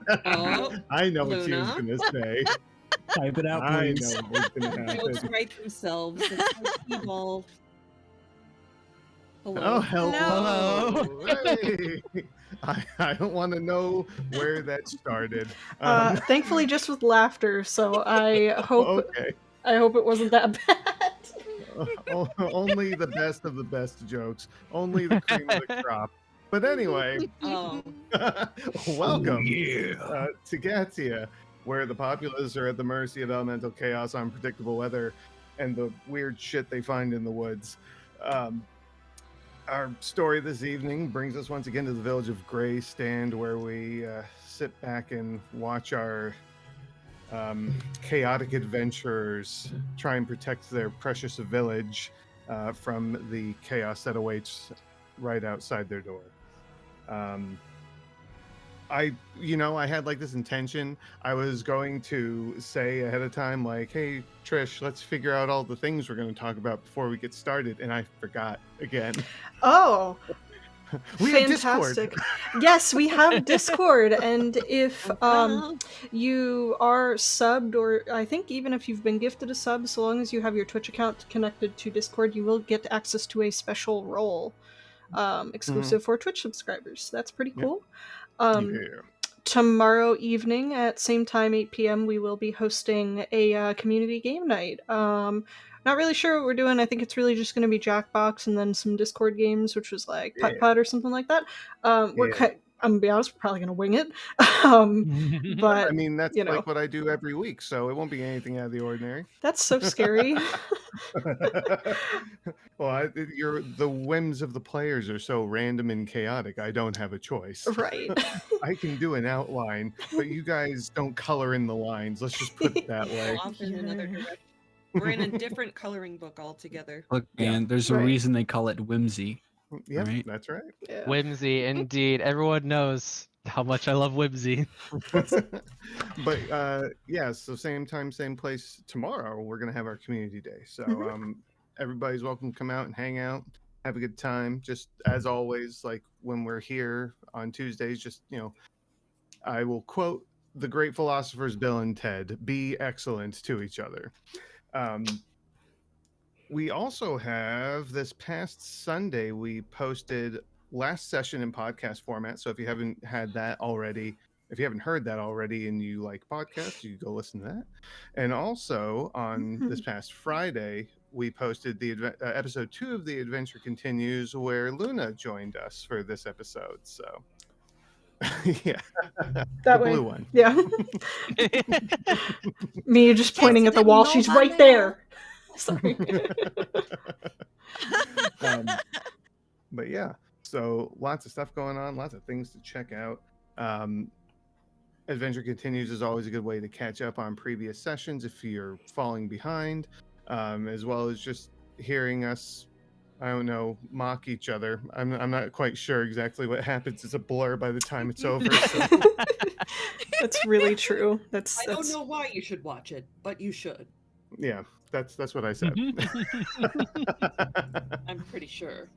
Oh, I know what she was Luna. going to say. Type it out, I please. know what was going to Jokes happen. write themselves. It's like T-ball. Hello. Oh, hello. Hello. Hey. I don't want to know where that started. Thankfully, just with laughter. So I hope Okay. it wasn't that bad. Only the best of the best jokes. Only the cream of the crop. But anyway, Oh, welcome Yeah. to Gatia, where the populace are at the mercy of elemental chaos, unpredictable weather, and the weird shit they find in the woods. Our story this evening brings us once again to the village of Grey Stand, where we sit back and watch our chaotic adventurers try and protect their precious village from the chaos that awaits right outside their door. I had like this intention. I was going to say ahead of time, like, hey, Trish, let's figure out all the things we're going to talk about before we get started. And I forgot again. Oh, We have Discord. fantastic. Yes, we have Discord. And if you are subbed, or I think even if you've been gifted a sub, so long as you have your Twitch account connected to Discord, you will get access to a special role exclusive for Twitch subscribers. That's pretty cool. Yeah. Tomorrow evening at same time, 8 p.m., we will be hosting a community game night. Not really sure what we're doing. I think it's really just going to be Jackbox and then some Discord games, which was like Putt Putt or something like that. I'm gonna be honest, we're probably gonna wing it. But I mean, that's you know, like what I do every week, so it won't be anything out of the ordinary. that's so scary. Well, the whims of the players are so random and chaotic. I don't have a choice. Right. I can do an outline, but you guys don't color in the lines. Let's just put it that way. off in another direction. We're in a different coloring book altogether. Look, man, there's a Right. reason they call it whimsy. Yeah, Right. that's right. Yeah. Whimsy, indeed. Everyone knows how much I love whimsy. But yeah, so same time, same place tomorrow. We're gonna have our community day. So everybody's welcome to come out and hang out, have a good time. Just as always, like when we're here on Tuesdays, just I will quote the great philosophers Bill and Ted: "Be excellent to each other." We also have this past Sunday, we posted last session in podcast format. So if you haven't heard that already and you like podcasts, you go listen to that. And also on this past Friday, we posted the episode 2 of The Adventure Continues, where Luna joined us for this episode. So yeah, That the way. blue one. Yeah. Me just pointing at the wall. She's right there. Sorry. But yeah, so lots of stuff going on, lots of things to check out. Adventure Continues is always a good way to catch up on previous sessions if you're falling behind, as well as just hearing us, I don't know, mock each other. I'm not quite sure exactly what happens. It's a blur by the time it's over. So. That's really true. That's I don't know why you should watch it, but you should. Yeah, that's what I said. I'm pretty sure.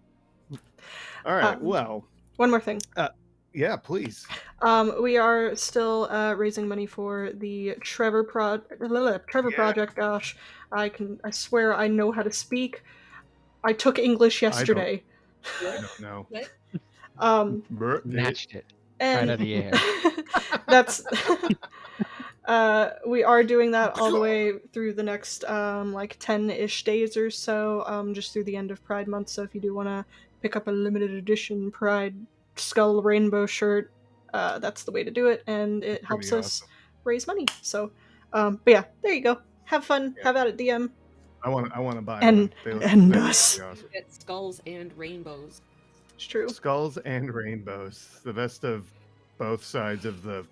All right. Well, one more thing. Yeah, please. We are still raising money for the Trevor Project. Gosh, I swear I know how to speak. I took English yesterday. I don't know. Matched it and right out of the air. That's we are doing that all the way through the next like 10-ish days or so, just through the end of Pride Month. So if you do want to pick up a limited edition Pride Skull Rainbow shirt, that's the way to do it, and it helps us raise money. So but yeah, there you go. Have fun. Have at it, DM. I want to buy and one. And us. Awesome. Get skulls and rainbows. It's true. Skulls and rainbows. The best of both sides of the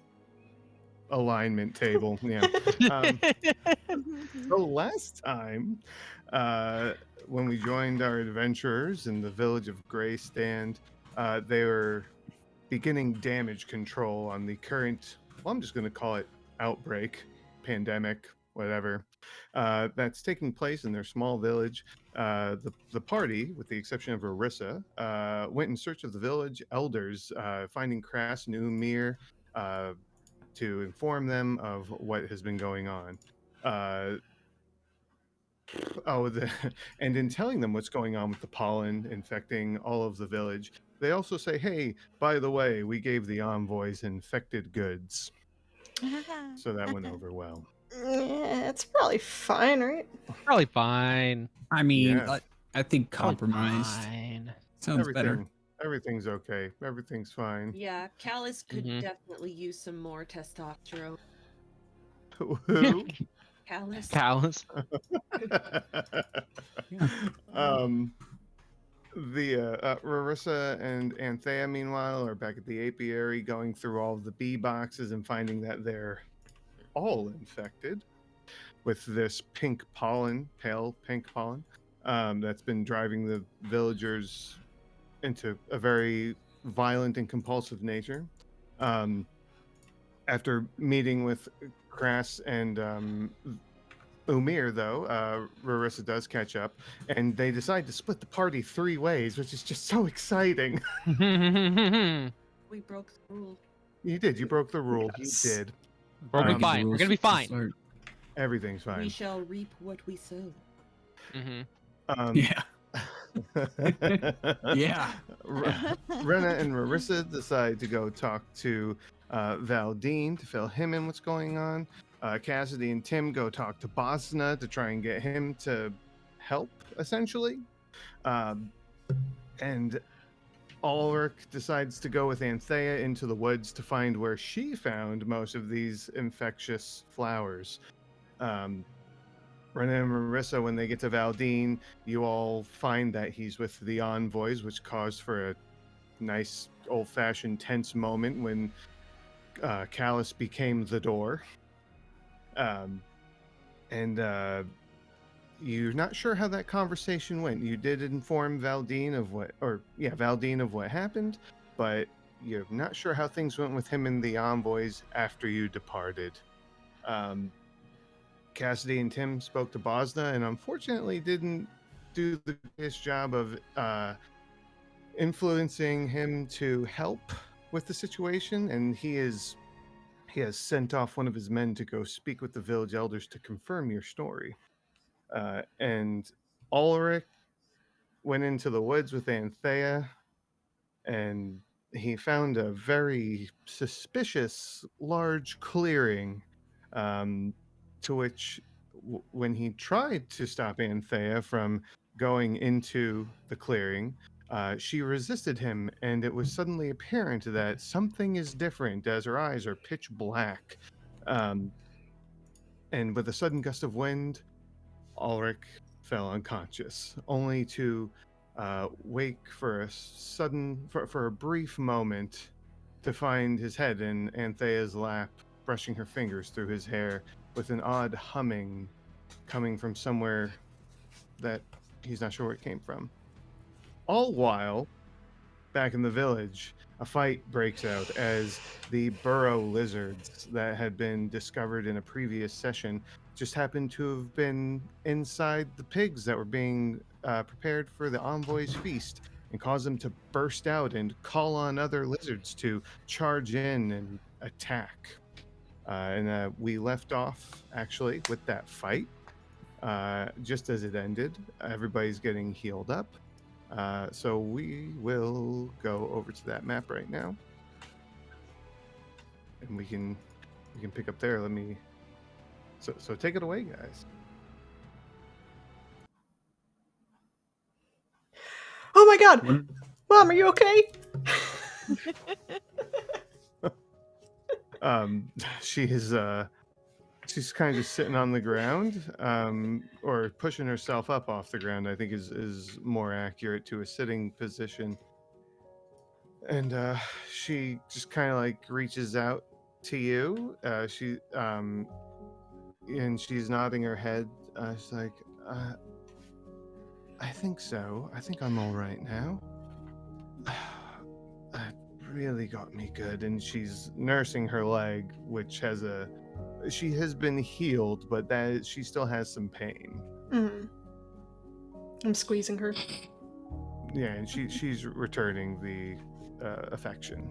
alignment table. Yeah. So last time, when we joined our adventurers in the village of Grey Stand, they were beginning damage control on the current, well, I'm just going to call it outbreak, pandemic, whatever, that's taking place in their small village. The party, with the exception of Arissa, went in search of the village elders, finding Crass and Umir to inform them of what has been going on. And in telling them what's going on with the pollen infecting all of the village, they also say, "Hey, by the way, we gave the envoys infected goods." So that went over well. Yeah, it's probably fine, right? Probably fine. I mean, Yeah. I think Probably compromised fine. sounds better. Everything's okay. Everything's fine. Yeah, Callus could Mhm. definitely use some more testosterone. Who? Callus. Cows. Yeah. um Rarissa and Anthea, meanwhile, are back at the apiary going through all of the bee boxes and finding that they're all infected with this pink pollen, pale pink pollen, that's been driving the villagers into a very violent and compulsive nature. Um, After meeting with Crass and Umir, though, Rarissa does catch up, and they decide to split the party 3 ways, which is just so exciting. We broke the rule. You did. You broke the rule. Yes. You did. We're gonna Um, be fine. We're gonna be fine. Everything's We fine. shall reap what we sow. Yeah. Yeah. Rena and Rarissa decide to go talk to Valdine to fill him in what's going on. Cassidy and Tim go talk to Bosna to try and get him to help, essentially. And Ulrich decides to go with Anthea into the woods to find where she found most of these infectious flowers. Rena and Marissa, when they get to Valdine, you all find that he's with the envoys, which caused for a nice old-fashioned tense moment when Callus became the door. You're not sure how that conversation went. You did inform Valdine of what happened, but you're not sure how things went with him and the envoys after you departed. Cassidy and Tim spoke to Bosna and unfortunately didn't do the best job of influencing him to help with the situation, and he has sent off one of his men to go speak with the village elders to confirm your story. And Ulrich went into the woods with Anthea, and he found a very suspicious large clearing, to which, when he tried to stop Anthea from going into the clearing, she resisted him, and it was suddenly apparent that something is different as her eyes are pitch black. And with a sudden gust of wind, Ulrich fell unconscious, only to wake for a brief moment to find his head in Anthea's lap, brushing her fingers through his hair with an odd humming coming from somewhere that he's not sure where it came from. All while, back in the village, a fight breaks out as the burrow lizards that had been discovered in a previous session just happened to have been inside the pigs that were being prepared for the envoy's feast, and caused them to burst out and call on other lizards to charge in and attack. And we left off, actually, with that fight. Just as it ended, everybody's getting healed up. So we will go over to that map right now, and we can pick up there. So take it away, guys. Oh my god! Mom, are you okay? She's kind of just sitting on the ground, or pushing herself up off the ground, I think is more accurate to a sitting position. And she just kind of like reaches out to you. And she's nodding her head. She's like, I think so. I think I'm all right now. That really got me good. And she's nursing her leg, which she has been healed, but she still has some pain. I'm squeezing her. Yeah, and she's returning the affection.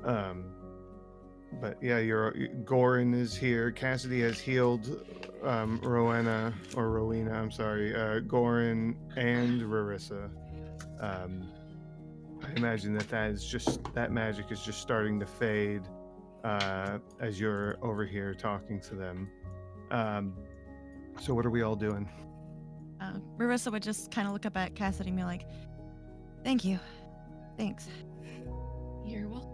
But yeah, Goran is here. Cassidy has healed Rowena, I'm sorry, Goran and Rarissa. I imagine that magic is just starting to fade as you're over here talking to them. So what are we all doing? Marissa would just kind of look up at Cassidy and be like, "Thank you, thanks," You're welcome.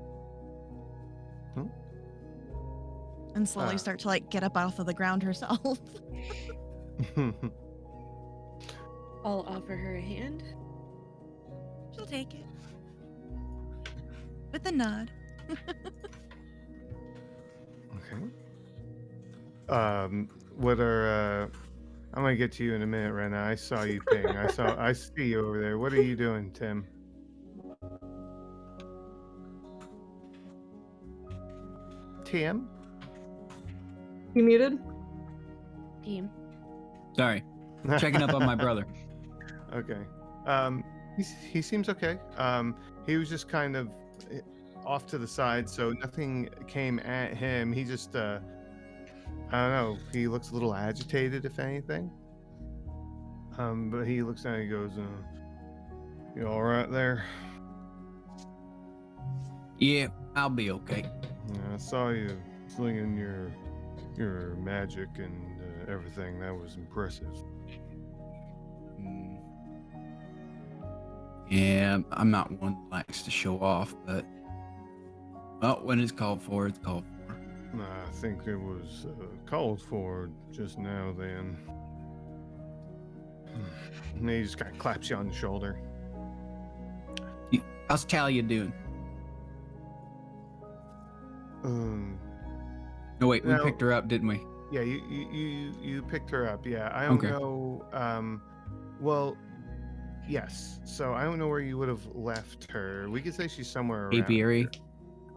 and slowly start to like get up off of the ground herself. I'll offer her a hand. She'll take it with a nod. Okay. What are I'm gonna get to you in a minute, Rena. I saw you ping. I see you over there. What are you doing, Tim? Tim? You muted? Team. Sorry, checking up on my brother. Okay. He seems okay. He was just kind of off to the side, so nothing came at him. He just I don't know. He looks a little agitated, if anything. But he looks down and he goes, "You all right there?" Yeah, I'll be okay. Yeah, I saw you slinging your magic and everything. That was impressive. Yeah, I'm not one that likes to show off, but well, when it's called for, it's called for. I think it was called for just now. Then and he just kind of claps you on the shoulder. How's Talia doing? No, wait, we now- picked her up, didn't we? Yeah, you picked her up. Yeah, I don't Okay. know. Well, yes. So I don't know where you would have left her. We could say she's somewhere around. Apiary, here.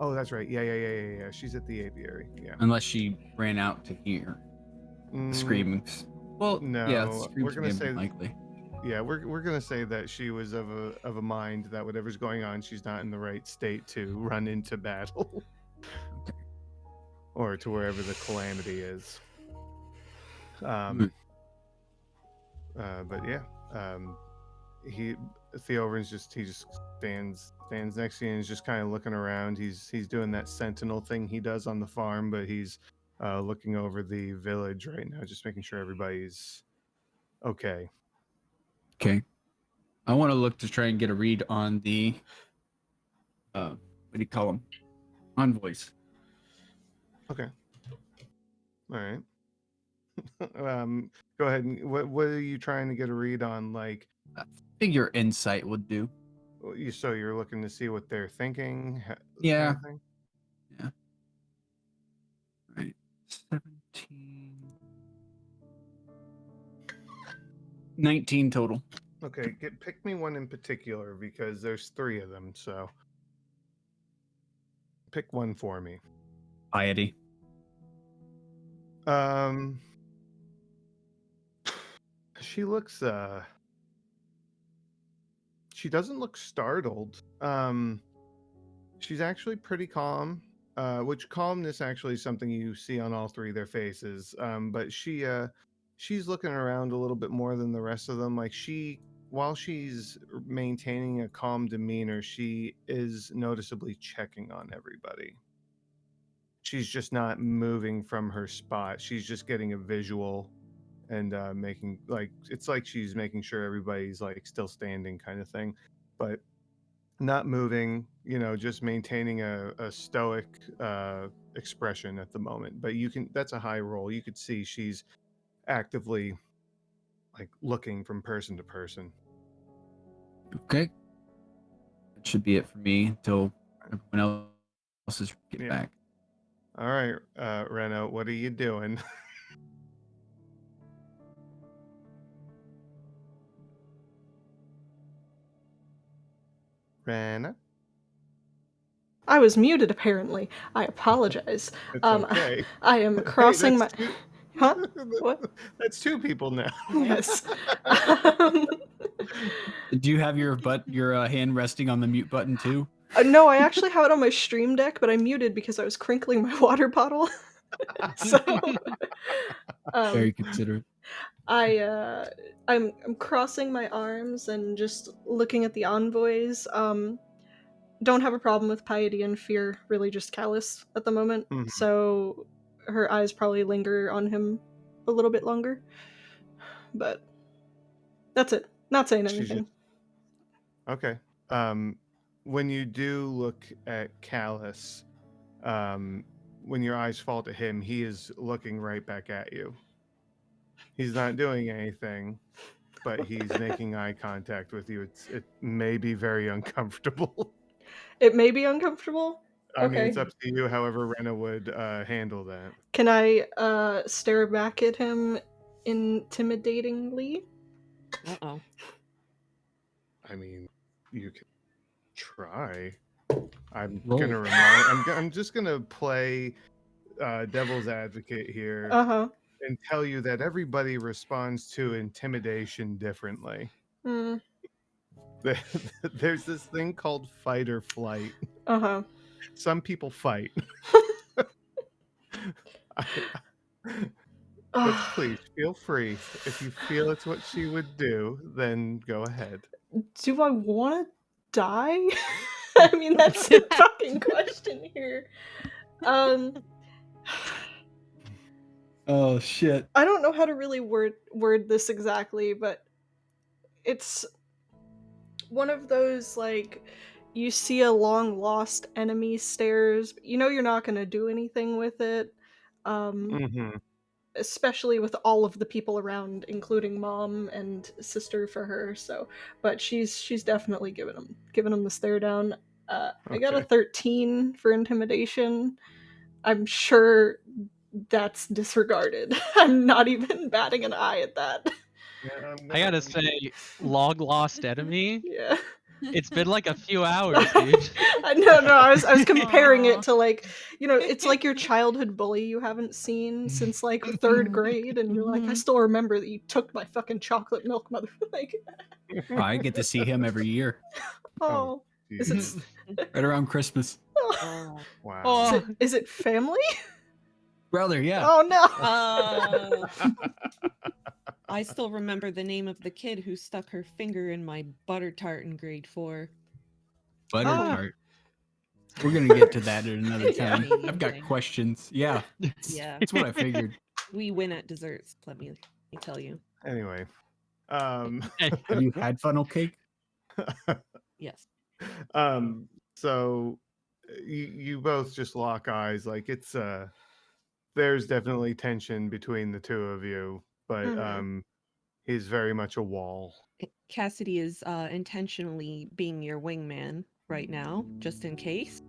Oh, that's right. Yeah. She's at the apiary. Yeah. unless she ran out to here. Mm, Screaming. Well, no, yeah, we're screams gonna would be say- likely. Yeah, we're gonna say that she was of a mind that whatever's going on, she's not in the right state to run into battle, or to wherever the calamity is. But yeah, Theorin's just stands next to you and is just kind of looking around. He's doing that sentinel thing he does on the farm, but he's looking over the village right now, just making sure everybody's okay. Okay. I want to look to try and get a read on the, what do you call them? Envoys. Okay. All right. Go ahead. And what are you trying to get a read on? Like, Figure insight would do. so you're looking to see what they're thinking? Yeah. Kind of thing? Yeah. Right. 17. 19 total. Okay. Pick me one in particular because there's 3 of them. So pick one for me. Piety. She looks she doesn't look startled. She's actually pretty calm, which calmness actually is something you see on all 3 of their faces. But she's looking around a little bit more than the rest of them. Like while she's maintaining a calm demeanor, she is noticeably checking on everybody. She's just not moving from her spot. She's just getting a visual and making it's like she's making sure everybody's like still standing kind of thing, but not moving, just maintaining a stoic expression at the moment. But that's a high roll. You could see she's actively like looking from person to person. Okay. That should be it for me until everyone else is get back. All right, Reno, what are you doing? Rena? I was muted apparently. I apologize. It's okay. I am crossing my. Hey, Huh? What? That's 2 people now. Yes. Do you have your hand resting on the mute button too? No, I actually have it on my stream deck, but I muted because I was crinkling my water bottle. So, Very um, considerate. I'm crossing my arms and just looking at the envoys. Don't have a problem with piety and fear, really just callous at the moment. Mhm. So her eyes probably linger on him a little bit longer. But that's it. Not saying She anything. Okay. When you do look at Callus, when your eyes fall to him, he is looking right back at you. He's not doing anything, but he's making eye contact with you. It may be very uncomfortable. It may be uncomfortable. I mean, it's Okay. up to you. However, Rena would handle that. Can I stare back at him intimidatingly? Uh-oh. I mean, you can try. I'm Roll. gonna remind. I'm just gonna play devil's advocate here Uh-huh. and tell you that everybody responds to intimidation differently. Mm. There's this thing called fight or flight. Uh-huh. Some people fight. But please feel free. If you feel it's what she would do, then go ahead. Do I want to die? I mean, that's the fucking question here. Oh shit. I don't know how to really word this exactly, but it's one of those, like, you see a long lost enemy stares, but you know you're not going to do anything with it. Mm-hmm. Especially with all of the people around, including mom and sister for her. So, but she's definitely giving him the stare down. I got a Okay. 13 for intimidation. I'm sure that's disregarded. I'm not even batting an eye at that. Yeah, I gotta say, long lost enemy. Yeah. It's been like a few hours, dude. No, I was comparing Aw. it to, like, it's like your childhood bully you haven't seen since like third grade, and you're like, I Mhm. still remember that you took my fucking chocolate milk, mother. Like, I get to see him every year, oh, is it? geez. right around Christmas. Oh. Wow. Oh. Is it family? Brother, yeah. Oh no! I still remember the name of the kid who stuck her finger in my butter tart in grade 4. Butter Ah. tart. We're gonna get to that at another Yeah. time. I've got questions. Yeah, Yeah. that's what I figured. We win at desserts, let me tell you. Anyway, Have you had funnel cake? Yes. so you both just lock eyes. Like it's there's definitely tension between the two of you, but Mhm. he's very much a wall. Cassidy is intentionally being your wingman right now, just in case.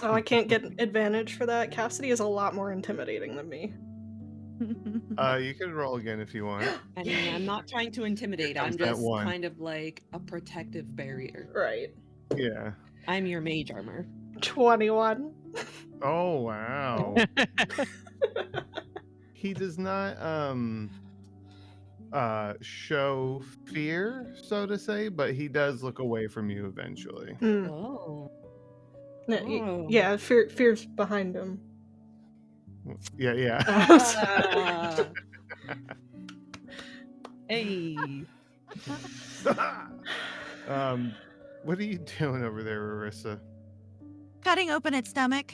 Oh, I can't get advantage for that. Cassidy is a lot more intimidating than me. You can roll again if you want. I mean, I'm not trying to intimidate. comes I'm that just one. kind of like a protective barrier. Right. Yeah. I'm your mage armor. 21. Oh wow. He does not show fear, so to say, but he does look away from you eventually. Mm. Oh. Yeah, fear's behind him. Yeah. Ah. Hey. What are you doing over there, Marissa? Cutting open its stomach.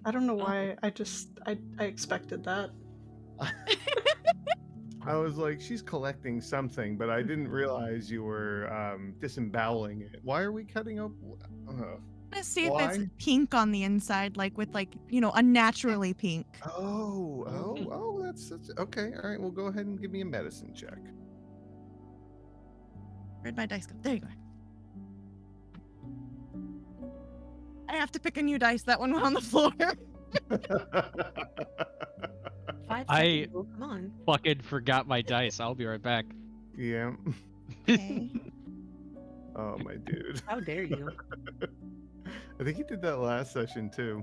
I don't know why. I expected that. I was like, she's collecting something, but I didn't realize you were disemboweling it. Why are we cutting up? Let's see if Why? it's pink on the inside, like with unnaturally pink. Oh, that's okay. All right, well, go ahead and give me a medicine check. Where'd my dice go? There you go. I have to pick a new dice. That one went on the floor. 5 I- seconds. Oh, come on. Fucking forgot my dice. I'll be right back. Yeah. Okay. Oh, my dude. How dare you? I think he did that last session too.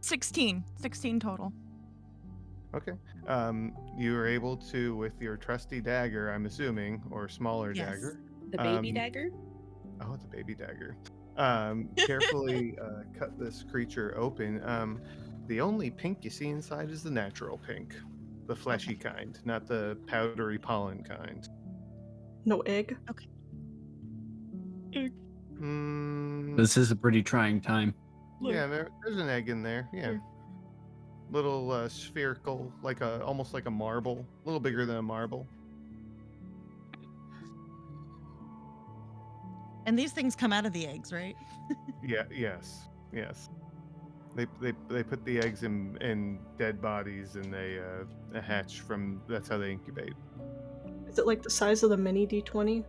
16 total. Okay. You were able to, with your trusty dagger, I'm assuming, or smaller Yes. dagger. The baby dagger? Oh, it's a baby dagger. Carefully cut this creature open. The only pink you see inside is the natural pink, the fleshy kind, not the powdery pollen kind. No egg. Mm, This is a pretty trying time. yeah, there's an egg in there. Yeah, little spherical, almost like a marble, a little bigger than a marble. And these things come out of the eggs, right? Yeah. Yes. They put the eggs in dead bodies and they hatch from. That's how they incubate. Is it like the size of the mini D20?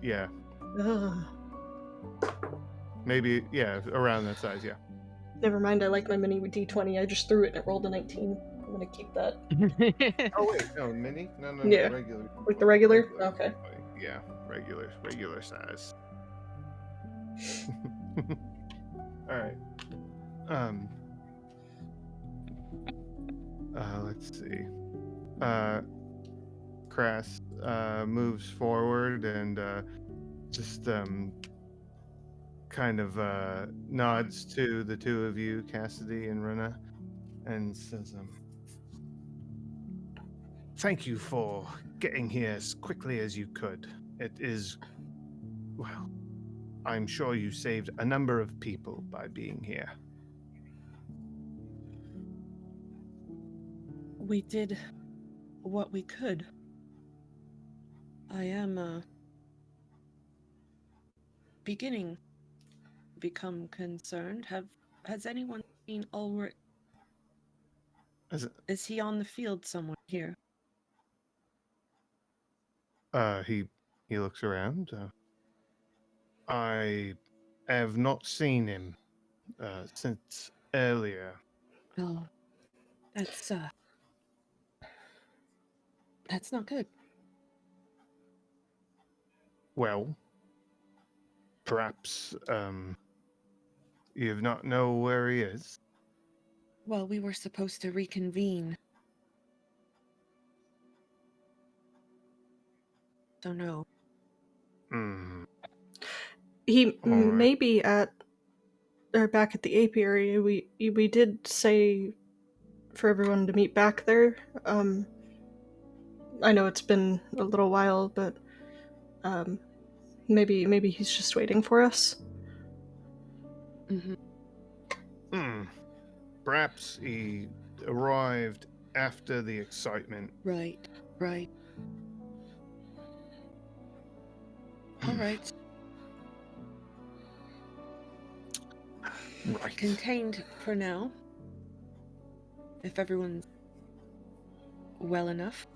Yeah, Ugh. maybe. Yeah, around that size. Yeah. Never mind, I like my mini D20. I just threw it and it rolled a 19. I'm gonna keep that. Oh wait, no mini. No, Yeah. regular. Like the regular? Okay. Yeah, regular size. All right. Let's see. Crass moves forward and just kind of nods to the two of you, Cassidy and Rena, and says, "Thank you for getting here as quickly as you could. It is, well, I'm sure you saved a number of people by being here." We did what we could. I am beginning to become concerned. Has anyone seen Ulrich? Is he on the field somewhere here? He looks around. I have not seen him since earlier. Oh, that's not good. Well, perhaps you have not know where he is. Well, we were supposed to reconvene. Don't know. He All right. may be back at the apiary. We did say for everyone to meet back there. I know it's been a little while, but maybe he's just waiting for us. Perhaps he arrived after the excitement. Right. All right. Right. Contained for now. If everyone's well enough,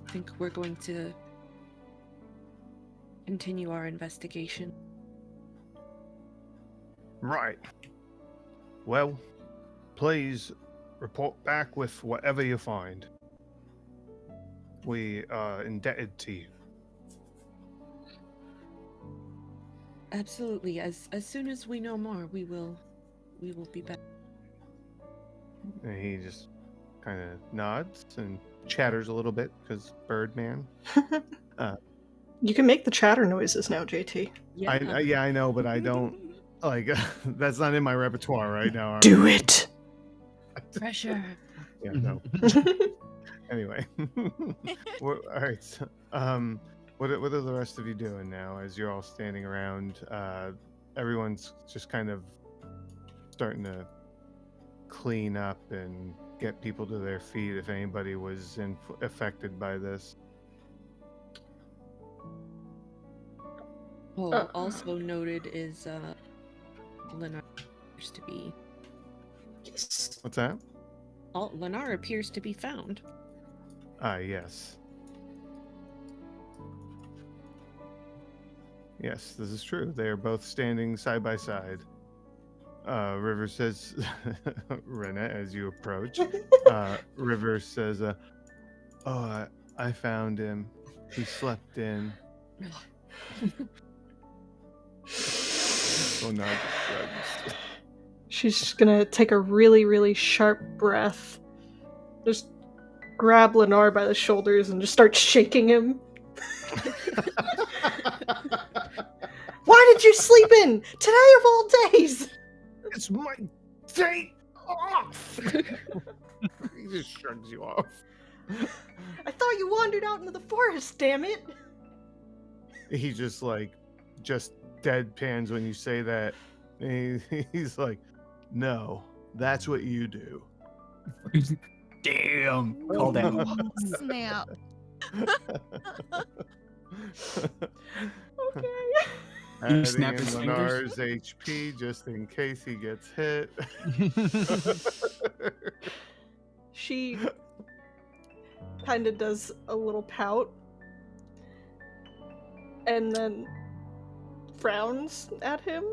I think we're going to continue our investigation. Right. Well, please report back with whatever you find. We are indebted to you. Absolutely. As soon as we know more, we will be back. And he just kind of nods and chatters a little bit because Birdman. You can make the chatter noises now, JT. Yeah, I know, but I don't like. That's not in my repertoire right now. Do it. Pressure. Yeah, no. Anyway, all right. So, what are the rest of you doing now? As you're all standing around, everyone's just kind of starting to clean up and get people to their feet if anybody was affected by this. Also noted is Lennar appears to be. Yes. What's that? Lennar appears to be found. Yes. Yes, this is true. They are both standing side by side. River says, Rena, as you approach, River says, "Oh, I found him. He slept in." Oh, no. She's just gonna take a really, really sharp breath. Just grab Lennar by the shoulders and just start shaking him. Why did you sleep in? Today of all days! It's my day off. He just shrugs you off. I thought you wandered out into the forest, damn it! He just deadpans when you say that. He's like, no, that's what you do. Damn. Called out. Oh, snap. Okay. Adding snap in his fingers? Lenar's HP just in case he gets hit. She kind of does a little pout and then frowns at him.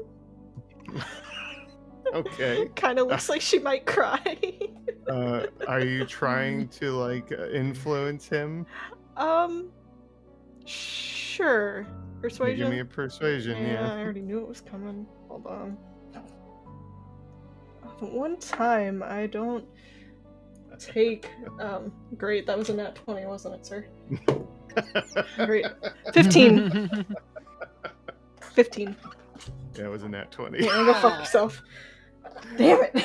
Okay. Kind of looks like she might cry. Are you trying to influence him? Sure. You Persuasion. give me a persuasion, I yeah. already knew it was coming. Hold on. One time I don't take great, that was a nat 20, wasn't it, sir? Great. 15. 15. Yeah, it was a nat 20. Yeah, go fuck yourself. Damn it.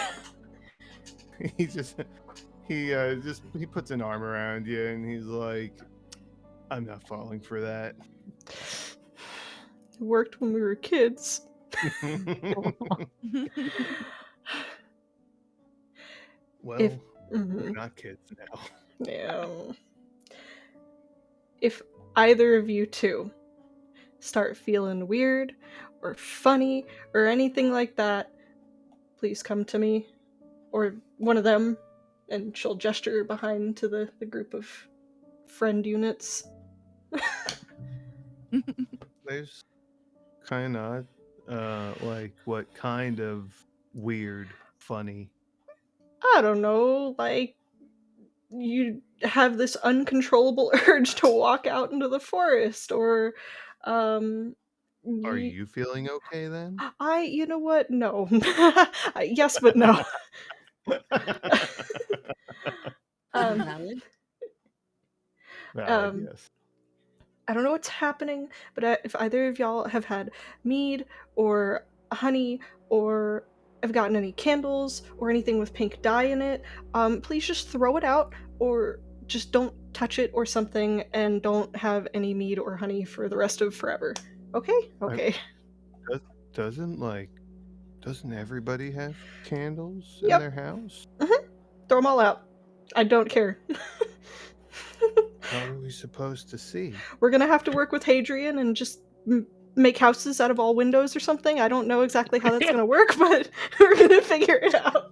He puts an arm around you and he's like, I'm not falling for that. It worked when we were kids. Well, Mhm. we're not kids now. Yeah. If either of you two start feeling weird or funny or anything like that, please come to me or one of them, and she'll gesture behind to the group of friend units. There's kind of what kind of weird, funny? I don't know, like you have this uncontrollable urge to walk out into the forest, or Are you feeling okay then? you know what? No. Yes, but no. Valid. Valid, yes. I don't know what's happening, but if either of y'all have had mead or honey or have gotten any candles or anything with pink dye in it, please just throw it out or just don't touch it or something, and don't have any mead or honey for the rest of forever. Okay? Okay. Doesn't everybody have candles in Yep. their house? Throw them all out. I don't care. How are we supposed to see? We're gonna have to work with Hadrian and just make houses out of all windows or something. I don't know exactly how that's gonna work, but we're gonna figure it out.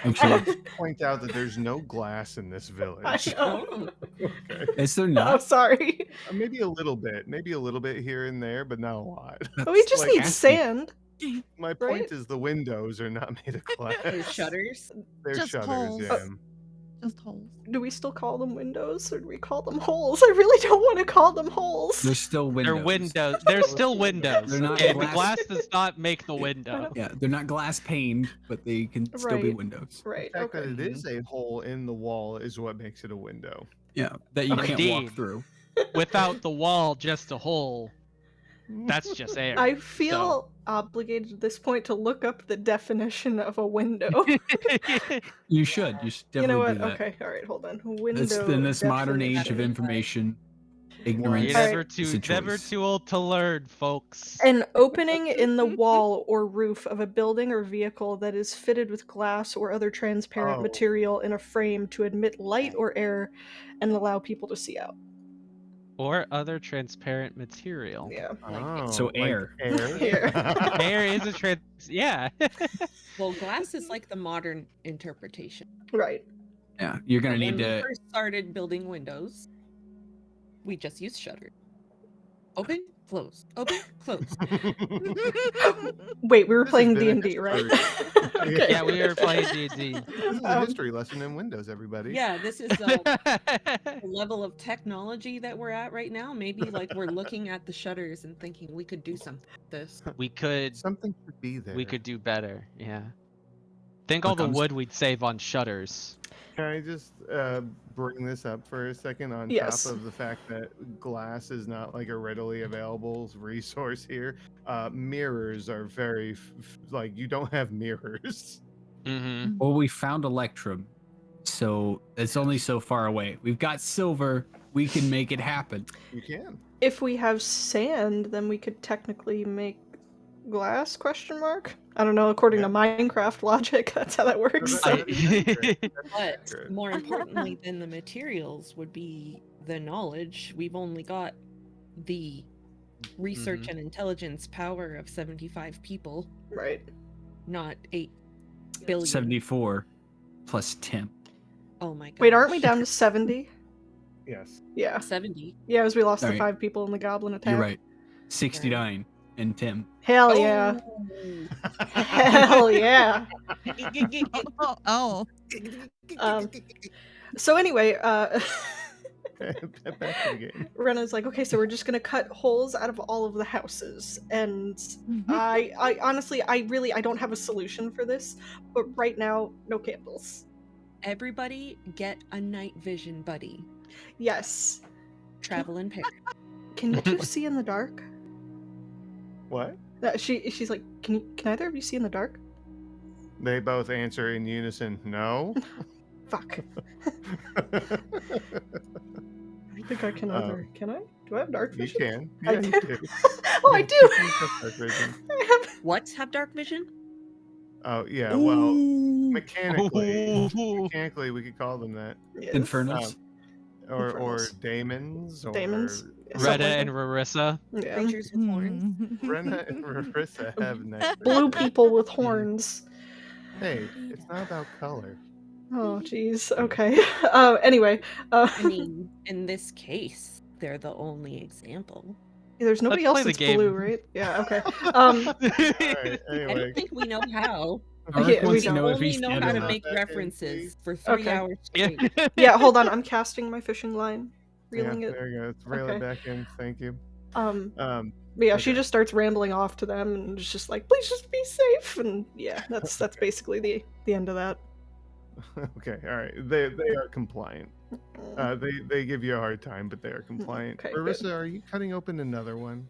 I'm sure. Point out that there's no glass in this village. I know. Oh, Okay. Is there Oh, not? sorry. Maybe a little bit here and there, but not a lot. We just like need nasty. sand. My Right? point is the windows are not made of glass. there's shutters. They're Just shutters, holes. yeah. Just holes. Do we still call them windows, or do we call them holes? I really don't want to call them holes. There's still windows. They're windows. They're still windows. They're not and the glass. glass does not make the window. Yeah, they're not glass paned, but they can still be Right. windows. Right. The fact Okay. that it is a hole in the wall is what makes it a window. Yeah, that you can't walk Indeed. through. Without the wall, just a hole. That's just air. I feel obligated at this point to look up the definition of a window. You should. You should You know definitely what? do that. Okay. All right. Hold on. Window. It's in this modern age of definition. information, You're ignorance. All never right. is a never choice. too old to learn, folks. An opening in the wall or roof of a building or vehicle that is fitted with glass or other transparent Oh. material in a frame to admit light or air and allow people to see out. Or other transparent material. Yeah. So like air. Air. Air is a yeah. Well, glass is like the modern interpretation. Right. Yeah, you're gonna When need we to. first started building windows, we just used shutters. Open, close. Open, close. Wait, we were This has playing been a D&D, right? history- Okay. Yeah, we were playing D&D. This is a history lesson in Windows, everybody. Yeah, this is the level of technology that we're at right now. Maybe like we're looking at the shutters and thinking we could do something with this. we could Something should be there. we could do better. Yeah. Think all Look, the I'm s- wood we'd save on shutters. Can I just bring this up for a second on Yes. top of the fact that glass is not like a readily available resource here? Mirrors are very, like, you don't have mirrors. Mm-hmm. Well, we found Electrum, so it's only so far away. We've got silver. We can make it happen. You can. If we have sand, then we could technically make glass? Question mark. I don't know. According to Minecraft logic, that's how that works. That- So. that is accurate. That is But accurate. more importantly than the materials would be the knowledge. We've only got the research and intelligence power of 75 people, Right. not 8 billion. 74 plus Tim. Oh my god. Wait, aren't we down to 70? Yes. Yeah. 70? Yeah, as we lost the Alright. 5 people in the goblin attack. You're right. 69 and Tim. Hell yeah. Oh. Hell yeah. Oh. So anyway, Back to the game. Rena's like, okay, so we're just gonna cut holes out of all of the houses, and I honestly, I don't have a solution for this, but right now, no candles. Everybody get a night vision buddy. Yes. Travel in pair. Can you two see in the dark? What? She's like, can either of you see in the dark? They both answer in unison, no. Fuck. I think I can either. Can I? Do I have dark You vision? can. I Yeah, you do. do. Oh, I You do. have dark vision. I have. What? Have dark vision? Oh yeah, well, Ooh. mechanically, we could call them that, Yes. Infernos. or Infernals. daemons, or Daemons. Retta Something like and that. Rarissa. Yeah. Creatures with horns? Brenna and Rarissa have night Blue vision. people with horns. Hey, it's not about color. Oh, jeez. Okay. Anyway, I mean, in this case, they're the only example. there's nobody Let's else play the that's blue, game. right? Yeah. Okay. All right, I anyway. don't think we know how. Ark Yeah, we wants to don't. know if Only he's know how to standing up. make Back in, references please. for 3 Okay. hours Yeah. straight. Yeah. Hold on. I'm casting my fishing line, reeling Yeah, it. there you go. Let's reel Okay. it back in. Thank you. But yeah, she okay. just starts rambling off to them and is just like, "Please just be safe." And yeah, that's basically the end of that. Okay, all right. They are compliant. They give you a hard time, but they are compliant. Okay, Marissa, good. are you cutting open another one?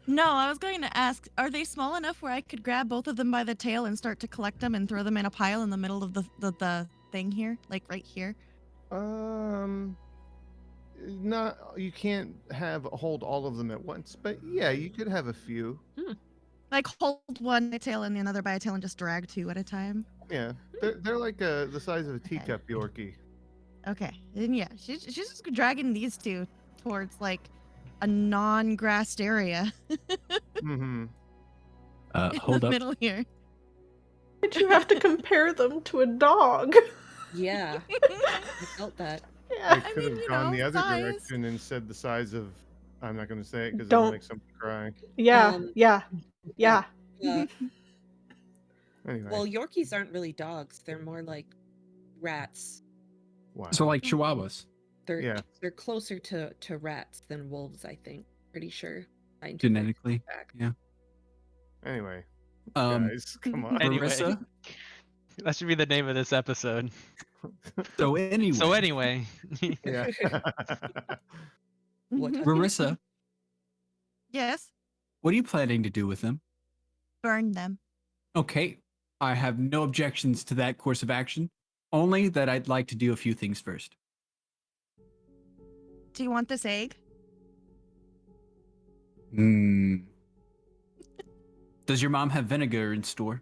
No, I was going to ask, are they small enough where I could grab both of them by the tail and start to collect them and throw them in a pile in the middle of the thing here? Like right here? Not, you can't hold all of them at once, but yeah, you could have a few. Like hold one by a tail and the other by a tail and just drag 2 at a time? Yeah, they're like the size of a teacup Yorkie. Okay. Then yeah, she's just dragging these 2 towards like a non-grassed area Mm-hmm. in Hold the up. middle here. Did you have to compare them to a dog? Yeah, I felt that. I Yeah. could have you gone know, the other size. direction and said the size of. I'm not going to say it because Don't. it'll make somebody cry. Yeah. Um, Yeah. Yeah. Anyway, Well, Yorkies aren't really dogs. They're more like rats. wow. So like Chihuahuas. They're closer to rats than wolves, I think. Pretty sure. Scientific Genetically. fact. Yeah. Anyway, Um, guys, come on. Anyway. Marissa. That should be the name of this episode. So anyway. So anyway, Yeah. What? Marissa, Yes. what are you planning to do with them? Burn them. Okay, I have no objections to that course of action. Only that I'd like to do a few things first. Do you want this egg? Does your mom have vinegar in store?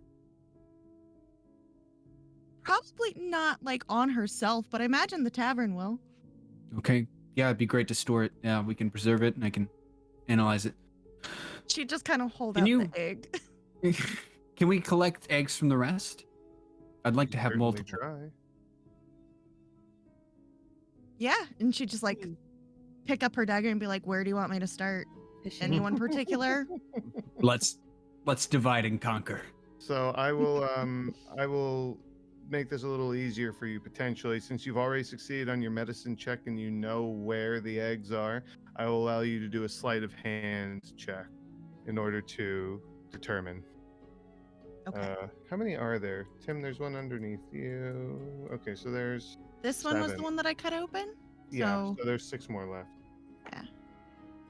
Probably not like on herself, but I imagine the tavern will. Okay. Yeah, it'd be great to store it. Yeah, we can preserve it and I can analyze it. She just kind of hold Can out you- the egg. Can we collect eggs from the rest? I'd like to have Certainly multiple. try. Yeah, and she just like pick up her dagger and be like, "Where do you want me to start? Anyone particular?" Let's divide and conquer. So I will make this a little easier for you potentially, since you've already succeeded on your medicine check and you know where the eggs are. I will allow you to do a sleight of hand check in order to determine. Okay. How many are there? Tim, there's one underneath you. Okay, so there's This one was the 7. one that I cut open. Yeah, So so there's 6 more left. yeah.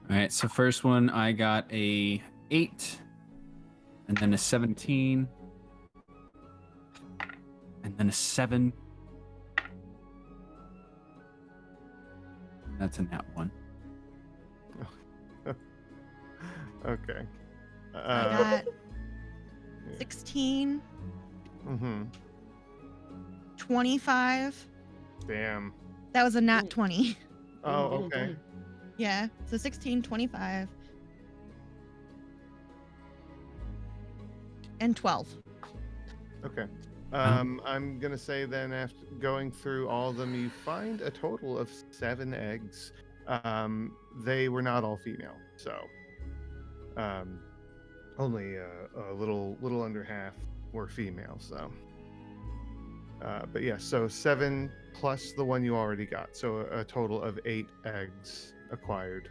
All right, so first one I got a 8, and then a 17, and then a 7. That's a nat 1. Okay. I got 16, Mm-hmm. 25. Damn. That was a Ooh. nat 20. Oh, okay. Yeah. So 16, 25, and 12. Okay. I'm gonna say then, after going through all of them, you find a total of 7 eggs. They were not all female, so only a little under half were female. So, but yeah, so 7 plus the one you already got, so a total of 8 eggs acquired.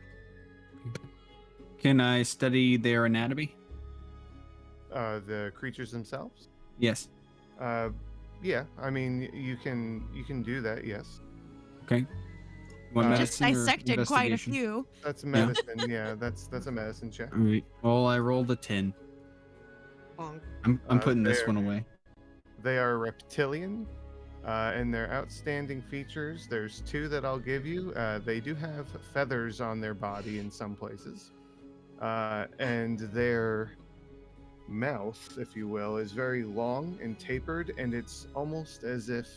Can I study their anatomy? The creatures themselves. Yes. Yeah, I mean you can do that. Yes. Okay. Want Just medicine or dissected quite a investigation? few. That's medicine. Yeah, that's a medicine check. All right. Well, I rolled a 10. Bonk. I'm putting this there. one away. They are reptilian, and their outstanding features. There's 2 that I'll give you. They do have feathers on their body in some places, and their mouth, if you will, is very long and tapered, and it's almost as if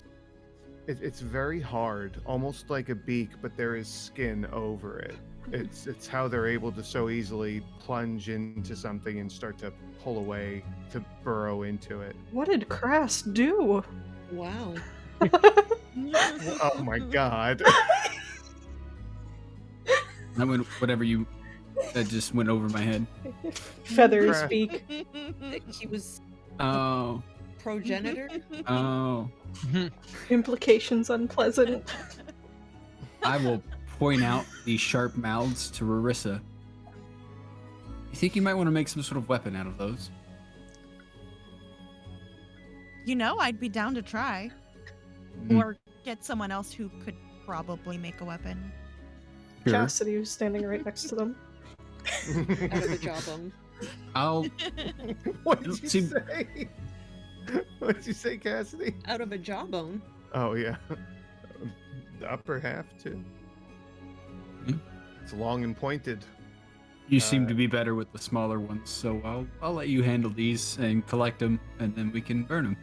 it's very hard, almost like a beak, but there is skin over it. It's how they're able to so easily plunge into something and start to pull away to burrow into it. What did Crass do? Wow. Oh my god. That went that just went over my head. Feathers Crass. beak. He was Oh. progenitor. Oh. Implications unpleasant. I will point out these sharp mouths to Rarissa. You think you might want to make some sort of weapon out of those? You know, I'd be down to try. Mm. Or get someone else who could probably make a weapon. Sure. Cassidy was standing right next to them. Out of the jawbone. I'll What did you See- say? What did you say, Cassidy? Out of a jawbone. Oh yeah, the upper half too. Hmm. It's long and pointed. You seem to be better with the smaller ones, so I'll let you handle these and collect them, and then we can burn them.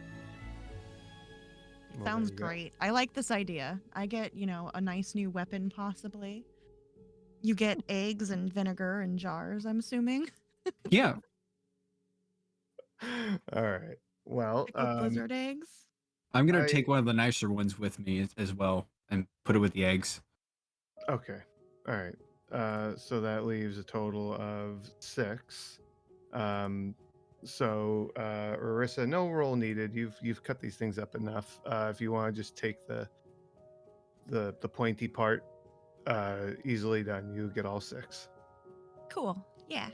Well, Sounds there you go. great. I like this idea. I get, a nice new weapon possibly. You get eggs and vinegar in jars, I'm assuming. Yeah. All right. Well, Pickled blizzard eggs. I'm gonna I- take one of the nicer ones with me as well and put it with the eggs. okay. All right. So that leaves a total of 6. So Rarissa, no roll needed. You've cut these things up enough. If you want to just take the pointy part, easily done. You get all 6. Cool. Yeah.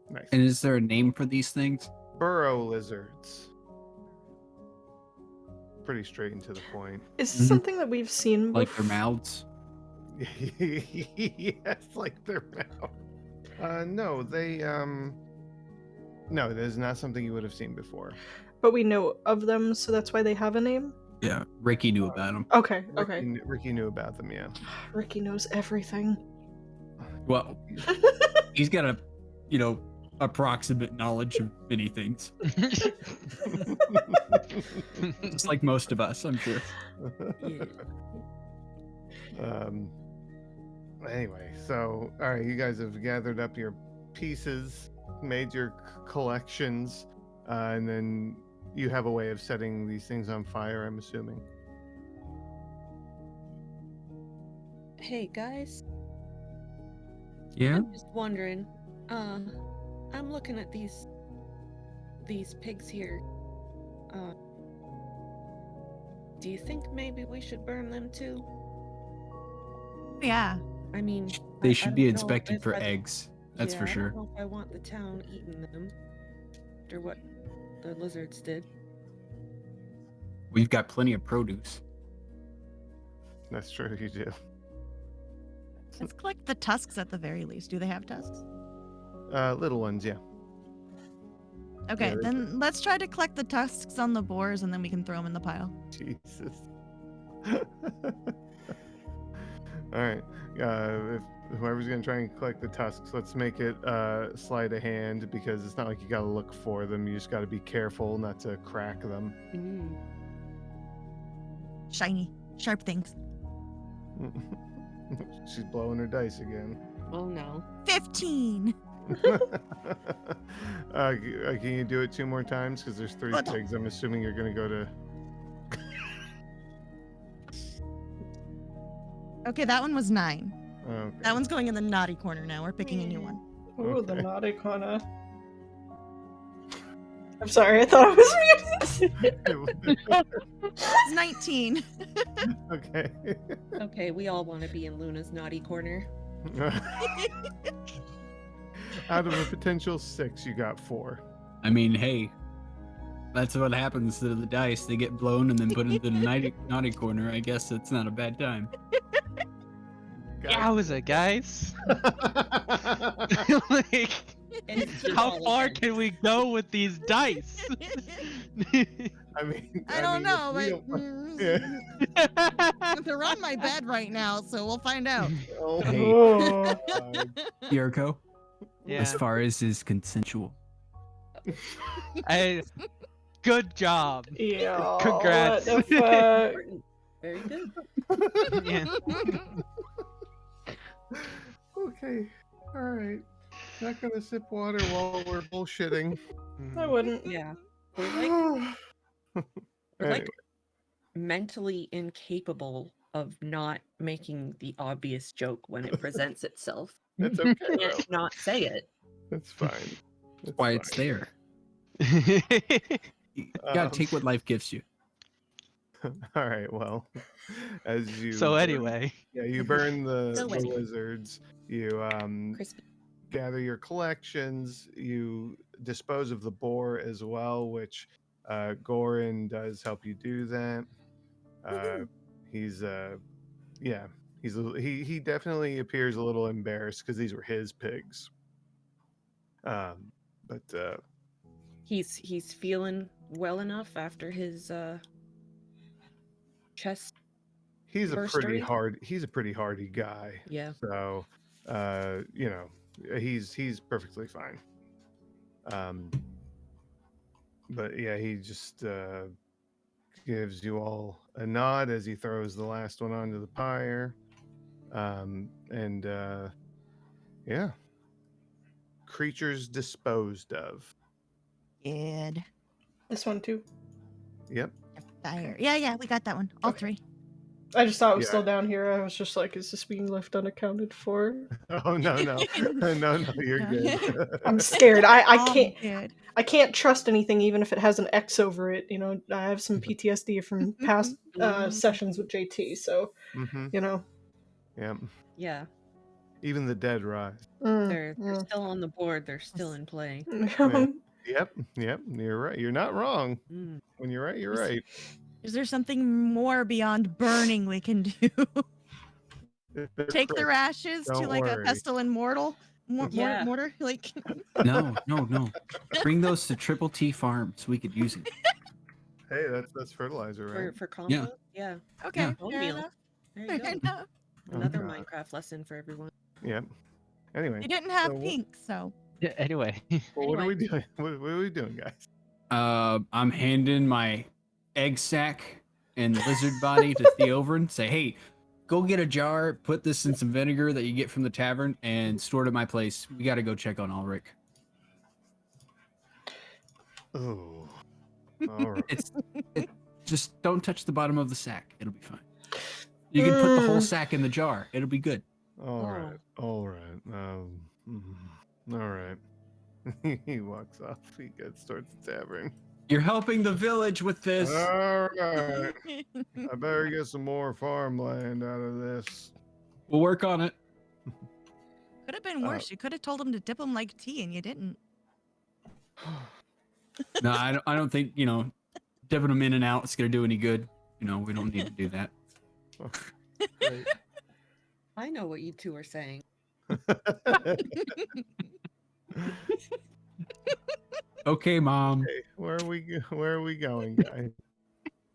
Nice. And is there a name for these things? Burrow lizards. Pretty straight and to the point. Is this Mhm. something that we've seen Like their bef- mouths? Yes, like their mouth. No, they no, that is not something you would have seen before. but we know of them, so that's why they have a name? Yeah, Ricky knew about them. Okay, okay. Ricky knew about them, yeah. Ricky knows everything. Well, he's got a, approximate knowledge of many things, just like most of us, I'm sure. Yeah. Anyway, so all right, you guys have gathered up your pieces, made your collections, and then you have a way of setting these things on fire, I'm assuming. Hey guys, Yeah. I'm just wondering. I'm looking at these pigs here. Do you think maybe we should burn them too? Yeah. I mean, They I should don't be know inspected if for I- eggs. That's yeah, for I sure. don't know if I want the town eating them, or what the lizards did. We've got plenty of produce. That's true, you do. Let's collect the tusks at the very least. Do they have tusks? Little ones, yeah. Okay, Yeah, they then let's try to collect the tusks on the boars and then we can throw them in the pile. Jesus. All right. If whoever's gonna try and collect the tusks, let's make it sleight of hand, because it's not like you gotta look for them. You just gotta be careful not to crack them. Mm. Shiny, sharp things. She's blowing her dice again. Oh no. 15. Can you do it 2 more times? Because there's 3 Oh, no. pigs. I'm assuming you're gonna go to. Okay, that one was 9. Okay. That one's going in the naughty corner now. We're picking a new one. Oh, the Okay. naughty corner. I'm sorry, I thought I was muted. It's 19. Okay. Okay, we all want to be in Luna's naughty corner. Out of a potential 6, you got 4. I mean, hey, that's what happens to the dice. They get blown and then put into the naughty corner. I guess it's not a bad time. Yowza, guys. Like, It's just how all far offense. can we go with these dice? I mean, I don't know, if we but don't- yeah. they're on my bed right now, so we'll find out. Oh, Hey. Oh. God. Yurko, Yeah. as far as is consensual. Good job. Yeah. Congrats. What the fuck? Important. Very good. Yeah. Okay. All right. Not gonna sip water while we're bullshitting. I wouldn't. Yeah. We're like Anyway, mentally incapable of not making the obvious joke when it presents itself. it's okay. We Though. can't not say it. It's fine. That's why it's fine. there. You gotta take what life gives you. All right. Well, as you So anyway, you burn the So anyway. lizards. You Crispy. gather your collections. You dispose of the boar as well, which Goran does help you do that. He's yeah, he definitely appears a little embarrassed because these were his pigs. But He's feeling well enough after his chest. he's a pretty Burstery? hardy guy. Yeah. So you know, he's perfectly fine. But yeah, he just gives you all a nod as he throws the last one onto the pyre. And yeah, creatures disposed of. Good. This one too. Yep. Fire. Yeah, we got that one. All Okay. 3. I just thought it was Yeah. still down here. I was just like, is this being left unaccounted for? Oh no, you're good. I'm scared. I All can't good. I can't trust anything even if it has an X over it. You know, I have some PTSD from past sessions with JT, so Mm-hmm. you know. Yep. Yeah. Even the dead rise. They're still on the board. They're still in play. Yep. You're right. You're not wrong. Mm. When you're right, you're Is- right. Is there something more beyond burning we can do? If they're Take their correct, ashes to don't like worry. a pestle and mortar? Yeah. Mortar? Like No. Bring those to Triple T Farms. We could use it. Hey, that's fertilizer, right? For compost? Yeah. okay, Yeah. Bone fair meal. enough. There Fair you go. enough. Another God. Minecraft lesson for everyone. Yep. Anyway, You didn't have So what- pink, so yeah, anyway. well, what are we Anyway. doing? What are we doing, guys? I'm handing my egg sack and lizard body to Theovrin. Say, hey, go get a jar, put this in some vinegar that you get from the tavern, and store it at my place. We got to go check on Ulrich. Oh, all right. Just don't touch the bottom of the sack. It'll be fine. You can put the whole sack in the jar. It'll be good. All Oh. right. All right. All right. He walks off. He gets towards the tavern. You're helping the village with this. All right. I better get some more farmland out of this. We'll work on it. could have been worse. You could have told him to dip him like tea and you didn't. No, I don't think, dipping them in and out is going to do any good. We don't need to do that. Great. I know what you two are saying. Okay, Mom. Okay, where are we going, guys?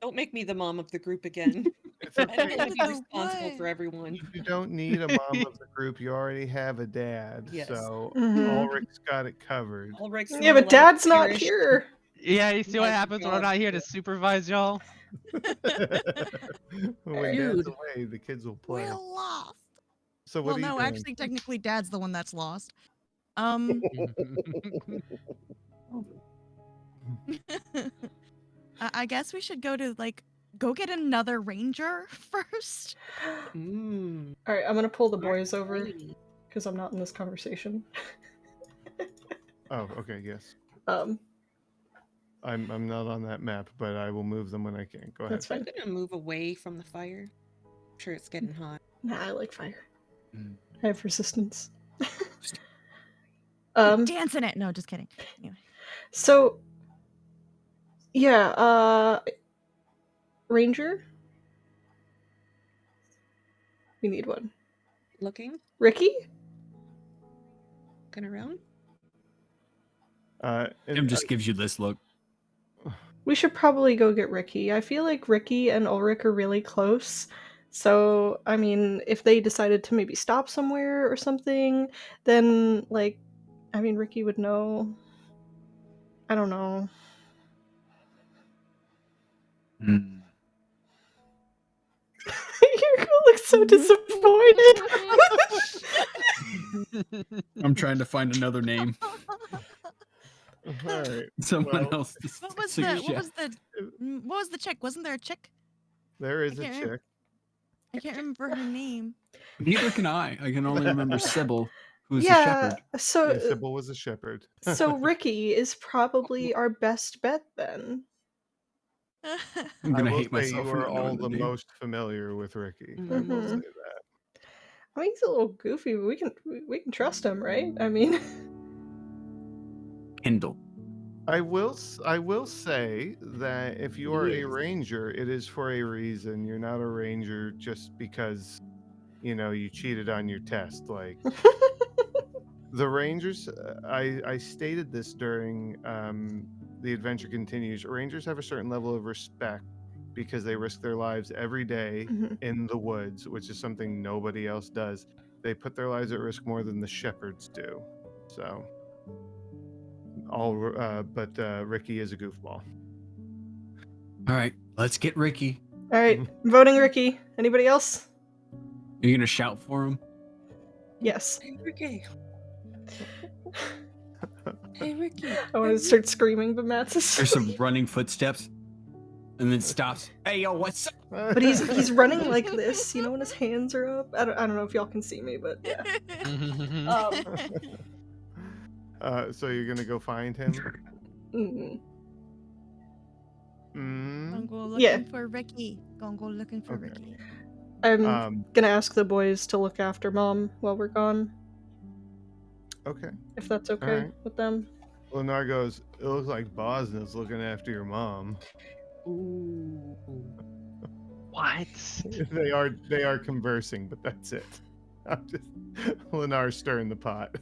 Don't make me the mom of the group again. It's I don't okay. want to be I responsible would. for everyone. You don't need a mom of the group. You already have a dad. Yes. So Mhm. Ulrich's got it covered. Ulrich's Yeah, not but allowed Dad's to not perish. here. Yeah, you see what Has a happens when I'm job not here to to supervise y'all? When Dude. Dad's away, the kids will play. We're lost. So what Well, are you no, doing? actually, technically, Dad's the one that's lost. I guess we should go get another ranger first. Mm, All right, I'm gonna pull the smart boys over lady. because I'm not in this conversation. Oh, okay, yes. Um, I'm not on that map, but I will move them when I can. Go ahead. that's I'm fine. gonna move away from the fire. I'm sure it's getting hot. Nah, I like fire. Mm. I have resistance. Dance in it. No, just kidding. Anyway. So yeah, Ranger. We need one. Looking Ricky? around. Tim just gives you this look. We should probably go get Ricky. I feel like Ricky and Ulrich are really close. So, I mean, if they decided to maybe stop somewhere or something, then, Ricky would know. I don't know. Mm. Your girl looks so disappointed. I'm trying to find another name. All right. Someone Well, else. To What was suggest. the chick? Wasn't there a chick? There is a can't chick. remember. I can't remember her name. Neither can I. I can only remember Sybil, who's a Yeah, shepherd. so Yeah, Sybil was a shepherd. so Ricky is probably our best bet then. I'm I gonna will hate say myself you for are not all knowing the name. most familiar with Ricky. I will Mhm. say that. I mean, he's a little goofy, but we can trust him, right? I mean, Kindle. I will say that if you are a Yes. ranger, it is for a reason. You're not a ranger just because you cheated on your test. Like the rangers, I stated this during the adventure continues. Rangers have a certain level of respect because they risk their lives every day Mhm. in the woods, which is something nobody else does. They put their lives at risk more than the shepherds do. So but Ricky is a goofball. All right, let's get Ricky. all right, voting Ricky. Anybody else? Are you gonna shout for him? Yes. Hey, Ricky. Hey, Ricky. I want to start screaming, but Matt's There's asleep. some running footsteps, and then stops. Hey, yo, what's up? But he's running like this, when his hands are up. I don't know if y'all can see me, but yeah. So you're gonna go find him? Mm, Gonna go looking Yeah. for Ricky. Gonna go looking for Okay. Ricky. I'm gonna ask the boys to look after Mom while we're gone, Okay. if that's okay Alright. with them. Lenar goes, it looks like Bosna's looking after your mom. Ooh. What? They are conversing, but that's it. I'm just Lenar's stirring the pot.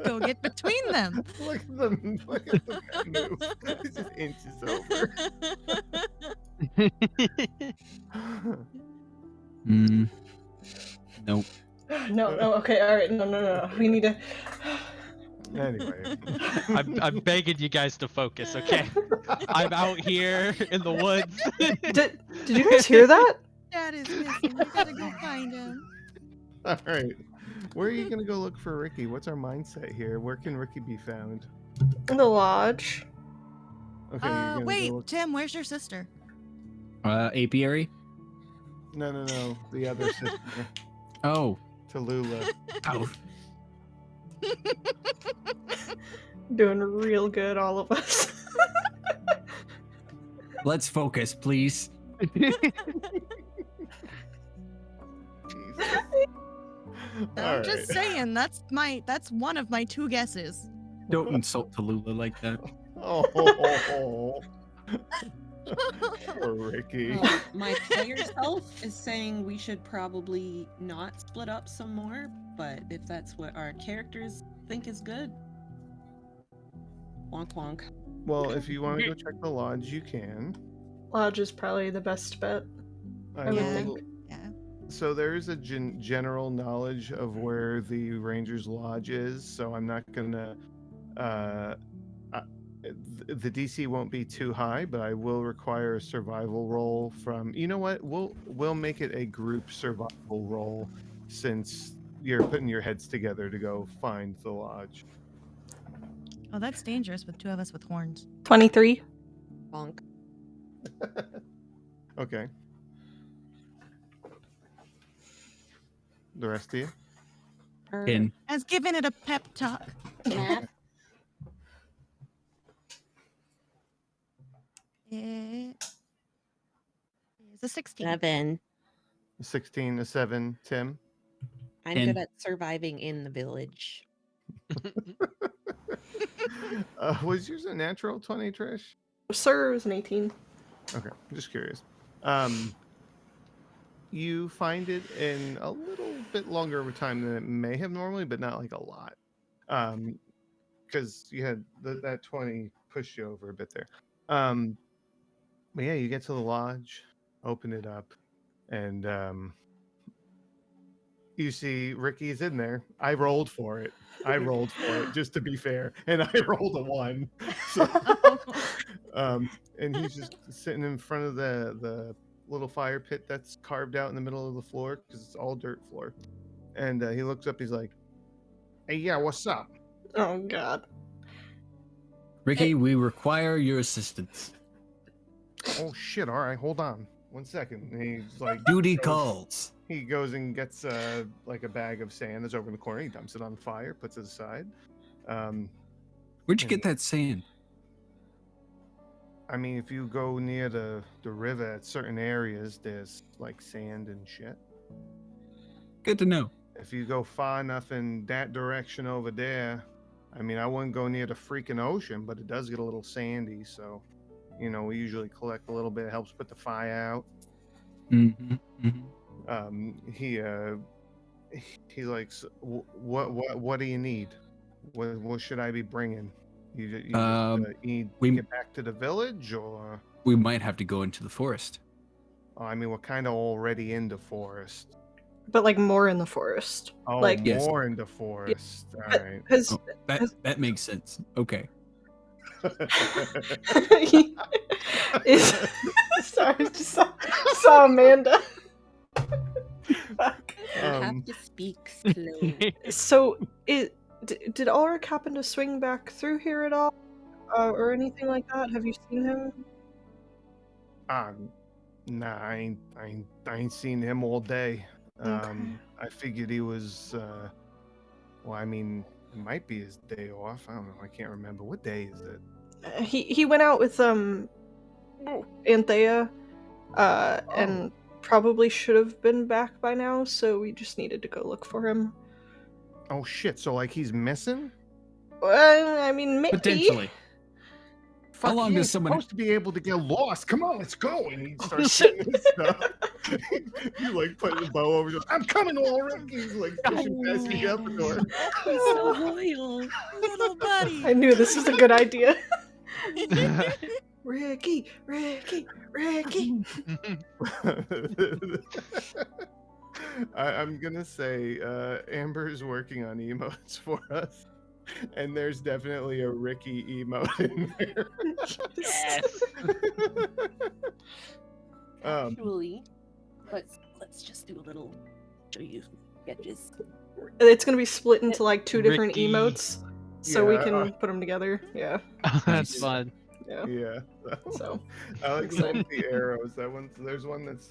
Go get between them. Look at them move. It just inches over. Nope. No, okay, alright, no. We need to. Anyway. I'm begging you guys to focus, okay? I'm out here in the woods. Did you guys hear that? Dad is missing. We gotta go find him. All right. Where are you going to go look for Ricky? What's our mindset here? Where can Ricky be found? In the lodge. Okay. You're gonna Wait, Go look... Tim, where's your sister? Apiary? No. The other sister. Oh. Tallulah. Oh. Doing real good, all of us. Let's focus, please. All I'm right. just saying, that's one of my 2 guesses. Don't insult Tallulah like that. Oh, poor Ricky. My player self is saying we should probably not split up some more, but if that's what our characters think is good, wonk wonk. Well, if you want to go check the lodge, you can. Lodge is probably the best bet. I I would Yeah. think. Yeah. So there is a general knowledge of where the Rangers Lodge is, so I'm not gonna. The DC won't be too high, but I will require a survival roll from. You know what? We'll make it a group survival roll, since you're putting your heads together to go find the lodge. Oh, that's dangerous with 2 of us with horns. 23. Bonk. Okay. The rest of you? In As given it a pep talk. Math. It is a 16. 7. 16 to 7, Tim. I'm 10. good at surviving in the village. Was yours a natural 20, Trish? Sir, it was an 18. Okay, I'm just curious. You find it in a little bit longer of a time than it may have normally, but not like a lot. Because you had that 20 pushed you over a bit there. But yeah, you get to the lodge, open it up, and you see Ricky's in there. I rolled for it, just to be fair, and I rolled a 1. So, and he's just sitting in front of the little fire pit that's carved out in the middle of the floor because it's all dirt floor. And he looks up. He's like, "Hey, yeah, what's up?" Oh, God. Ricky, we require your assistance. Oh shit! All right, hold on 1 second. And he's like, Duty goes- calls. He goes and gets like a bag of sand that's over in the corner. He dumps it on fire, puts it aside. Where'd you get that sand? I mean, if you go near the river at certain areas, there's like sand and shit. Good to know. If you go far enough in that direction over there, I mean, I wouldn't go near the freaking ocean, but it does get a little sandy. So, you know, we usually collect a little bit. It helps put the fire out. Mm-hmm. Mm-hmm. He's like, what do you need? What should I be bringing? You need to get back to the village, or We might have to go into the forest. I mean, we're kind of already in the forest. But, like, more in the forest. Oh, Like, Yes. more in the forest. All right. Because Oh, that makes sense. Okay. sorry, I just saw Amanda. Fuck. You have to speak slow. So, did Ulrich happen to swing back through here at all? Or anything like that? Have you seen him? Nah, I ain't seen him all day. Okay. I figured he was. Well, I mean, it might be his day off. I don't know. I can't remember. What day is it? He went out with Anthea, and probably should have been back by now. So we just needed to go look for him. Oh shit! So like he's missing? I mean, maybe. Potentially. Fuck, How long he does ain't someone- supposed to be able to get lost? Come on, let's go! And he starts shit. getting his stuff. You like putting the bow over. I'm coming, Ulrich. He's like pushing past you out the door. He's so loyal. Little buddy. I knew this was a good idea. Ricky. I'm gonna say Amber's working on emotes for us, and there's definitely a Ricky emote in there. Yes. Actually, let's just do a little show you sketches. It's gonna be split into like 2 different Ricky. emotes, so we Yeah. can put them together. Yeah. That's fun. Yeah. Yeah. So. I like some of the arrows. There's one that's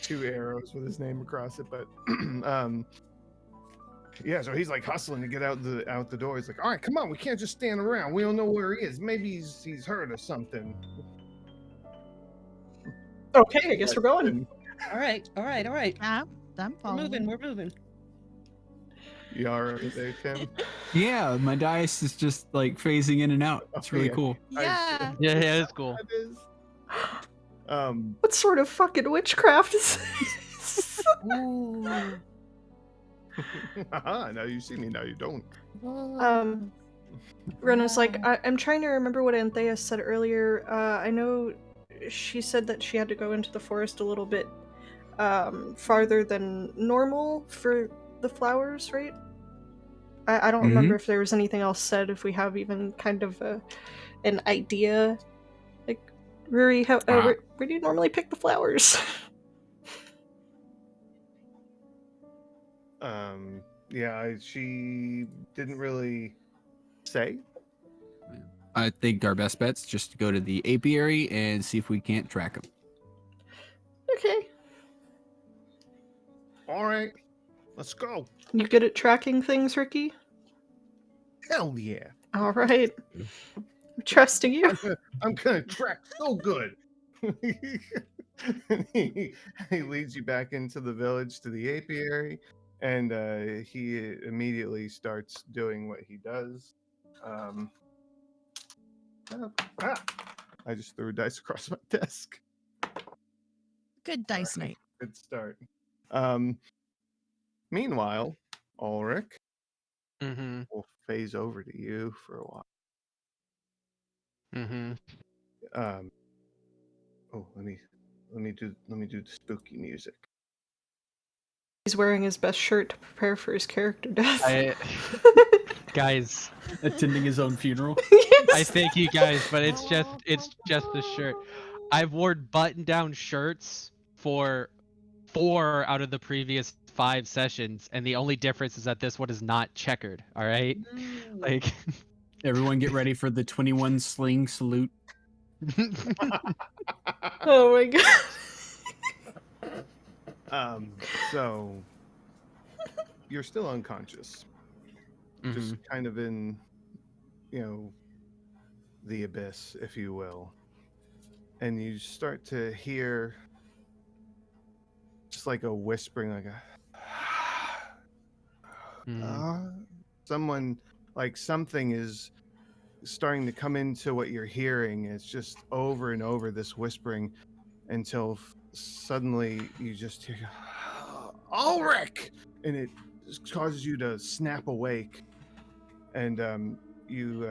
2 arrows with his name across it, but yeah. So he's like hustling to get out the door. He's like, all right, come on, we can't just stand around. We don't know where he is. Maybe he's hurt or something. Okay, I guess we're going. All right. I'm We're following. moving. You all right there, Tim? Yeah, my dice is just like phasing in and out. It's really yeah. cool. Yeah. Yeah, it's cool. That is. What sort of fucking witchcraft is this? Ooh. Now you see me, now you don't. Rena's like, I'm trying to remember what Anthea said earlier. I know she said that she had to go into the forest a little bit farther than normal for the flowers, right? I don't remember if there was anything else said, if we have even kind of an idea. Like, Ruri, where do you normally pick the flowers? Yeah, she didn't really say. I think our best bet's just to go to the apiary and see if we can't track them. Okay. All right, let's go. You good at tracking things, Ricky? Hell yeah. All right. I'm trusting you. I'm gonna track so good. he leads you back into the village to the apiary, and he immediately starts doing what he does. I just threw a dice across my desk. Good dice night. Good start. Meanwhile, Ulrich Mm-hmm. will phase over to you for a while. Mm-hmm. Oh, let me do the spooky music. He's wearing his best shirt to prepare for his character death. Guys, Attending his own funeral. Yes. I thank you guys, but it's just the shirt. I've worn button-down shirts for 4 out of the previous 5 sessions, and the only difference is that this one is not checkered. All right, like Everyone get ready for the 21 sling salute. Oh my god. So you're still unconscious, just kind of in, the abyss, if you will, and you start to hear just like a whispering, like someone, like something is starting to come into what you're hearing. It's just over and over this whispering until suddenly you just hear Ulrich, and it just causes you to snap awake, and you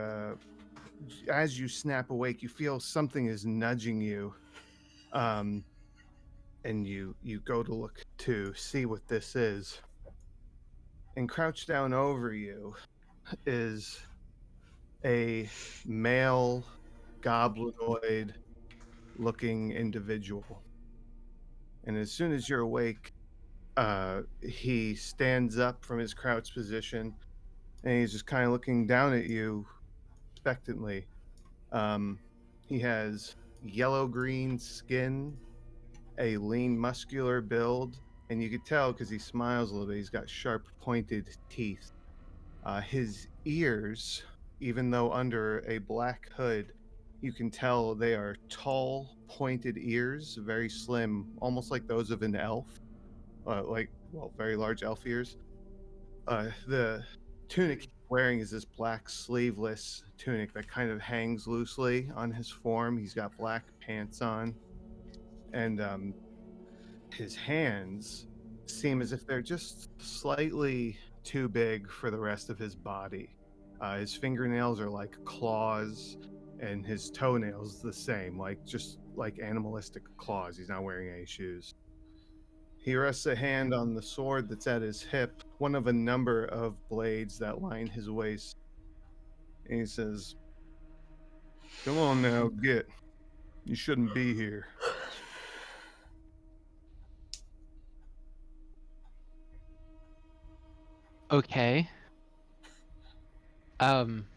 as you snap awake, you feel something is nudging you, and you go to look to see what this is, and crouched down over you is a male goblinoid looking individual. And as soon as you're awake, he stands up from his crouched position, and he's just kind of looking down at you expectantly. He has yellow-green skin, a lean, muscular build, and you could tell because he smiles a little bit, he's got sharp, pointed teeth. His ears, even though under a black hood, you can tell they are tall, pointed ears, very slim, almost like those of an elf. Very large elf ears. The tunic he's wearing is this black sleeveless tunic that kind of hangs loosely on his form. He's got black pants on, and his hands seem as if they're just slightly too big for the rest of his body. His fingernails are like claws, and his toenails the same, just like animalistic claws. He's not wearing any shoes. He rests a hand on the sword that's at his hip, one of a number of blades that line his waist. And he says, "Come on now, get. You shouldn't be here." Okay. I'm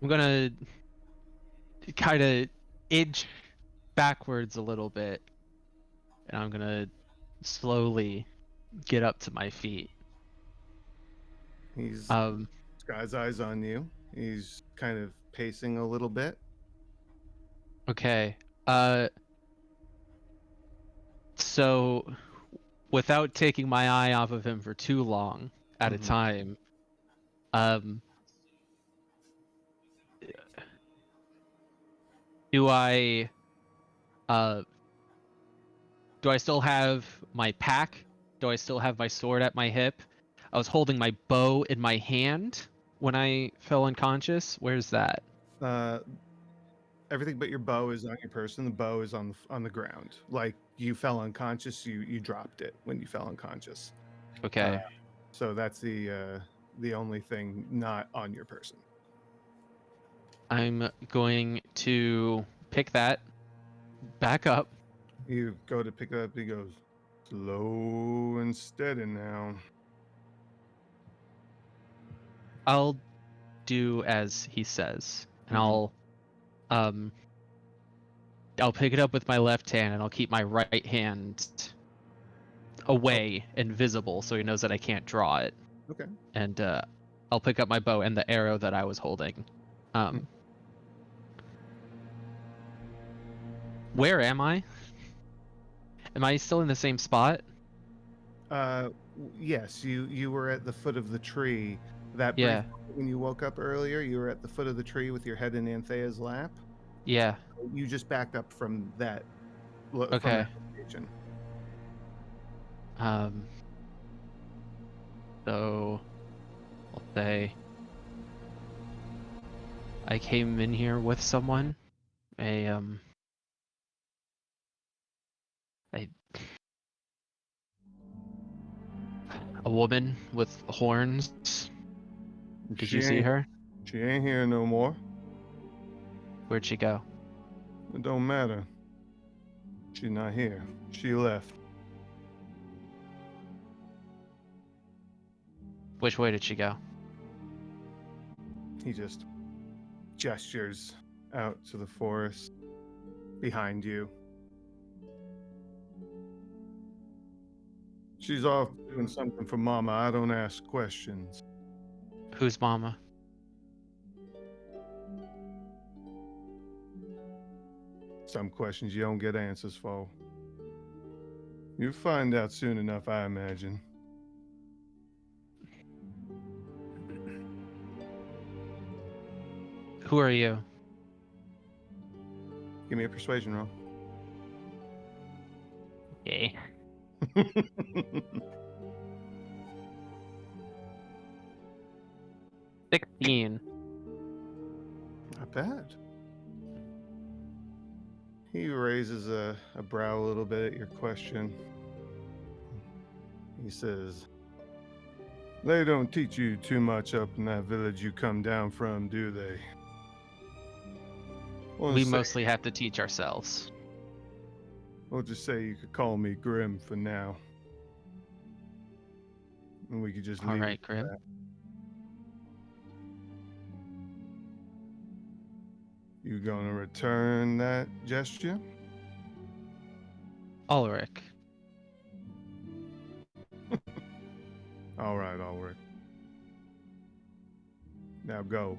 gonna kind of inch backwards a little bit, and I'm gonna slowly get up to my feet. He's Um, got his eyes on you. He's kind of pacing a little bit. okay. So without taking my eye off of him for too long at a time, do I still have my pack? Do I still have my sword at my hip? I was holding my bow in my hand when I fell unconscious. Where's that? Everything but your bow is on your person. The bow is on the ground. Like you fell unconscious, you dropped it when you fell unconscious. Okay. So that's the only thing not on your person. I'm going to pick that back up. You go to pick it up. He goes slow and steady now. I'll do as he says, and I'll pick it up with my left hand, and I'll keep my right hand away and visible, so he knows that I can't draw it. Okay. And I'll pick up my bow and the arrow that I was holding. Where am I? Am I still in the same spot? Yes, you were at the foot of the tree. That brief Yeah. when you woke up earlier, you were at the foot of the tree with your head in Anthea's lap. Yeah. You just backed up from that. Okay. From that location. So I'll say I came in here with someone. A woman with horns. Did you see her? She ain't here no more. Where'd she go? It don't matter. She's not here. She left. Which way did she go? He just gestures out to the forest behind you. She's off doing something for Mama. I don't ask questions. Who's Mama? Some questions you don't get answers for. You'll find out soon enough, I imagine. Who are you? Give me a persuasion roll. Okay. 16. Not bad. He raises a brow a little bit at your question. He says, "They don't teach you too much up in that village you come down from, do they?" We mostly have to teach ourselves. We'll just say you could call me Grim for now. And we could just leave All right, it at Grim. that. You gonna return that gesture? Ulrich. All right, Ulrich. Now go.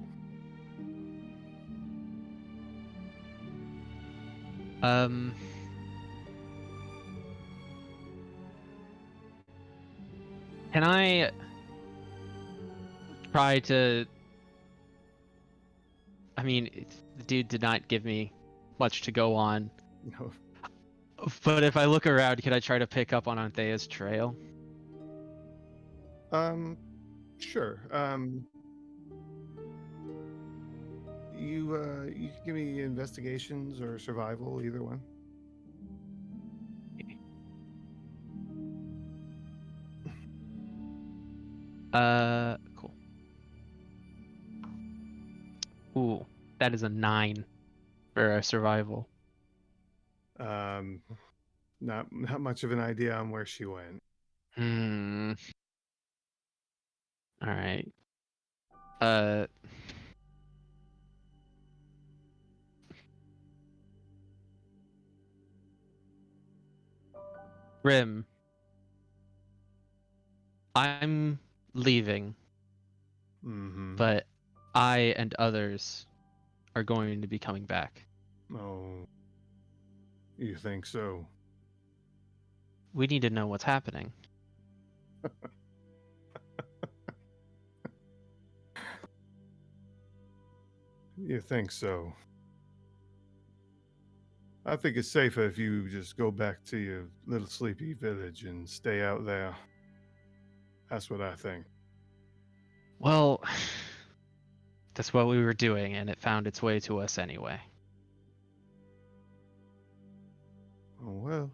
Can I try to... I mean, the dude did not give me much to go on. No. But if I look around, can I try to pick up on Anthea's trail? Sure. You can give me investigations or survival, either one. Cool. Ooh, that is a 9 for a survival. Not much of an idea on where she went. All right. Grim. I'm leaving, but I and others are going to be coming back. Oh, you think so? We need to know what's happening. You think so? I think it's safer if you just go back to your little sleepy village and stay out there. That's what I think. Well, that's what we were doing, and it found its way to us anyway. Oh, well.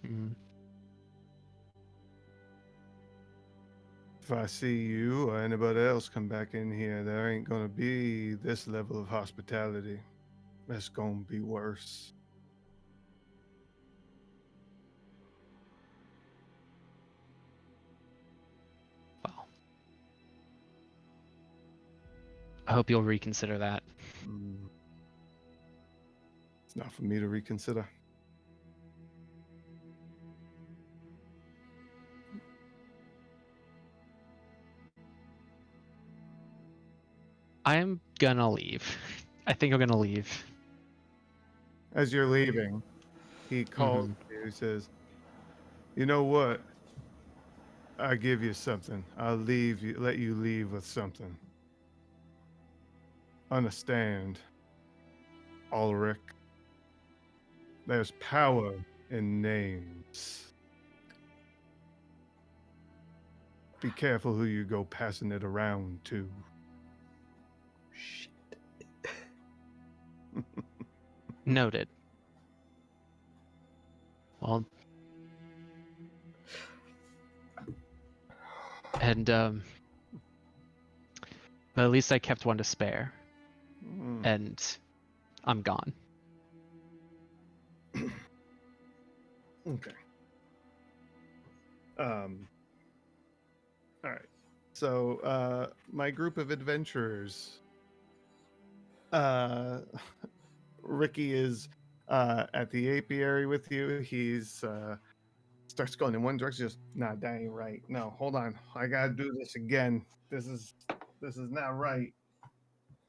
Mm. If I see you or anybody else come back in here, there ain't gonna be this level of hospitality. It's gonna be worse. Well, I hope you'll reconsider that. Mm. It's not for me to reconsider. I'm gonna leave. I think I'm gonna leave. As you're leaving, he calls you. He says, "You know what? I give you something. I'll leave you. Let you leave with something. Understand, Ulrich. There's power in names. Be careful who you go passing it around to." Shit. Noted. Well, and but at least I kept one to spare, Mm. and I'm gone. Okay. All right. So, my group of adventurers. Ricky is at the apiary with you. He's starts going in one direction. Just, nah, that ain't right. No, hold on. I gotta do this again. This is not right.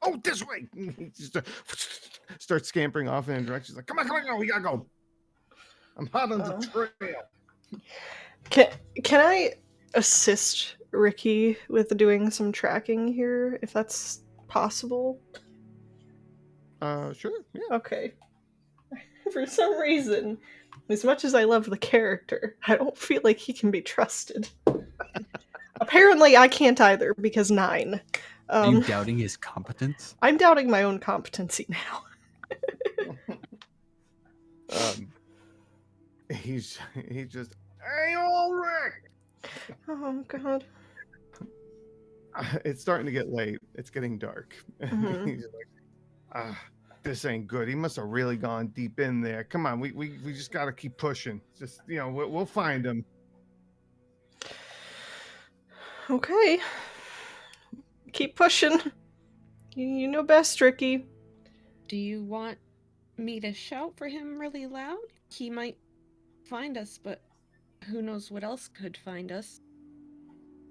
Oh, this way. He just starts scampering off in a direction. He's like, come on, go. We gotta go. I'm hot on the trail. Can I assist Ricky with doing some tracking here, if that's possible? Sure. Yeah. Okay. For some reason, as much as I love the character, I don't feel like he can be trusted. Apparently, I can't either, because 9. Are you doubting his competence? I'm doubting my own competency now. He's just, hey, Ulrich. Oh, God. It's starting to get late. It's getting dark. Mhm. He's like, this ain't good. He must have really gone deep in there. Come on, we just got to keep pushing. Just, we'll find him. Okay. Keep pushing. You know best, Ricky. Do you want me to shout for him really loud? He might find us, but who knows what else could find us.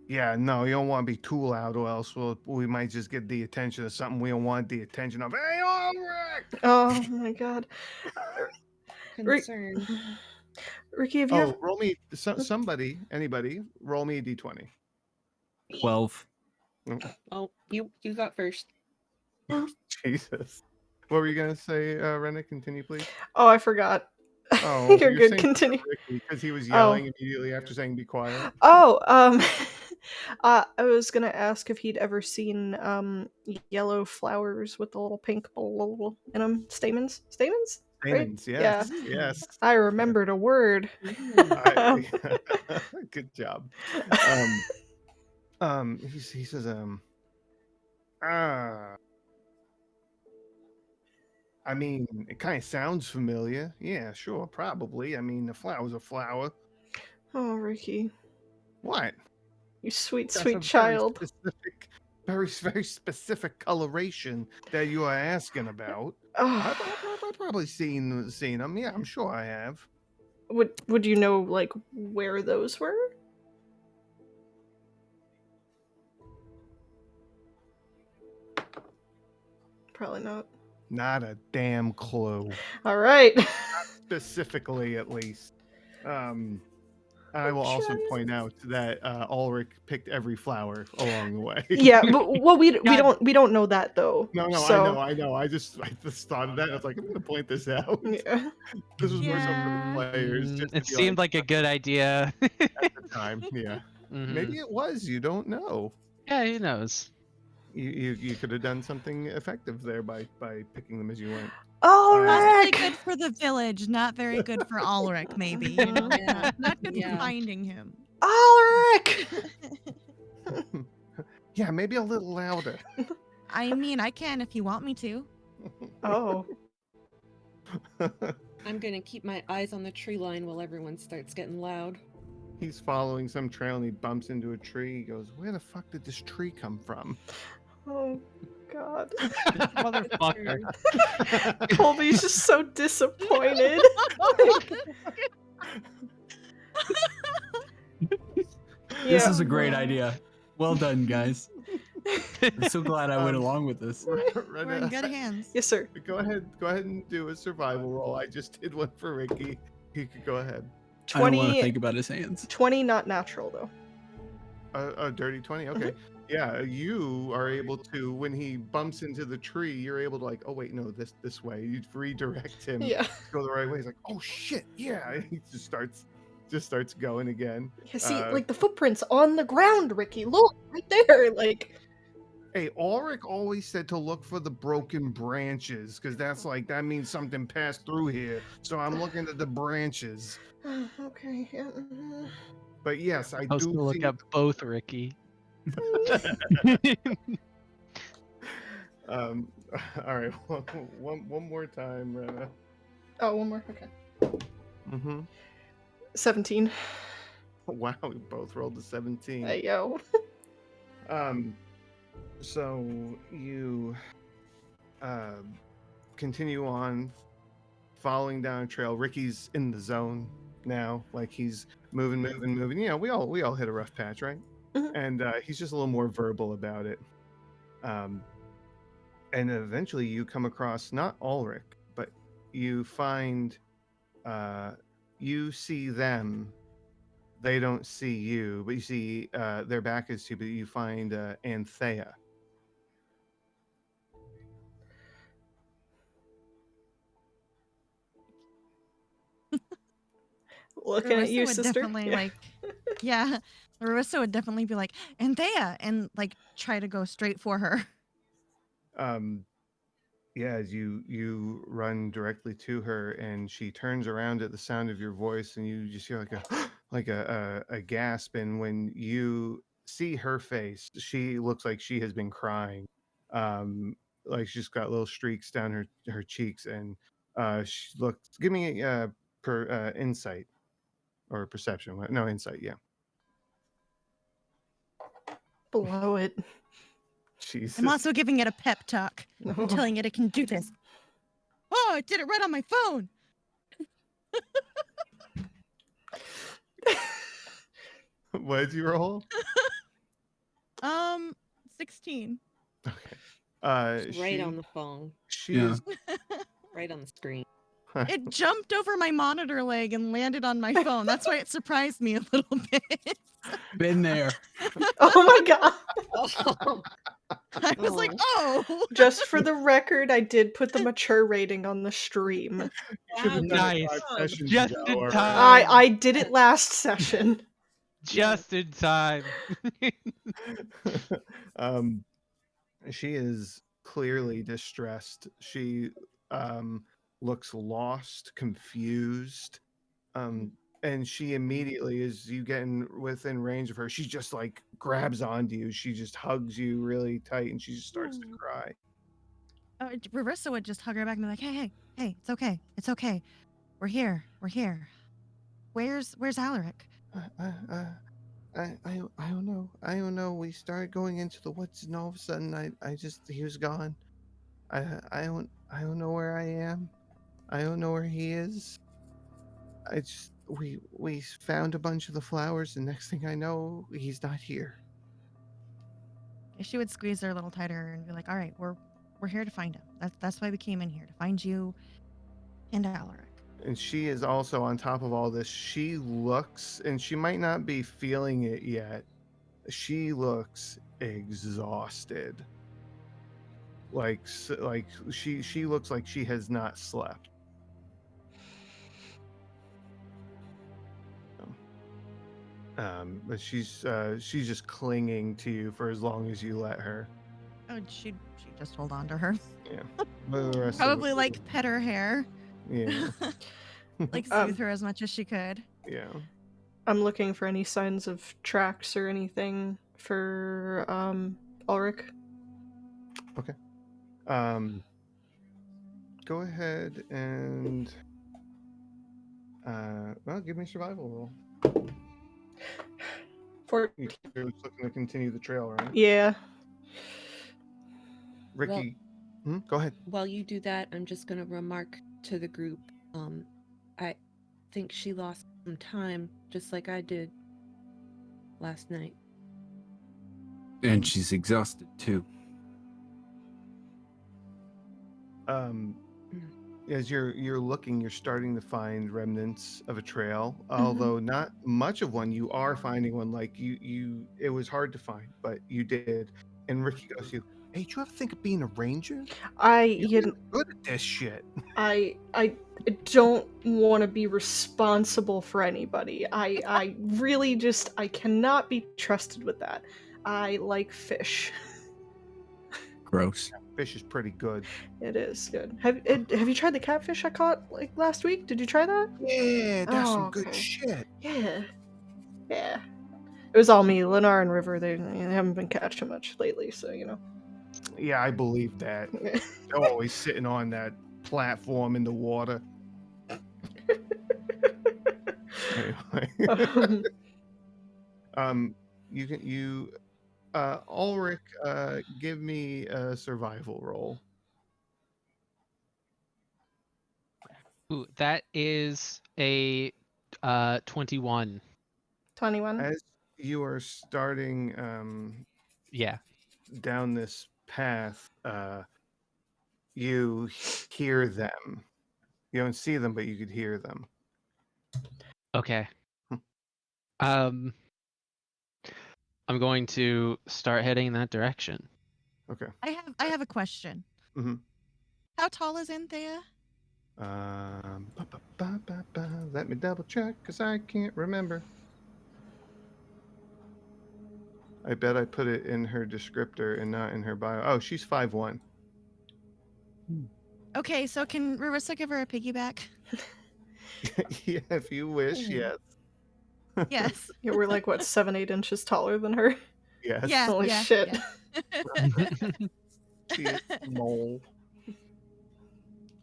Yeah, no, you don't want to be too loud, or else we might just get the attention of something we don't want the attention of. Hey, Ulrich! Oh, my God. Concern. Ricky, have you ever... Roll me, anybody, roll me a d20. 12. Oh, you got first. Jesus. What were you going to say, Renna? Continue, please. Oh, I forgot. Oh, You're good. saying Continue. because he was yelling immediately after saying be quiet. Oh, I was gonna ask if he'd ever seen yellow flowers with the little pink little in them. Stamens? Stamens? Right? Stamens, yes. Yeah. Yes. I remembered a word. Good job. He says, I mean, it kind of sounds familiar. Yeah, sure, probably. I mean, the flower's a flower. Oh, Ricky. What? You sweet, That's sweet a child. very specific coloration that you are asking about. I've probably seen them. Yeah, I'm sure I have. Would you know, like, where those were? Probably not. Not a damn clue. All right. Not specifically, at least. I will also point out that Ulrich picked every flower along the way. Yeah, but well, we God. don't know that though. No, so, I know. I just thought of that. I was like, I'm gonna point this out. Yeah. This was more so for Yeah. the players, just to It be seemed like a good idea. at the time. Yeah, maybe it was. You don't know. Yeah, who knows? You could have done something effective there by picking them as you went. Possibly Ulrich. good for the village, not very good for Ulrich, maybe. You know, Yeah. not good Yeah. for finding him. Ulrich. Yeah, maybe a little louder. I mean, I can if you want me to. Oh. I'm gonna keep my eyes on the tree line while everyone starts getting loud. He's following some trail and he bumps into a tree. He goes, "Where the fuck did this tree come from?" Oh God. Motherfucker. Colby's just so disappointed. This is a Yeah. great idea. Well done, guys. I'm so glad I went along with this. We're in good hands. Yes, sir. Go ahead and do a survival roll. I just did one for Ricky. He could go ahead. I don't want to 20, think about his hands. 20 not natural though. A dirty 20. Okay. Yeah, you are able to, when he bumps into the tree, you're able to like, oh wait, no, this way. You redirect him. Yeah. To go the right way. He's like, oh shit, yeah. And he just starts going again. Yeah, see, like the footprints on the ground, Ricky. Look, right there. Like, Hey, Ulrich always said to look for the broken branches because that means something passed through here. So I'm looking at the branches. okay. Yeah. But yes, I I was do gonna look see. at both, Ricky. All right, one more time, Rena. Oh, one more. Okay. Mm-hmm. 17. Wow, we both rolled a 17. Hey, yo. So you continue on following down a trail. Ricky's in the zone now, like he's moving. You know, we all hit a rough patch, right? Mhm. And he's just a little more verbal about it. And eventually you come across not Ulrich, but you find you see them. They don't see you, but you see their back is to you, but you find Anthea. Looking at Larissa you, would sister. definitely Yeah. like, yeah, Larissa would definitely be like, Anthea, and like try to go straight for her. Yeah, as you run directly to her, and she turns around at the sound of your voice, and you just hear like a like a gasp. And when you see her face, she looks like she has been crying. Like she's got little streaks down her cheeks, and she looks. Give me insight or perception. No, insight. Yeah. Blow it. Jesus. I'm also giving it a pep talk. No. I'm telling it can do this. Oh, I did it right on my phone. What did you roll? 16. Okay. Right on the phone. She Yeah. is. Right on the screen. It jumped over my monitor leg and landed on my phone. That's why it surprised me a little bit. Been there. Oh my God. I was like, oh. Just for the record, I did put the mature rating on the stream. Should have done it Nice. 5 sessions Just ago in already. time. I did it last session. Just in time. She is clearly distressed. She looks lost, confused, and she immediately, as you get within range of her, she just like grabs onto you. She just hugs you really tight, and she just starts to cry. Larissa would just hug her back and be like, hey, it's okay. It's okay. We're here. Where's Alaric? I don't know. I don't know. We started going into the woods, and all of a sudden, he was gone. I don't know where I am. I don't know where he is. We found a bunch of the flowers, and next thing I know, he's not here. She would squeeze her a little tighter and be like, all right, we're here to find him. That's why we came in here, to find you and Alaric. And she is also on top of all this. She looks, and she might not be feeling it yet. She looks exhausted. Like she looks like she has not slept. But she's just clinging to you for as long as you let her. Oh, she just hold on to her. Yeah. But the rest Probably of it, like pet her hair. yeah. Like soothe her as much as she could. Yeah. I'm looking for any signs of tracks or anything for Ulrich. Okay. Go ahead and well, give me a survival roll. For You're just looking to continue the trail, right? yeah. Ricky, go ahead. While you do that, I'm just going to remark to the group. I think she lost some time, just like I did last night. And she's exhausted too. As you're looking, you're starting to find remnants of a trail, although not much of one. You are finding one. Like you it was hard to find, but you did. And Ricky goes to you, hey, did you ever think of being a ranger? You're good at this shit. I don't want to be responsible for anybody. I really just I cannot be trusted with that. I like fish. Gross. Fish is pretty good. It is good. Have you tried the catfish I caught like last week? Did you try that? Yeah, that's some okay. good shit. Yeah. Yeah. It was all me. Lennar and River, they haven't been catching much lately, so you know. Yeah, I believe that. They're always sitting on that platform in the water. Anyway. Ulrich, give me a survival roll. Ooh, that is a 21. 21. As you are starting Yeah. down this path, you hear them. You don't see them, but you could hear them. Okay. I'm going to start heading in that direction. Okay. I have a question. Mm-hmm. How tall is Anthea? Let me double check because I can't remember. I bet I put it in her descriptor and not in her bio. Oh, she's 5'1". Okay, so can Rarissa give her a piggyback? Yeah, if you wish, yes. Yes. Yeah, we're like what 7-8 inches taller than her. Yes. Yeah. Holy yeah, shit. yeah. She is small.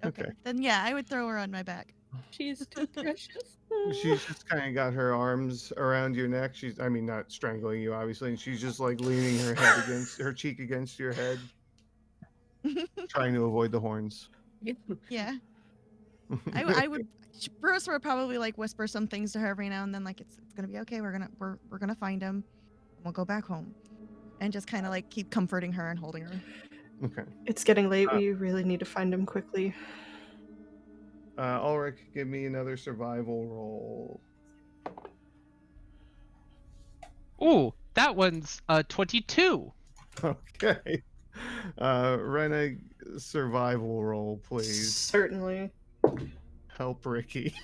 Okay. Then yeah, I would throw her on my back. She's too precious. She's just kind of got her arms around your neck. I mean, not strangling you, obviously. And she's just like leaning her head against her cheek against your head, trying to avoid the horns. Yeah. I would. Bruce would probably like whisper some things to her every now and then, like it's gonna be okay. We're gonna find him. We'll go back home, and just kind of like keep comforting her and holding her. Okay. It's getting late. We really need to find him quickly. Ulrich, give me another survival roll. Ooh, that one's 22. Okay. Run a survival roll, please. Certainly. Help Ricky.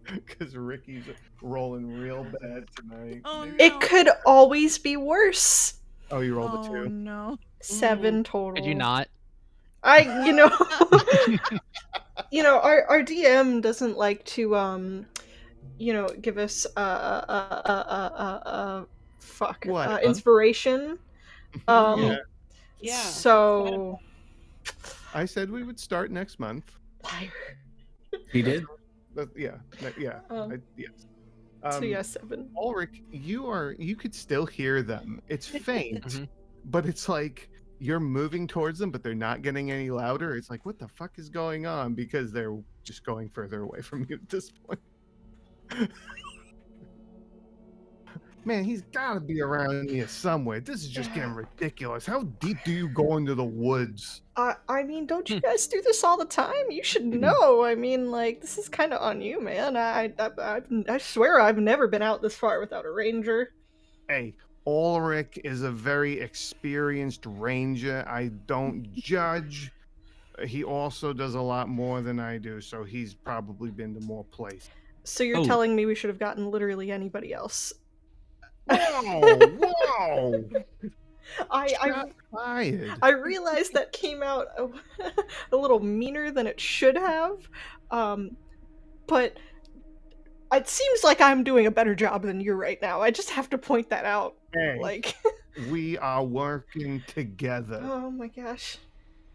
Because Ricky's rolling real bad tonight. Oh no. It could always be worse. Oh, you rolled a 2. Oh no. 7 total. Could you not? You know, our DM doesn't like to give us What? inspiration. Yeah. Yeah. So I said we would start next month. liar. He did. Yeah. Yes. So yeah, 7. Ulrich, you could still hear them. It's faint, Mhm. but it's like you're moving towards them, but they're not getting any louder. It's like, what the fuck is going on? Because they're just going further away from you at this point. Man, he's got to be around here somewhere. This is just getting ridiculous. How deep do you go into the woods? I mean, don't you guys do this all the time? You should know. I mean, like, this is kind of on you, man. I swear I've never been out this far without a ranger. Hey, Ulrich is a very experienced ranger. I don't judge. He also does a lot more than I do, so he's probably been to more places. So you're telling me we should have gotten literally anybody else? Whoa! I realized that came out a little meaner than it should have, but it seems like I'm doing a better job than you right now. I just have to point that out. Hey, like, we are working together. oh my gosh,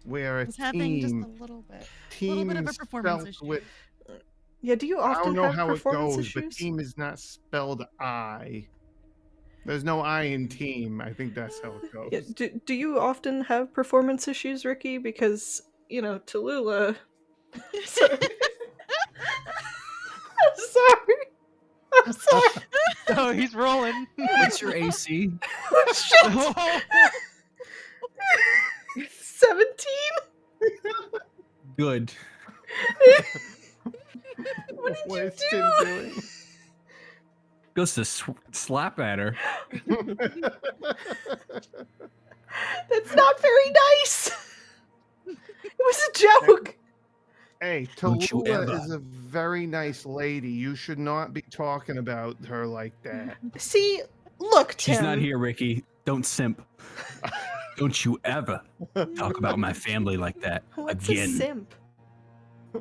We're a It's happening just team. a little bit. Team bit of a performance spelled issue. with. yeah. Do you I often don't know have how it performance goes, but issues? team is not spelled I. There's no I in team. I think that's how it goes. Yeah, do you often have performance issues, Ricky? Because Tallulah. Sorry. I'm sorry. Oh, he's rolling. What's your AC? Oh, shit. 17. Good. What did What's you Tim do? doing? Goes to slap at her. That's not very nice. It was a joke. Hey, Don't you Tallulah ever. is a very nice lady. You should not be talking about her like that. See, look, Tim. She's not here, Ricky. Don't simp. Don't you ever talk about my family like that What's again. a simp?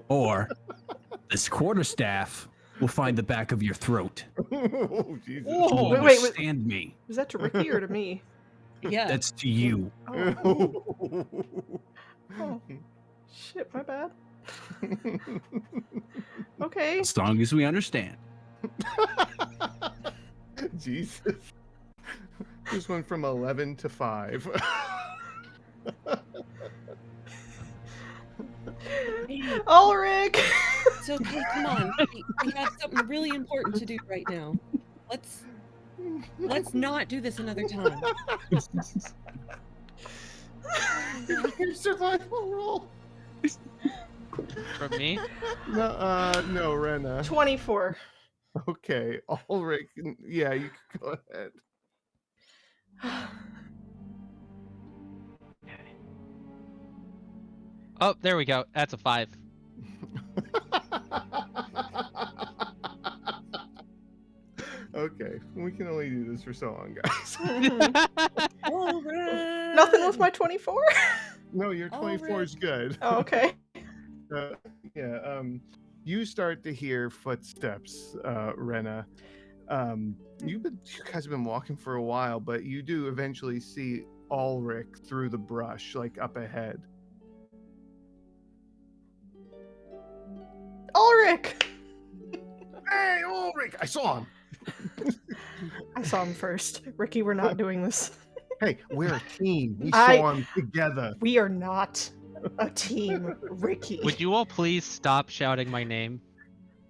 Or this quarterstaff will find the back of your throat. Oh, Jesus. You Wait, understand me? Was that to Ricky or to me? Yeah. That's to you. Oh, oh. Shit, my bad. Okay. As long as we understand. Jesus. This went from 11 to 5. Ulrich! It's okay, come on. We have something really important to do right now. Let's not do this another time. Survival roll. From me? No, Rena. 24. Okay, Ulrich. Yeah, you can go ahead. Oh, there we go. That's a 5. Okay, we can only do this for so long, guys. Ulrich! Nothing with my 24? No, your 24 is good. Oh, okay. Yeah, you start to hear footsteps, Rena. You guys have been walking for a while, but you do eventually see Ulrich through the brush, like up ahead. Ulrich! Hey, Ulrich! I saw him. I saw him first. Ricky, we're not doing this. Hey, we're a team. We saw him together. We are not a team, Ricky. Would you all please stop shouting my name?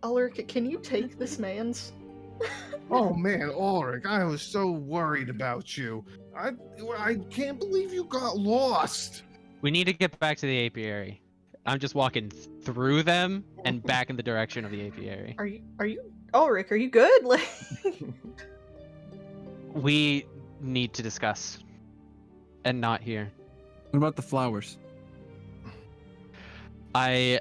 Ulrich, can you take this man's? Oh man, Ulrich, I was so worried about you. I can't believe you got lost. We need to get back to the apiary. I'm just walking through them and back in the direction of the apiary. Are you Ulrich, are you good? Like We need to discuss. And not here. What about the flowers? I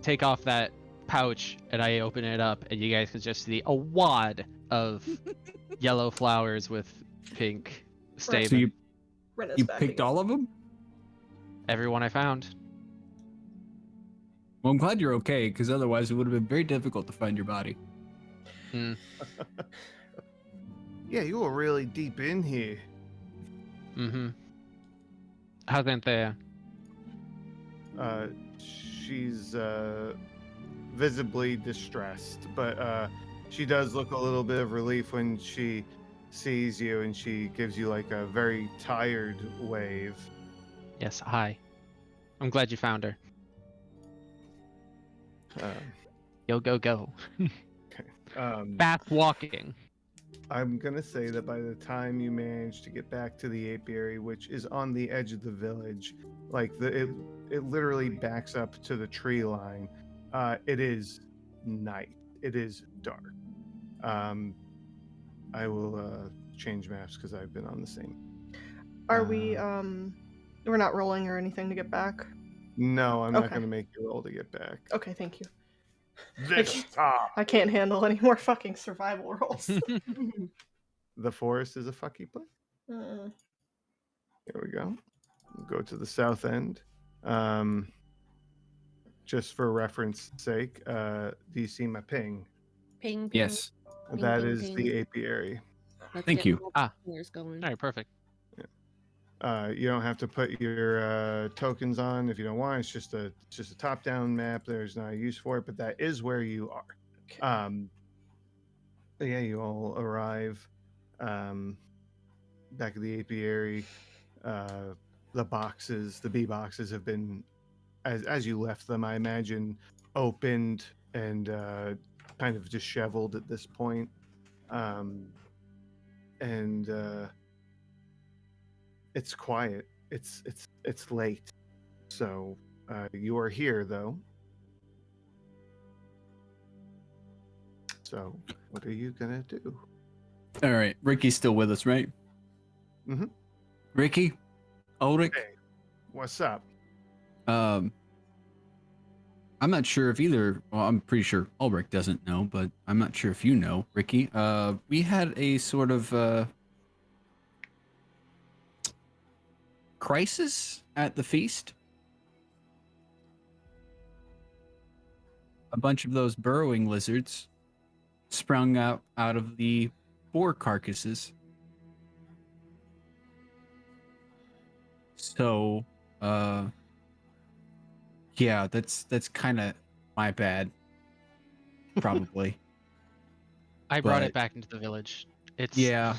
take off that pouch and I open it up and you guys can just see a wad of yellow flowers with pink stamen. So you Rena's picked backing. all of them? Everyone I found. Well, I'm glad you're okay, because otherwise it would have been very difficult to find your body. Yeah, you were really deep in here. Mm-hmm. How's Anthea? She's visibly distressed, but she does look a little bit of relief when she sees you, and she gives you like a very tired wave. Yes, hi. I'm glad you found her. Uh, Yo, go, go. Fast walking. I'm gonna say that by the time you manage to get back to the apiary, which is on the edge of the village, like it literally backs up to the tree line. It is night. It is dark. I will change maps because I've been on the same. Are we we're not rolling or anything to get back? No, I'm not Okay. gonna make you roll to get back. Okay, thank you. This time. I can't handle any more fucking survival rolls. The forest is a fucky place. Mm. Here we go. Go to the south end. Just for reference sake, do you see my ping? Ping, ping. Yes. Ping, That ping, is ping. the apiary. Let's Thank get you. more players going. All right, perfect. You don't have to put your tokens on if you don't want. It's just a top-down map. There's not a use for it, but that is where you are. Okay. Yeah, you all arrive back at the apiary. The boxes, the bee boxes, have been as you left them, I imagine, opened and kind of disheveled at this point. And it's quiet. It's late. So you are here though. So what are you gonna do? All right. Ricky's still with us, right? Mhm. Ricky, Ulrich. Hey, what's up? I'm not sure if either. Well, I'm pretty sure Ulrich doesn't know, but I'm not sure if you know, Ricky. We had a sort of crisis at the feast. A bunch of those burrowing lizards sprung out of the boar carcasses. So, yeah, that's kind of my bad, probably. I brought it But- back into the village. It's Yeah,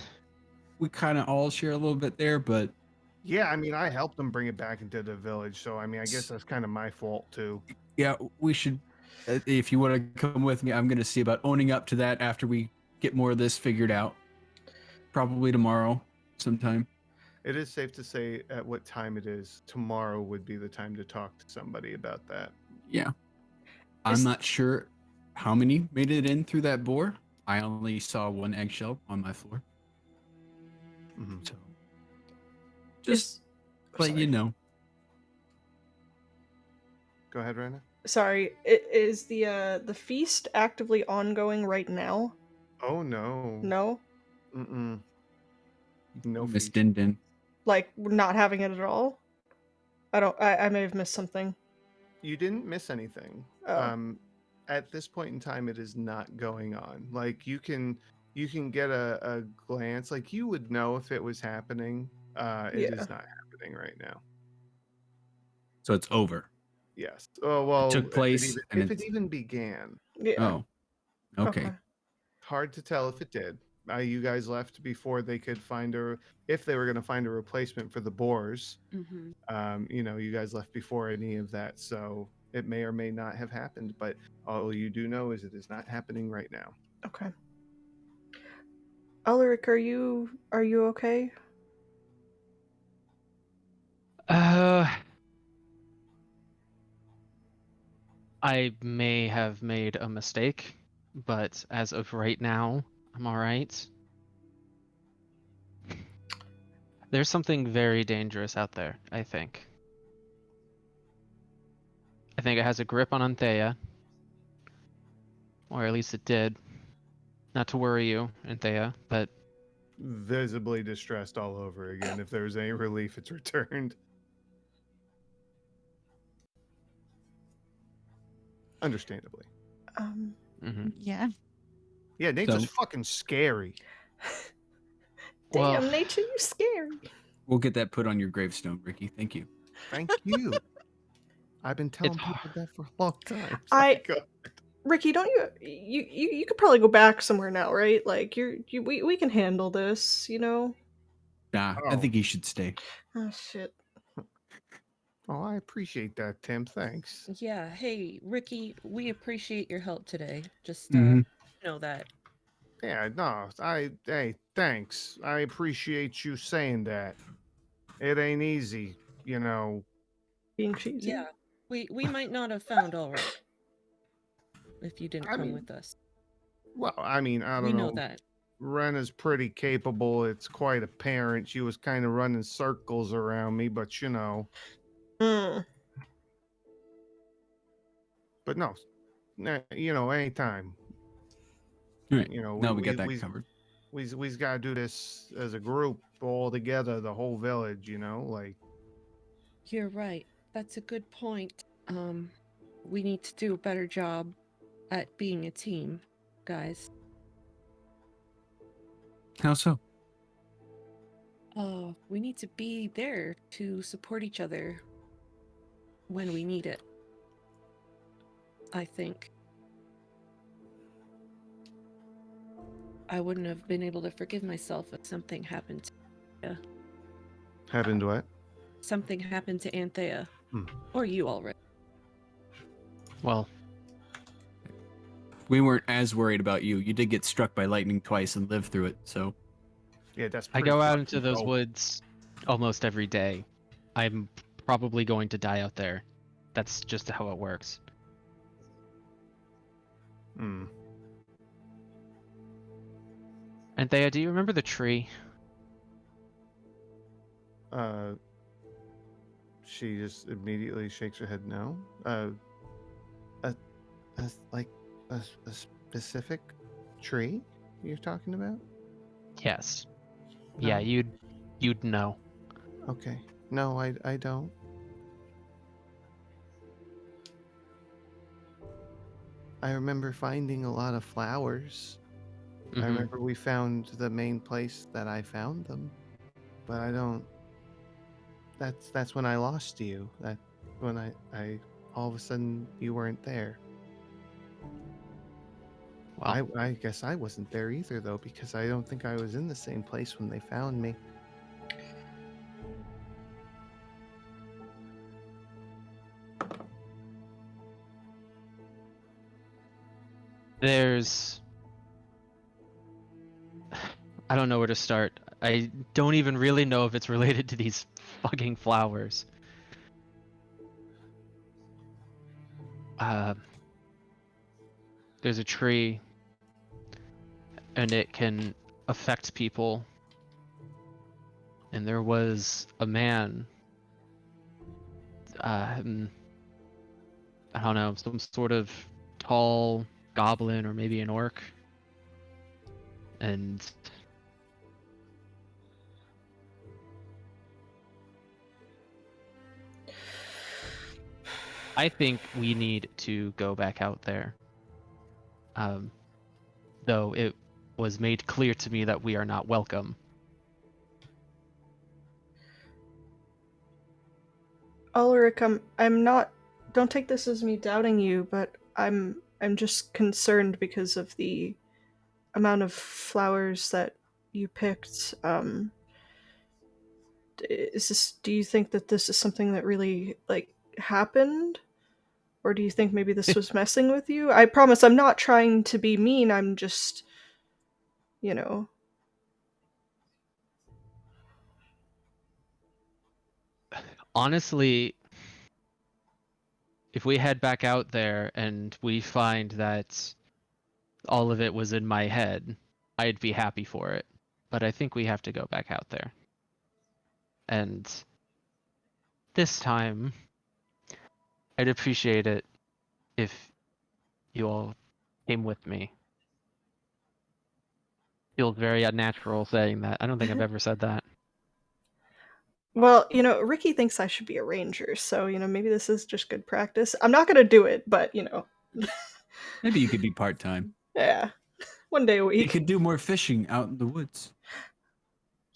we kind of all share a little bit there, but Yeah, I mean, I helped them bring it back into the village, so I mean, I guess that's kind of my fault too. yeah, we should. If you want to come with me, I'm going to see about owning up to that after we get more of this figured out. Probably tomorrow, sometime. It is safe to say at what time it is. Tomorrow would be the time to talk to somebody about that. Yeah, I'm not sure how many made it in through that boar. I only saw one eggshell on my floor. Mhm. So, just let you know. Go ahead, Rana. Sorry, is the feast actively ongoing right now? Oh no. No, Mm-mm. No Miss feast. Din Din. like we're not having it at all. I may have missed something. You didn't miss anything. Oh. At this point in time, it is not going on. Like you can get a glance. Like you would know if it was happening. It Yeah. is not happening right now. So it's over. Yes. Oh well. took place and if it it's- even began, Yeah. Oh, okay. hard to tell if it did. You guys left before they could if they were going to find a replacement for the boars. Mm-hmm. You guys left before any of that, so it may or may not have happened. But all you do know is it is not happening right now. Okay. Ulrich, are you okay? I may have made a mistake, but as of right now, I'm all right. There's something very dangerous out there, I think. I think it has a grip on Anthea. Or at least it did. Not to worry you, Anthea, but Visibly distressed all over again. If there's any relief, it's returned. Understandably. Yeah. Yeah, nature's So- fucking scary. Damn, well, nature, you scary. We'll get that put on your gravestone, Ricky. Thank you. Thank you. I've been telling It's people hard. that for a long time. I- Go. Ricky, don't you could probably go back somewhere now, right? Like we can handle this, you know? Nah, I Oh. think he should stay. Oh shit. Oh, I appreciate that, Tim. Thanks. Yeah. Hey, Ricky, we appreciate your help today. Just Mhm. know that. Yeah, no, hey, thanks. I appreciate you saying that. It ain't easy, you know. Being cheesy. Yeah, we might not have found all right if you didn't I come mean, with us. well, I mean, I We don't know know. that. Rena's pretty capable. It's quite apparent. She was kind of running circles around me, but you know. Mm. But no, you know, anytime. All right. You know, No, we got that covered. we's got to do this as a group, all together, the whole village. You know, like You're right. That's a good point. We need to do a better job at being a team, guys. How so? We need to be there to support each other when we need it. I think. I wouldn't have been able to forgive myself if something happened to Anthea. happened what? Something happened to Anthea. Hmm. Or you already. Well, We weren't as worried about you. You did get struck by lightning twice and live through it, so. Yeah, that's. I Pretty go out fucking into those dope. woods almost every day. I'm probably going to die out there. That's just how it works. Hmm. Anthea, do you remember the tree? She just immediately shakes her head no. A, like a specific tree you're talking about? Yes. No. Yeah, you'd know. Okay. No, I don't. I remember finding a lot of flowers. I Mhm. remember we found the main place that I found them, but I don't. That's when I lost you. That when I all of a sudden you weren't there. Well, I guess I wasn't there either though because I don't think I was in the same place when they found me. there's I don't know where to start. I don't even really know if it's related to these fucking flowers. Uh, there's a tree, and it can affect people. And there was a man, I don't know, some sort of tall goblin or maybe an orc. And I think we need to go back out there. Though it was made clear to me that we are not welcome. Ulrich, I'm not. Don't take this as me doubting you, but I'm just concerned because of the amount of flowers that you picked. Is this? Do you think that this is something that really like happened, or do you think maybe this was messing with you? I promise, I'm not trying to be mean. I'm just, you know. Honestly, if we head back out there and we find that all of it was in my head, I'd be happy for it. But I think we have to go back out there. And this time, I'd appreciate it if you all came with me. Feels very unnatural saying that. I don't think I've ever said that. Well, Ricky thinks I should be a ranger, so maybe this is just good practice. I'm not gonna do it, but Maybe you could be part-time. yeah, one day a You week. could do more fishing out in the woods.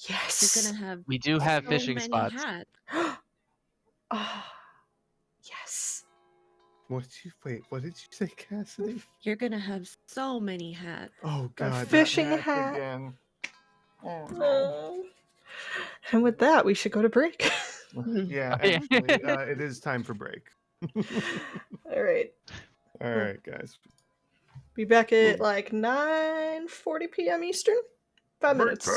Yes. You're gonna have We do have so fishing many spots. hats. Ah, yes. What did you say, Cassidy? You're gonna have so many hats. Oh God, not fishing hats hat. again. Oh no. Oh. And with that, we should go to break. Yeah, Okay. actually, it is time for break. All right. All right, guys. Be back at like 9:40 p.m. Eastern. 5 minutes.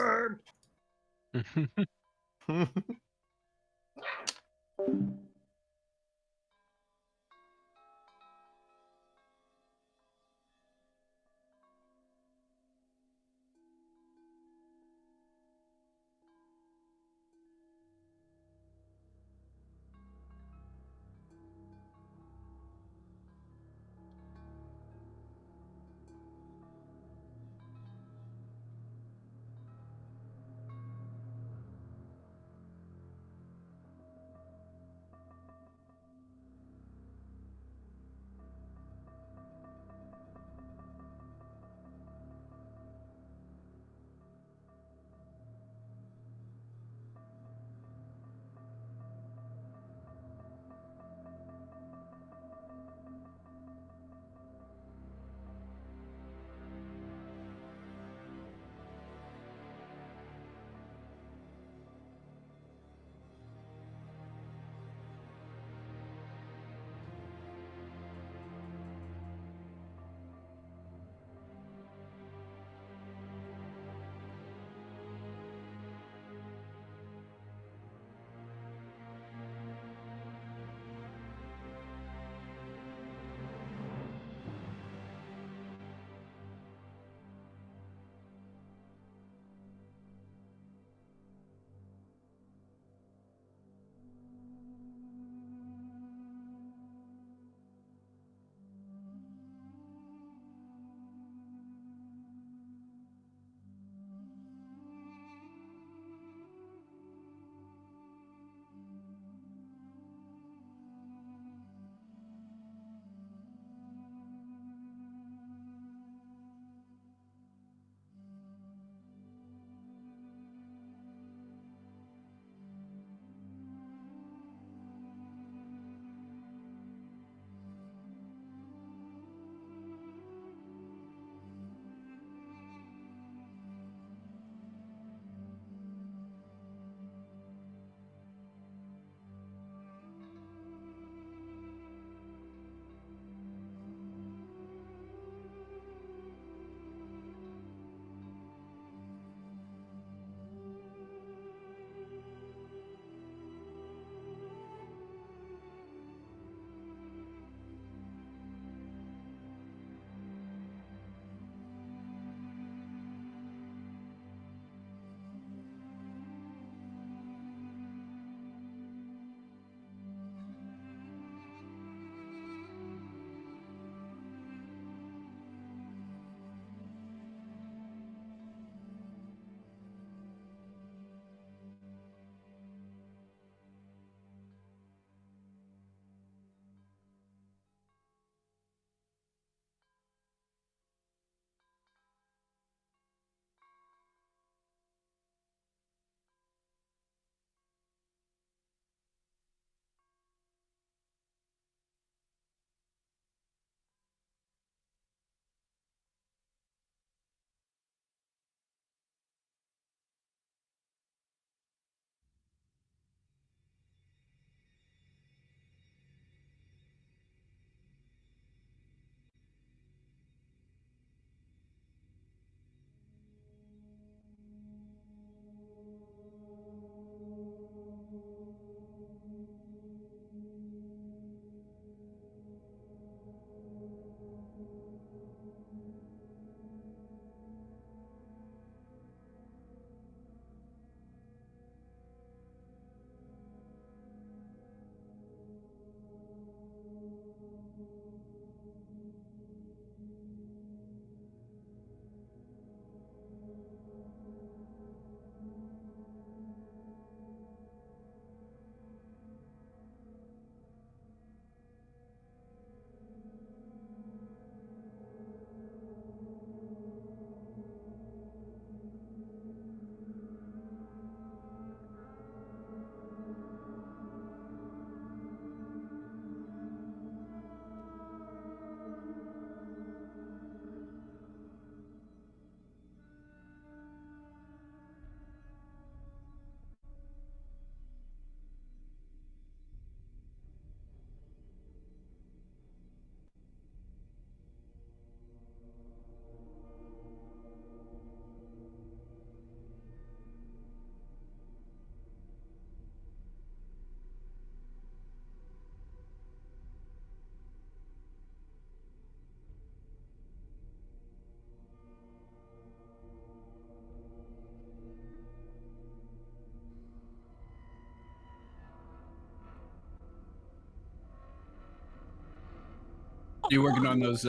You working on those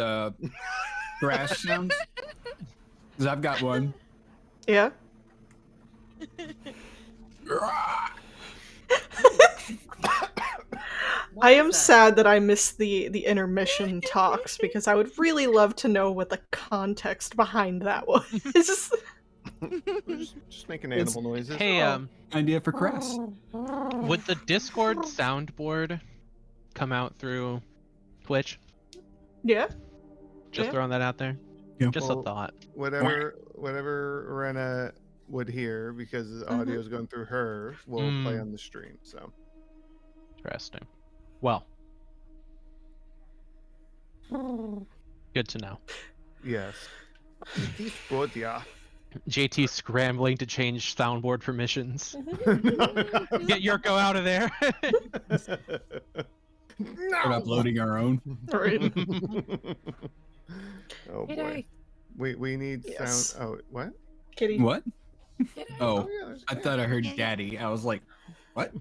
crash sounds? Because I've got one. Yeah. What I is am that? sad that I missed the intermission talks because I would really love to know what the context behind that was. Just making animal noises. Hey, Idea for Crass. would the Discord soundboard come out through Twitch? Yeah. Just Yeah. throwing that out there. Yeah. Just Well, a thought. whatever Rena would hear, because the audio is going through her, will play on the stream. So Interesting. Well, good to know. yes, it is good, yeah. JT scrambling to change soundboard permissions. Get Yurko out of there. Start uploading our own. Right. Oh boy, G'day. we need Yes. sound. Oh, what? Kitty. What? G'day. Oh, yeah, there's I thought I heard daddy. I was like, what?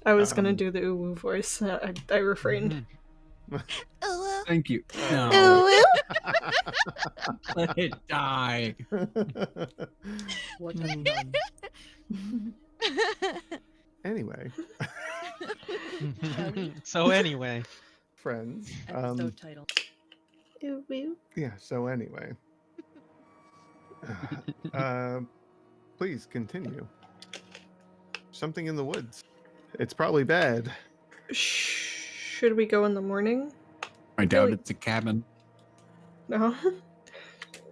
I was gonna Um, do the uwu voice. I refrained. Oh, Thank you. No. oh, Let it die. What have you done? Anyway, So anyway, friends. Episode title. Uwu. Yeah. So anyway, please continue. Something in the woods. It's probably bad. Should we go in the morning? I doubt Really? it's a cabin. No.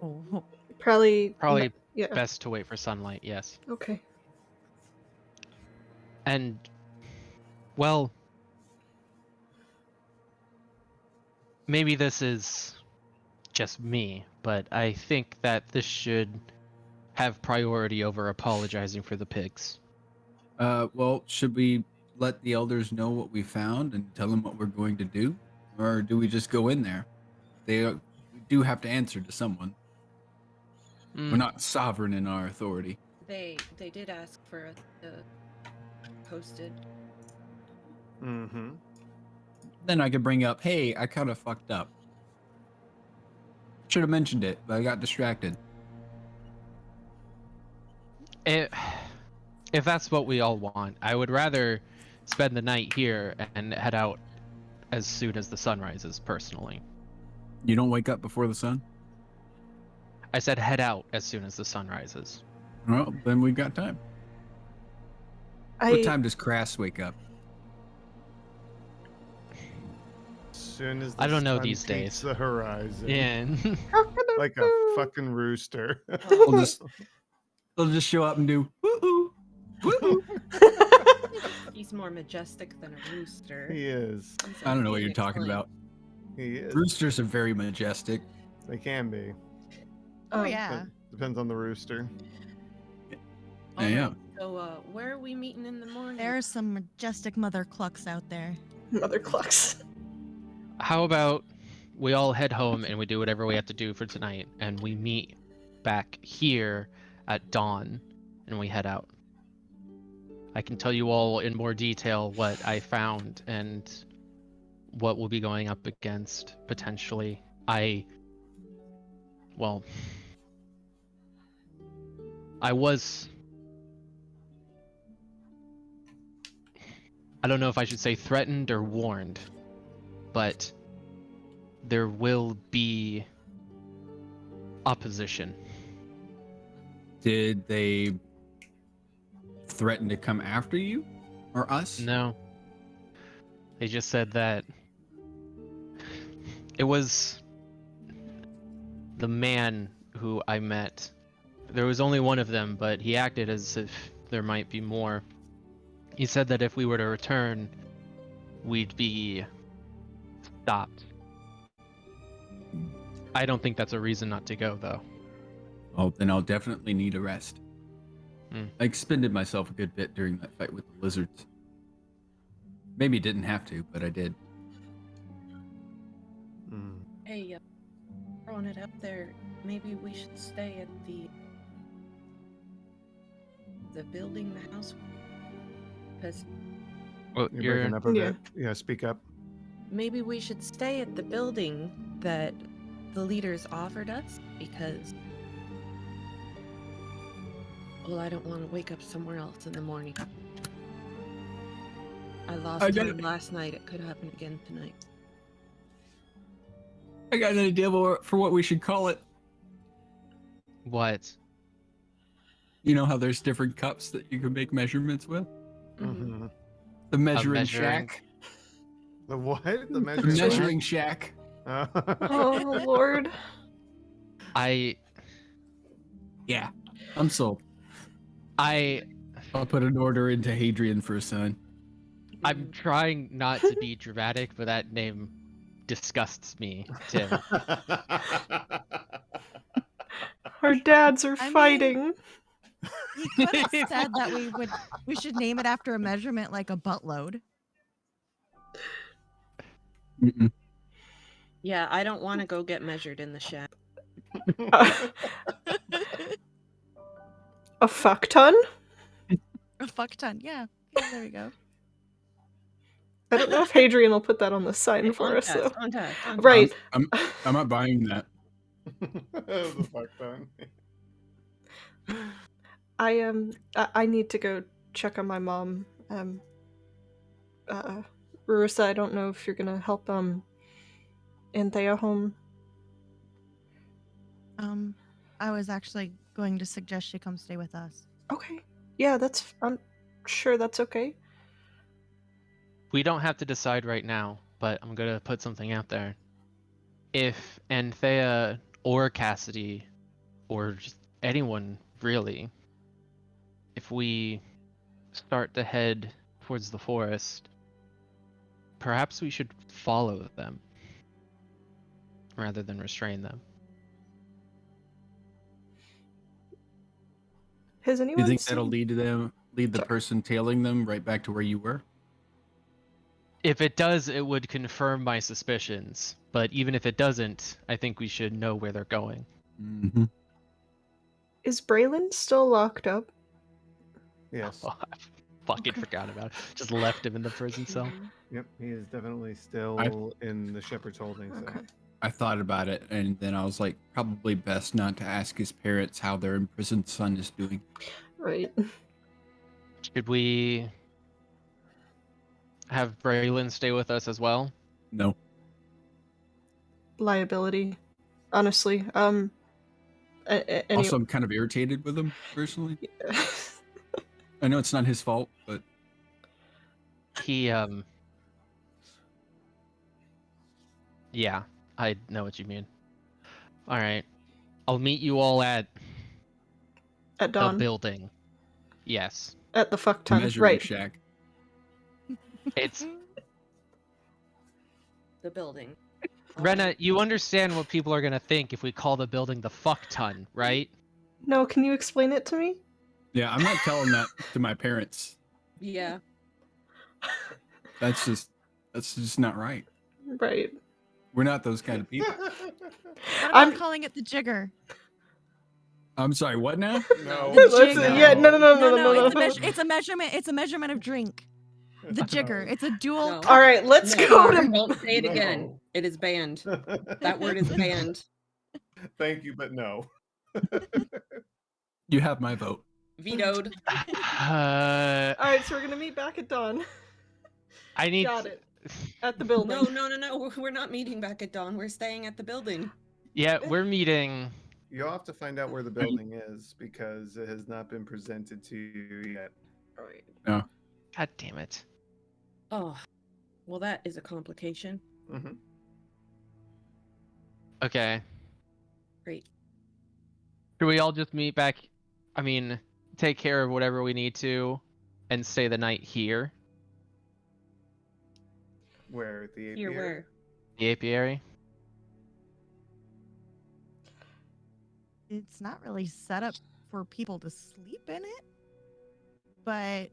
Oh, Probably. probably Yeah. best to wait for sunlight, yes. Okay. And, well, maybe this is just me, but I think that this should have priority over apologizing for the pigs. Well, should we let the elders know what we found and tell them what we're going to do? Or do we just go in there? We do have to answer to someone. We're not sovereign in our authority. they did ask for the posted. Mm-hmm. Then I could bring up, hey, I kind of fucked up. Should have mentioned it, but I got distracted. If that's what we all want, I would rather spend the night here and head out as soon as the sun rises, personally. You don't wake up before the sun? I said head out as soon as the sun rises. Well, then we've got time. What time does Crass wake up? Soon as the I don't know sun these peaks days. the horizon. Yeah. Like a fucking rooster. They'll just show up and do woo-oo, woo-oo. He's more majestic than a rooster. He is. I don't know what you're talking about. He is. Roosters are very majestic. They can be. oh yeah. Depends on the rooster. Yeah. So, where are we meeting in the morning? There's some majestic mother clucks out there. Mother clucks. How about we all head home and we do whatever we have to do for tonight, and we meet back here at dawn and we head out. I can tell you all in more detail what I found and what we'll be going up against potentially. I don't know if I should say threatened or warned, but there will be opposition. Did they threaten to come after you or us? No. They just said that it was the man who I met. There was only one of them, but he acted as if there might be more. He said that if we were to return, we'd be stopped. I don't think that's a reason not to go, though. Oh, then I'll definitely need a rest. Hmm. I expended myself a good bit during that fight with the lizards. Maybe didn't have to, but I did. Mm. Hey, throwing it up there. Maybe we should stay at the building, the house. Because Well, You're breaking up a Yeah. bit. Yeah, speak up. maybe we should stay at the building that the leaders offered us because, well, I don't want to wake up somewhere else in the morning. I lost time last night. It could happen again tonight. I got an idea for what we should call it. What? You know how there's different cups that you can make measurements with? Mm-hmm. The measuring measuring- shack. The what? The The measuring. measuring shack. Oh Lord. Yeah, I'm sold. I'll put an order into Hadrian for a sign. I'm trying not to be dramatic, but that name disgusts me, Tim. Our dads are I mean- fighting. He could have said that we should name it after a measurement like a buttload. Mm-mm. Yeah, I don't want to go get measured in the shack. A fuck ton? A fuck ton, yeah. There we go. I don't know if Hadrian will put that on the sign for us though. On task. Right. I'm not buying that. The fuck ton. I need to go check on my mom. Marissa, I don't know if you're gonna help Anthea home. I was actually going to suggest she come stay with us. Okay. Yeah, I'm sure that's okay. We don't have to decide right now, but I'm gonna put something out there. If Anthea or Cassidy, or just anyone really, if we start to head towards the forest, perhaps we should follow them rather than restrain them. Has Do anyone you think seen... that'll lead the person tailing them right back to where you were? If it does, it would confirm my suspicions. But even if it doesn't, I think we should know where they're going. Mm-hmm. Is Braylon still locked up? Yes. Oh, I fucking Okay. forgot about it. Just left him in the prison cell. Yep. He is definitely still in the Shepherd's holding. So. Okay. I thought about it, and then I was like, probably best not to ask his parents how their imprisoned son is doing. Right. Should we have Braylon stay with us as well? No. Liability. Honestly. Also, I'm kind of irritated with him, personally. I know it's not his fault, but... He, Yeah, I know what you mean. Alright. I'll meet you all at At the dawn. building. Yes. At the fuck ton. Measuring Right. shack. It's... The building. Rena, you understand what people are gonna think if we call the building the fuck ton, right? No, can you explain it to me? Yeah, I'm not telling that to my parents. Yeah. That's just not right. Right. We're not those kind of people. What I'm- about calling it the jigger? I'm sorry, what now? No. The Listen, jigger. yeah, no. It's a measurement. It's a measurement of drink. The jigger. It's a dual. No. All right, let's No, go to. Don't say it No. again. It is banned. That word is banned. Thank you, but no. You have my vote. Vetoed. All right, so we're gonna meet back at dawn. I need... Got it. At the building. No. We're not meeting back at dawn. We're staying at the building. Yeah, we're meeting... You'll have to find out where the building is because it has not been presented to you yet. All right. God damn it. Oh, well, that is a complication. Mm-hmm. Okay. Great. Should we all just meet back... I mean, take care of whatever we need to and stay the night here? Where at the apiary? Here, where? The apiary? It's not really set up for people to sleep in it, but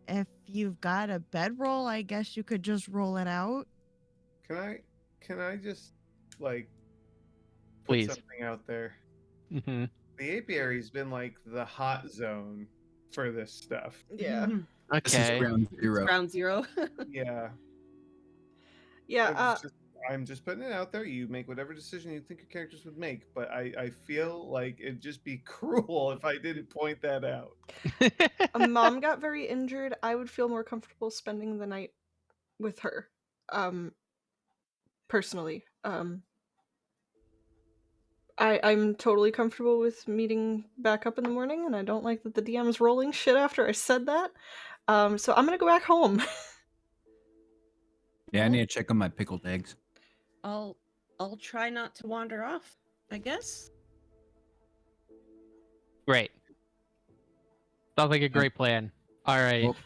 if you've got a bedroll, I guess you could just roll it out. Can I just like put Please. something out there? Mm-hmm. The apiary's been like the hot zone for this stuff. Yeah. This is Okay. ground zero. Ground zero. Yeah. Yeah. I'm just putting it out there. You make whatever decision you think your characters would make, but I feel like it'd just be cruel if I didn't point that out. Mom got very injured. I would feel more comfortable spending the night with her. Personally. I'm totally comfortable with meeting back up in the morning, and I don't like that the DM's rolling shit after I said that. So I'm gonna go back home. Yeah, I need to check on my pickled eggs. I'll try not to wander off, I guess. Great. Sounds like a great plan. All right. Well,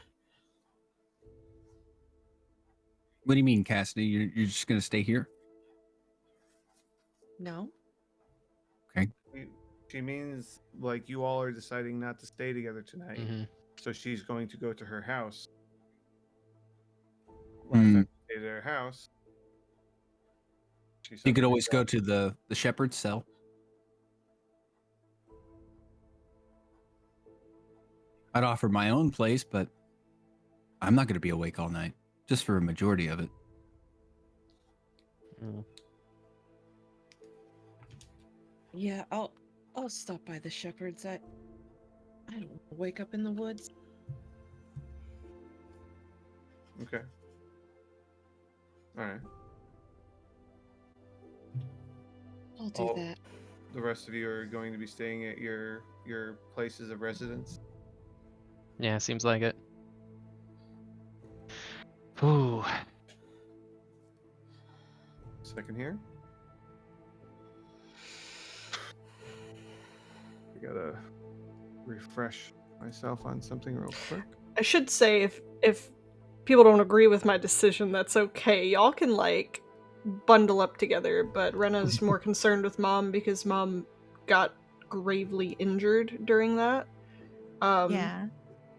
what do you mean, Cassidy? You're just gonna stay here? No. She means like you all are deciding not to stay together tonight, so she's going to go to her house. Last time she stayed at her house, You could always go to the shepherd's cell. I'd offer my own place, but I'm not going to be awake all night, just for a majority of it. Yeah, I'll stop by the shepherds. I don't want to wake up in the woods. Okay. All right. I'll do that. The rest of you are going to be staying at your places of residence. Yeah, seems like it. Ooh. Second here. I gotta refresh myself on something real quick. I should say if people don't agree with my decision, that's okay. Y'all can like bundle up together, but Rena's more concerned with Mom because Mom got gravely injured during that. Yeah.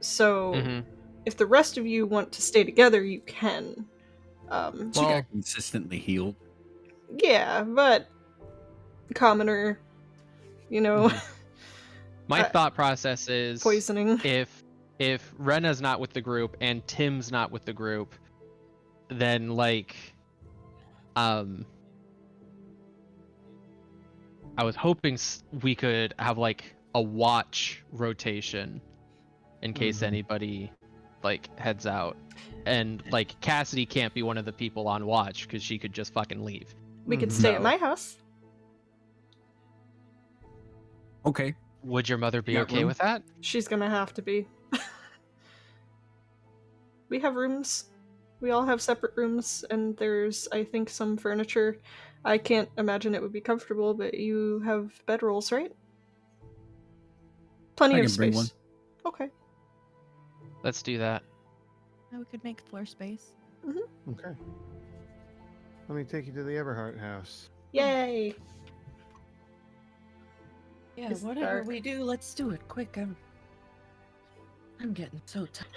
So if the rest of you want to stay together, you can. She got consistently healed. Yeah, but commoner, you know. My thought process is poisoning. If Rena's not with the group and Tim's not with the group, then like I was hoping we could have like a watch rotation in case anybody like heads out. And like Cassidy can't be one of the people on watch because she could just fucking leave. We could stay at my house. Okay. Would your mother be okay with that? She's gonna have to be. We have rooms. We all have separate rooms, and there's, I think, some furniture. I can't imagine it would be comfortable, but you have bedrolls, right? Plenty of space. Bring one. Okay. Let's do that. We could make floor space. Okay. Let me take you to the Everhart house. Yay! Yeah, It's whatever dark. we do, let's do it quick. I'm getting so tired.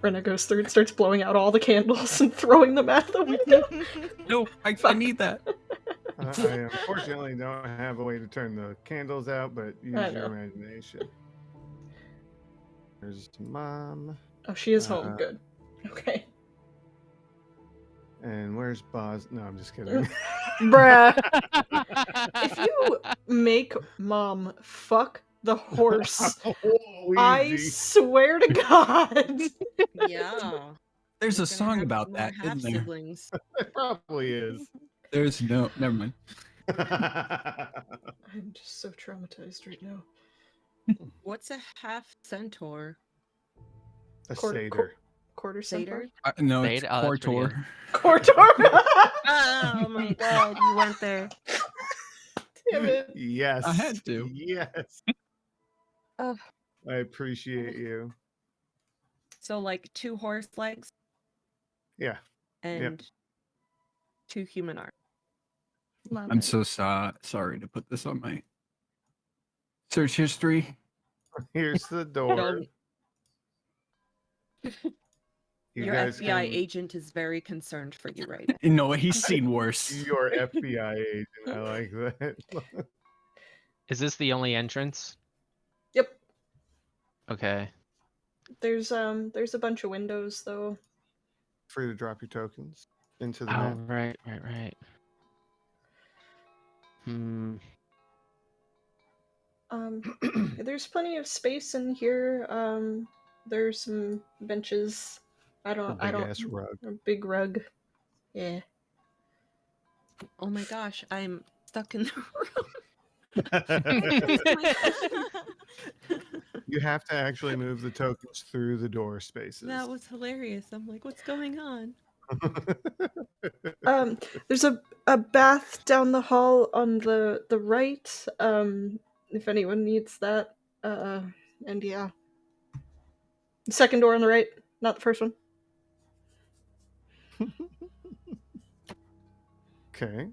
Rena goes through and starts blowing out all the candles and throwing them out the window. No, I need that. I unfortunately don't have a way to turn the candles out, but use your imagination. There's Mom. Oh, she is home. Good. Okay. And where's Boz? No, I'm just kidding. Bruh. If you make Mom fuck the horse, I swear to God. Yeah. There's a song about that, isn't there? Siblings. It probably is. There's no, never mind. I'm just so traumatized right now. What's a half centaur? A satyr. Quarter centaur? No, it's They'd- oh, that's pretty Cortor. Cortor! Oh my god, you went there. Damn it. Yes. I had to. Yes. Oh. I appreciate you. So like 2 horse legs Yeah. and 2 human arms. Love I'm it. so sorry to put this on my search history. Here's the door. Don't- You Your guys FBI can- agent is very concerned for you right now. No, he's seen worse. Your FBI agent. I like that. Is this the only entrance? Yep. Okay. There's a bunch of windows though. Free to drop your tokens. into the Oh, map. right. There's plenty of space in here. There's some benches. I A don't. big ass rug. A big rug. Yeah. Oh my gosh, I'm stuck in the room. You have to actually move the tokens through the door spaces. That was hilarious. I'm like, what's going on? There's a bath down the hall on the right. If anyone needs that. And yeah. The second door on the right, not the first one. Okay.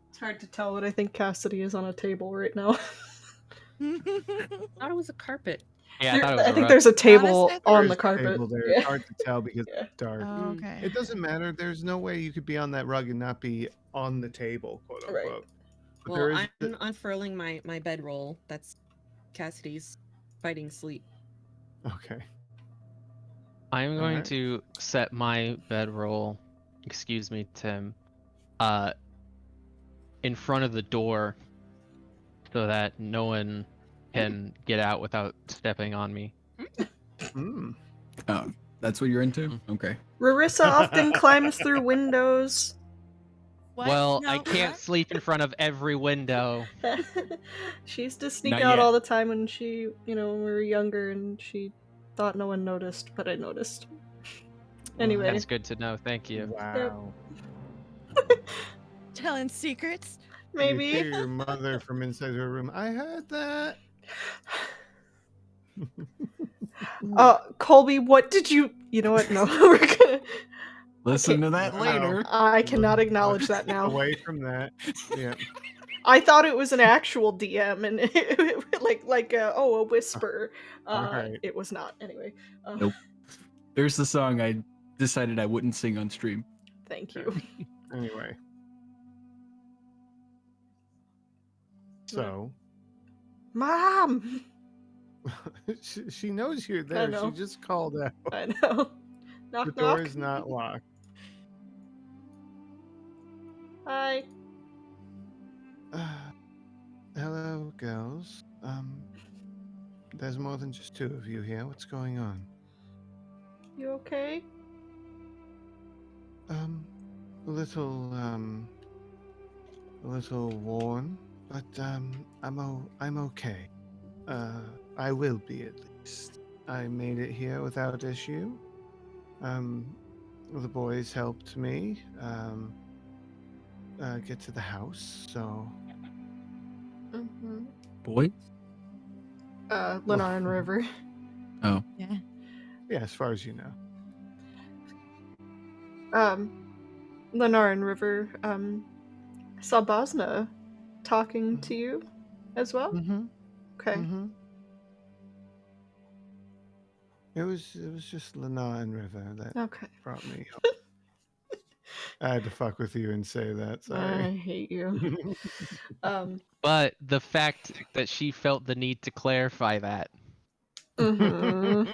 It's hard to tell, but I think Cassidy is on a table right now. I thought it was a carpet. Yeah, I thought it was I a think rug. there's a table Honestly, on There's the a carpet. table there. Yeah. It's hard to tell because Yeah. it's dark. Oh, okay. It doesn't matter. There's no way you could be on that rug and not be on the table, quote unquote. Right. But Well, there is I'm unfurling my bedroll. That's Cassidy's fighting sleep. okay. I'm going Alright. to set my bedroll, excuse me, Tim, in front of the door so that no one can get out without stepping on me. Mm. Oh, that's what you're into? Okay. Rarissa often climbs through windows. What? Well, No, I can't what? sleep in front of every window. She used to sneak Not out yet. all the time when when we were younger, and she thought no one noticed, but I noticed. Anyway. That's good to know. Thank you. Wow. Telling secrets. You Maybe. hear your mother from inside her room. I heard that. Colby, what did you? You know what? No, we're gonna. Listen to that No. later. I cannot acknowledge that now. Away from that. Yeah. I thought it was an actual DM, and a whisper. Alright. It was not. Anyway. Nope. There's the song I decided I wouldn't sing on stream. Thank you. Anyway. So. Mom. she knows you're there. know. She just called out. I know. Knock The door knock. is not locked. Hi. Hello, girls. There's more than just two of you here. What's going on? You okay? A little worn, but I'm okay. I will be at least. I made it here without issue. The boys helped me get to the house, so. Mm-hmm. Boy? Lennar and River. Oh. Yeah. Yeah, as far as you know. Lennar and River, I saw Bosna talking to you as well. Mm-hmm. Okay. Mm-hmm. It was just Lana and River that Okay. brought me up. I had to fuck with you and say that. I Sorry. hate you. But the fact that she felt the need to clarify that. Mhm.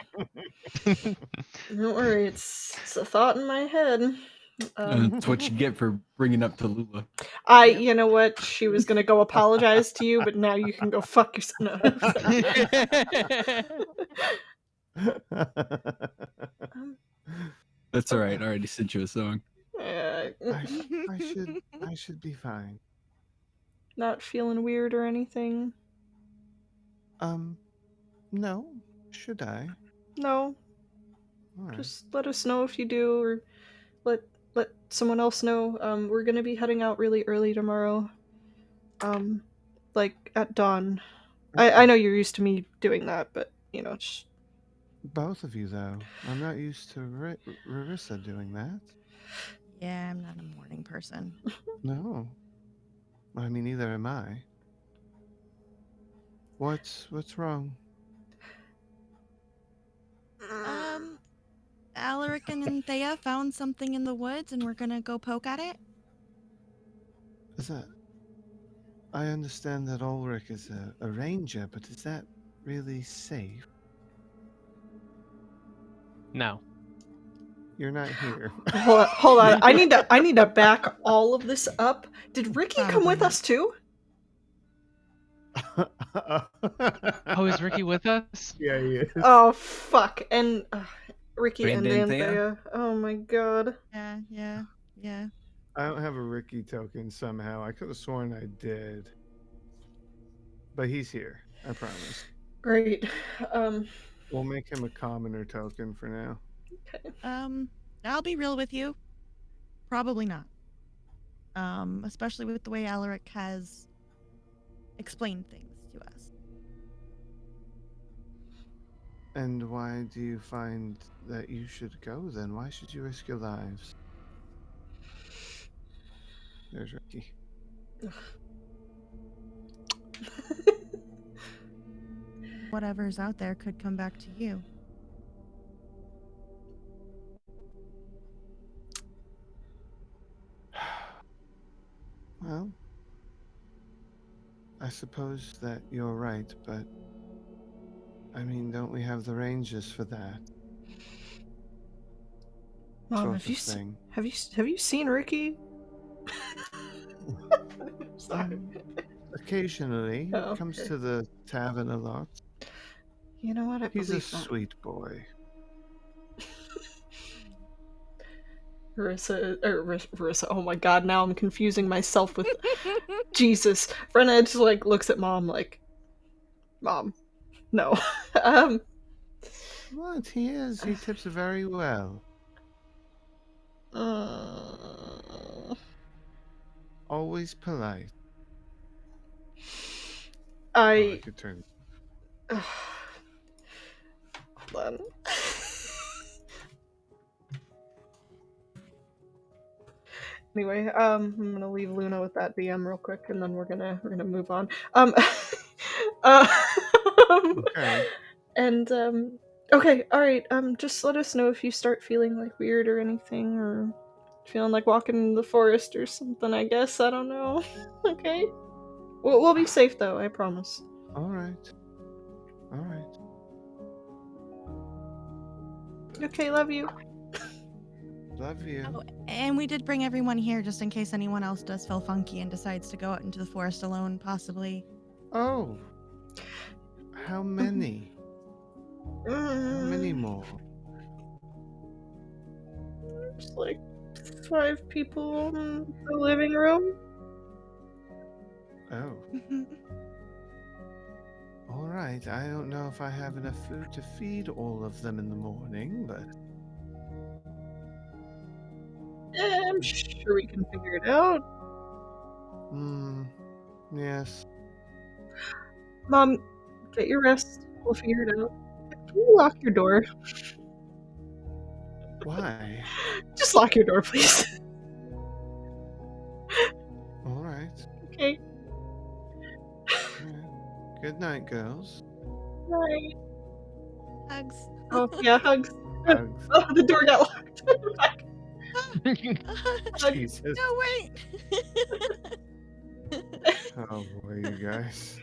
Don't worry, it's a thought in my head. That's what you get for bringing up Tallulah. You know what? She was gonna go apologize to you, but now you can go fuck yourself. No. That's all right. I already sent you a song. I should be fine. Not feeling weird or anything. No. Should I? No. All right. Just let us know if you do, or let someone else know. We're gonna be heading out really early tomorrow. Like at dawn. I know you're used to me doing that, but just... Both of you, though. I'm not used to Rarissa doing that. Yeah, I'm not a morning person. No. I mean, neither am I. What's wrong? Alaric and Thea found something in the woods, and we're gonna go poke at it. Is that... I understand that Ulrich is a ranger, but is that really safe? No. You're not here. Hold on. I need to back all of this up. Did Ricky come with Probably. us too? Oh, is Ricky with us? Yeah, he is. Oh fuck! And Ricky and Anthea? Anthea. Oh my god. Yeah. I don't have a Ricky token somehow. I could have sworn I did. But he's here. I promise. Great. We'll make him a commoner token for now. Okay. I'll be real with you. Probably not. Especially with the way Alaric has explained things to us. And why do you find that you should go then? Why should you risk your lives? There's Ricky. Whatever's out there could come back to you. Well, I suppose that you're right, but I mean, don't we have the Rangers for that Mom, sort have you of thing? have you seen Ricky? Sorry. Occasionally, Oh, he comes okay. to the tavern a lot. You know what? I He's a believe that. sweet boy. Marissa. Oh my god! Now I'm confusing myself with Jesus. Brenna just like looks at Mom like, Mom, no. What? He is. He tips very well. Always polite. I could turn. Hold on. Anyway, I'm gonna leave Luna with that DM real quick, and then we're gonna move on. Okay. And okay, all right. Just let us know if you start feeling like weird or anything, or feeling like walking in the forest or something. I guess I don't know. Okay. We'll be safe though. I promise. All right. All right. Okay, love you. Love you. Oh, and we did bring everyone here just in case anyone else does feel funky and decides to go out into the forest alone, possibly. Oh. How many? How many more? Just like 5 people in the living room. Oh. All right. I don't know if I have enough food to feed all of them in the morning, but I'm sure we can figure it out. yes. Mom, get your rest. We'll figure it out. Can you lock your door? Why? Just lock your door, please. All right. Okay. All right. Good night, girls. Bye. Hugs. Oh, yeah, hugs. Hugs. Oh, the door got locked. Hugs. Jesus. No, wait. Oh boy, you guys.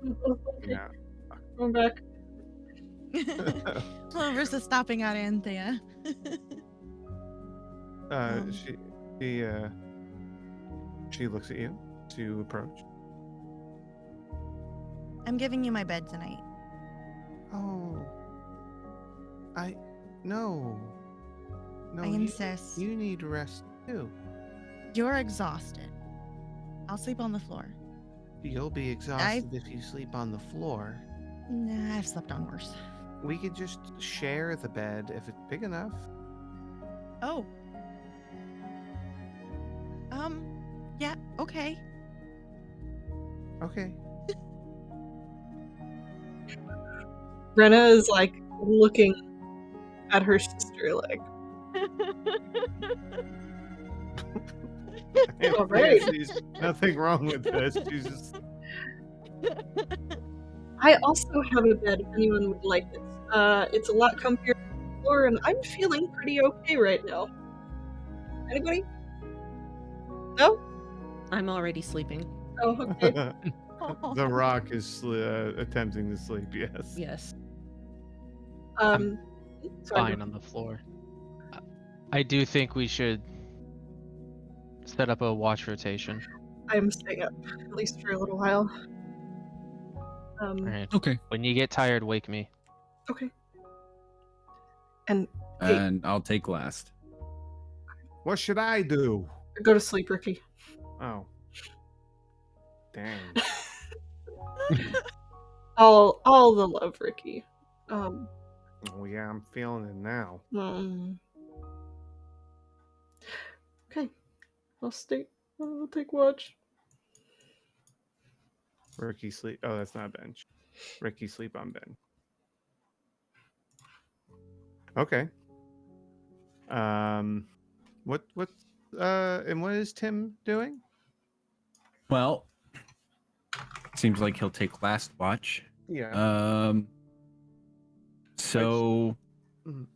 Okay, Yeah. I'm back. Well, versus stopping at Anthea. She looks at you to approach. I'm giving you my bed tonight. Oh. No. No, I insist. You need rest too. You're exhausted. I'll sleep on the floor. You'll be exhausted if you sleep on the floor. Nah, I've slept on worse. We could just share the bed if it's big enough. Oh. Yeah, okay. Okay. Brenna is like looking at her sister like, all right. There's nothing wrong with this. She's just... I also have a bed if anyone would like it. It's a lot comfier than the floor, and I'm feeling pretty okay right now. Anybody? No? I'm already sleeping. Oh, okay. The Rock is attempting to sleep. Yes. Yes. Sorry, Fine on the floor. I do think we should set up a watch rotation. I'm staying up at least for a little while. All right. Okay. When you get tired, wake me. Okay. And hey, And I'll take last. What should I do? go to sleep, Ricky. Oh. Dang. All the love, Ricky. Oh yeah, I'm feeling it now. Okay. I'll stay. I'll take watch. Ricky sleep. Oh, that's not bench. Ricky sleep on bench. Okay. And what is Tim doing? Well, seems like he'll take last watch. Yeah. So Mhm.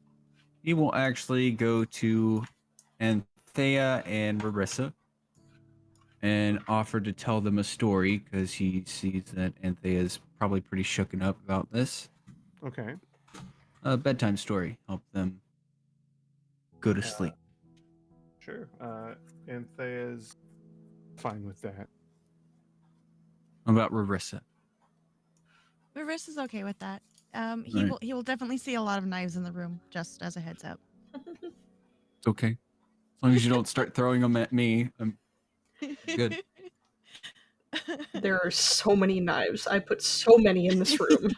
he will actually go to Anthea and Marissa and offer to tell them a story because he sees that Anthea is probably pretty shooken up about this. Okay. A bedtime story. Help them go to sleep. Sure. Anthea's fine with that. What about Marissa? Marissa's okay with that. Right. He will definitely see a lot of knives in the room, just as a heads up. It's okay. As long as you don't start throwing them at me, I'm good. There are so many knives. I put so many in this room.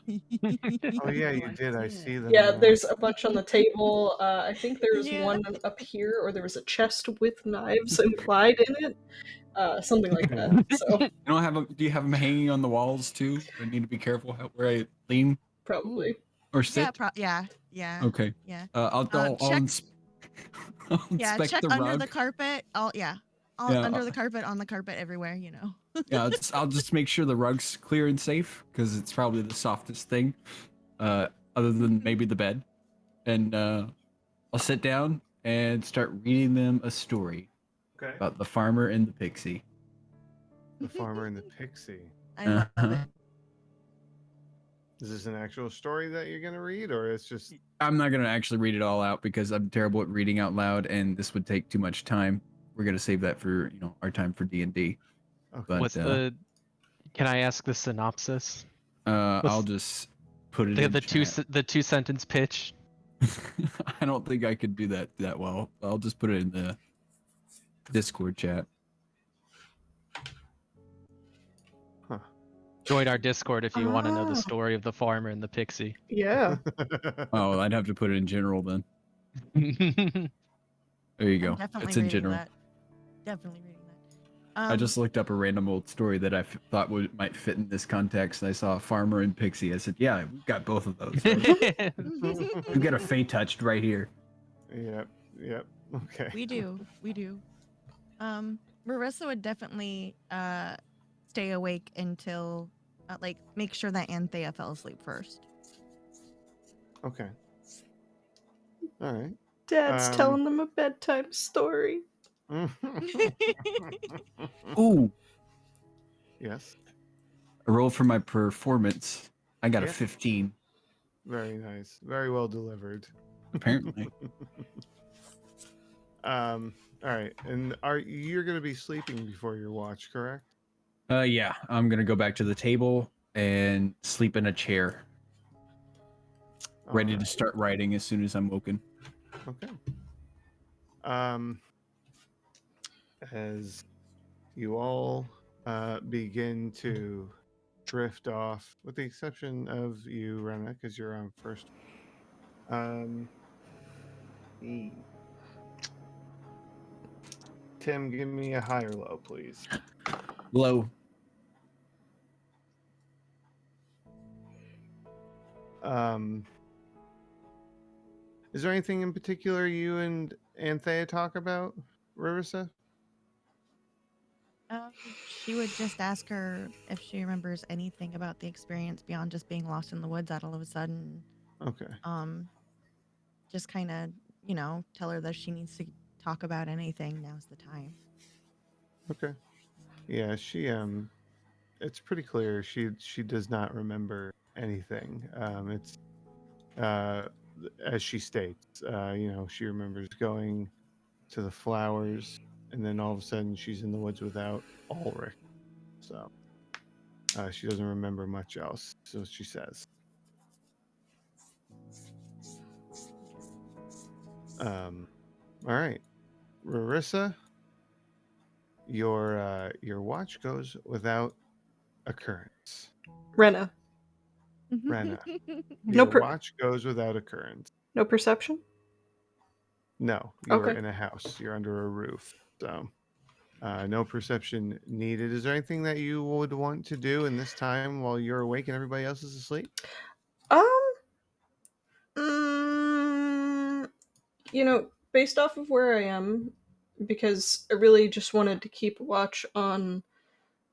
Oh yeah, you did. I see them. Yeah, now. there's a bunch on the table. I think there's Yeah. one up here, or there was a chest with knives implied in it. Something like that. So You don't have them? Do you have them hanging on the walls too? I need to be careful where I lean probably. or sit. Yeah. Okay. Yeah. I'll Check. I'll Yeah, inspect check the under rug. the carpet. Yeah, Under the carpet, on the carpet, everywhere. You know. Yeah, I'll just make sure the rug's clear and safe because it's probably the softest thing, other than maybe the bed. And I'll sit down and start reading them a story Okay. about the farmer and the pixie. The farmer and the pixie. I love Uh-huh. it. Is this an actual story that you're gonna read, or it's just? I'm not gonna actually read it all out because I'm terrible at reading out loud, and this would take too much time. We're gonna save that for our time for D&D. Okay. But What's the? Can I ask the synopsis? I'll just put it in The chat. the 2-sentence pitch. I don't think I could do that well. I'll just put it in the Discord chat. Join our Discord if you want to know the Ah. story of the farmer and the pixie. Yeah. Oh, I'd have to put it in general then. There you go. I'm definitely It's in reading general. that. Definitely reading that. I just looked up a random old story that I thought might fit in this context. I saw Farmer and Pixie. I said, "Yeah, we've got both of those. We got a Fey touched right here." Yep. Okay. We do. Marissa would definitely stay awake until make sure that Anthea fell asleep first. Okay. All right. Dad's telling them a bedtime story. Ooh, Yes. I rolled for my performance. I got a Yeah. 15. Very nice. Very well delivered. Apparently. All right. And you're gonna be sleeping before your watch, correct? Yeah, I'm gonna go back to the table and sleep in a chair, ready to Alright. start writing as soon as I'm woken. Okay. As you all begin to drift off, with the exception of you, Rena, because you're on first. Tim, give me a high or low, please. Low. Is there anything in particular you and Anthea talk about, Rarissa? She would just ask her if she remembers anything about the experience beyond just being lost in the woods all of a sudden. Okay. Just kind of, tell her that she needs to talk about anything. Now's the time. Okay. Yeah, she it's pretty clear she does not remember anything. It's uh, as she states, she remembers going to the flowers, and then all of a sudden she's in the woods without Ulrich. So she doesn't remember much else. So she says. All right, Rarissa, your watch goes without occurrence. Rena. Rena, No your watch goes without occurrence. no perception? No, you are Okay. in a house. You're under a roof. So, no perception needed. Is there anything that you would want to do in this time while you're awake and everybody else is asleep? Mm, based off of where I am, because I really just wanted to keep watch on,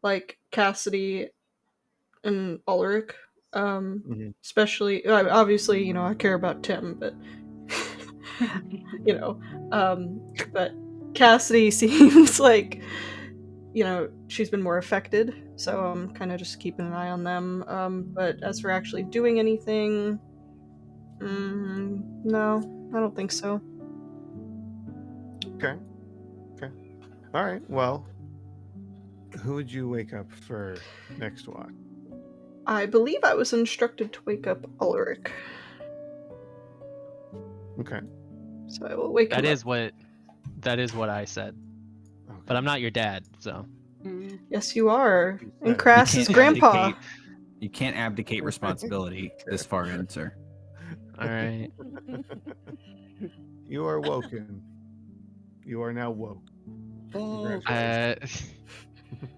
like, Cassidy and Ulrich. Mhm. Especially, obviously, I care about Tim, but, but Cassidy seems like, she's been more affected, so I'm kind of just keeping an eye on them. But as for actually doing anything, no, I don't think so. Okay. All right. Well, who would you wake up for next watch? I believe I was instructed to wake up Ulrich, Okay. so I will wake him up. That is what I said. Okay. But I'm not your dad, so. Yes, you are. You And said- Crass is grandpa. You can't abdicate responsibility this far in, sir. All right. You are woken. You are now woke. Oh,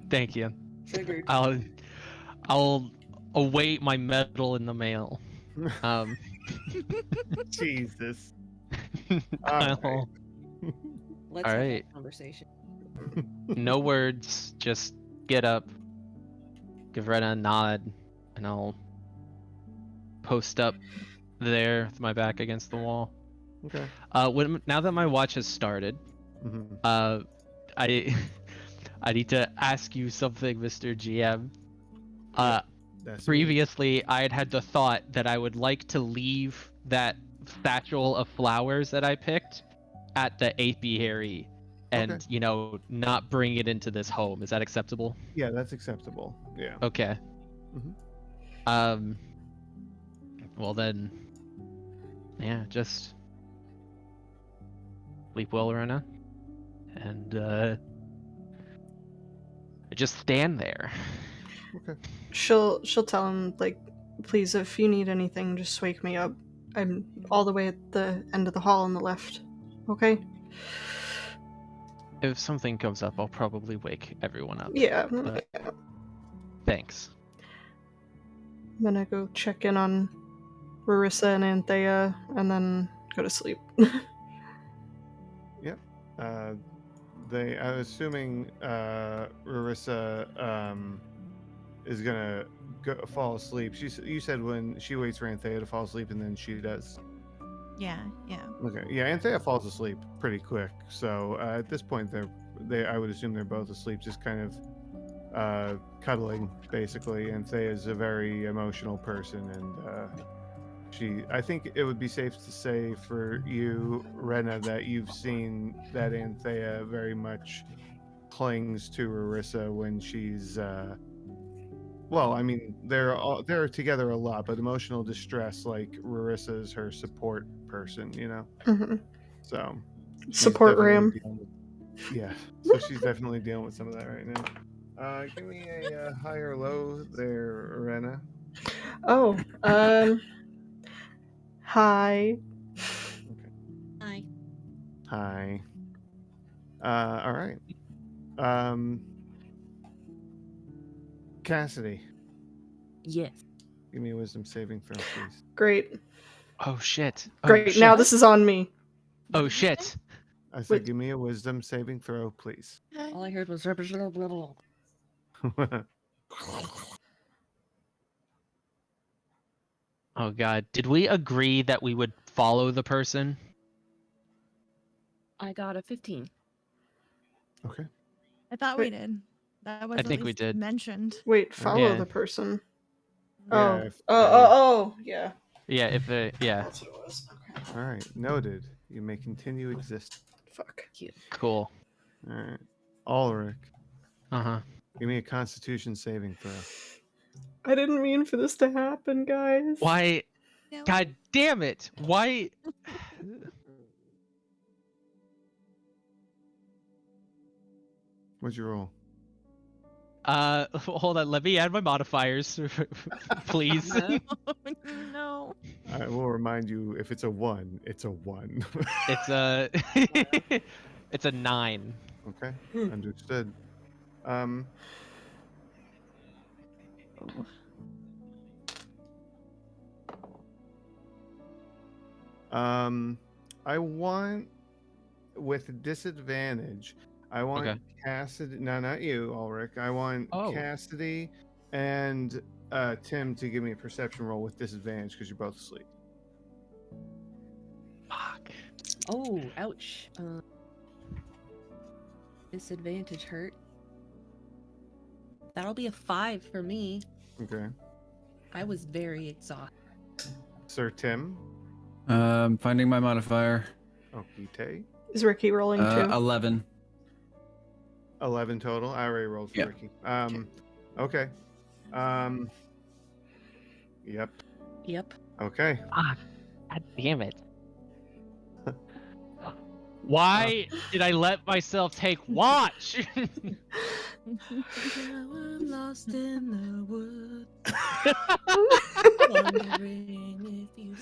Thank you. triggered. I'll await my medal in the mail. Jesus. I'll- Let's All have right. that conversation. No words, just get up, give Rena a nod, and I'll post up there with my back against the wall. Okay. Now that my watch has started, Mhm. I I need to ask you something, Mr. GM. That's me. Previously, I had the thought that I would like to leave that satchel of flowers that I picked at the apiary and, Okay. not bring it into this home. Is that acceptable? Yeah, that's acceptable. Yeah. Okay. Mhm. Well then, yeah, just sleep well, Rena, and just stand there. Okay. She'll tell him, like, please, if you need anything, just wake me up. I'm all the way at the end of the hall on the left. Okay? If something comes up, I'll probably wake everyone up. Yeah. But thanks. I'm gonna go check in on Rarissa and Anthea and then go to sleep. Yep. I'm assuming Rarissa is gonna fall asleep. You said when she waits for Anthea to fall asleep, and then she does. Yeah. Okay. Yeah, Anthea falls asleep pretty quick. So at this point, I would assume they're both asleep, just kind of cuddling, basically. Anthea is a very emotional person, and I think it would be safe to say for you, Rena, that you've seen that Anthea very much clings to Rarissa when she's well, I mean, they're together a lot, but emotional distress, like Rarissa is her support person, Mhm. So she's Support definitely ram. dealing with, so she's definitely dealing with some of that right now. Give me a high or low there, Rena. Oh, hi. Hi. Hi. All right. Cassidy, Yes. give me a wisdom saving throw, please. Great. Oh shit. Great. Now this is on me. Oh shit. I said, Wait. give me a wisdom saving throw, please. All I heard was Oh god. Did we agree that we would follow the person? I got a 15. Okay. I thought we did. That was I at think we least did. mentioned. Wait, follow Yeah. the person. Yeah, Oh. if Yeah. Yeah, if it, yeah, That's what it was. Okay. All right, noted. You may continue exist. Fuck. Cute. cool. All right, Ulrich, Uh-huh. give me a Constitution saving throw. I didn't mean for this to happen, guys. Why? No. God damn it! Why? What'd you roll? Hold on. Let me add my modifiers, please. No. No. I will remind you, if it's a 1, it's a 1. It's a, it's a 9. Okay, understood. Um, I want, with disadvantage, I want Okay. Cassidy. No, not you, Ulrich. I want Oh. Cassidy and Tim to give me a perception roll with disadvantage because you're both asleep. Fuck. Oh, ouch. Disadvantage hurt. That'll be a 5 for me. Okay, I was very exhausted. Sir Tim. Finding my modifier. Okite. Is Ricky rolling too? 11. 11 total. I already rolled for Yeah. Ricky. Okay. Yep. Yep. Okay. Fuck. God damn it. Why did I let myself take watch? Now I'm lost in the woods, wondering if you.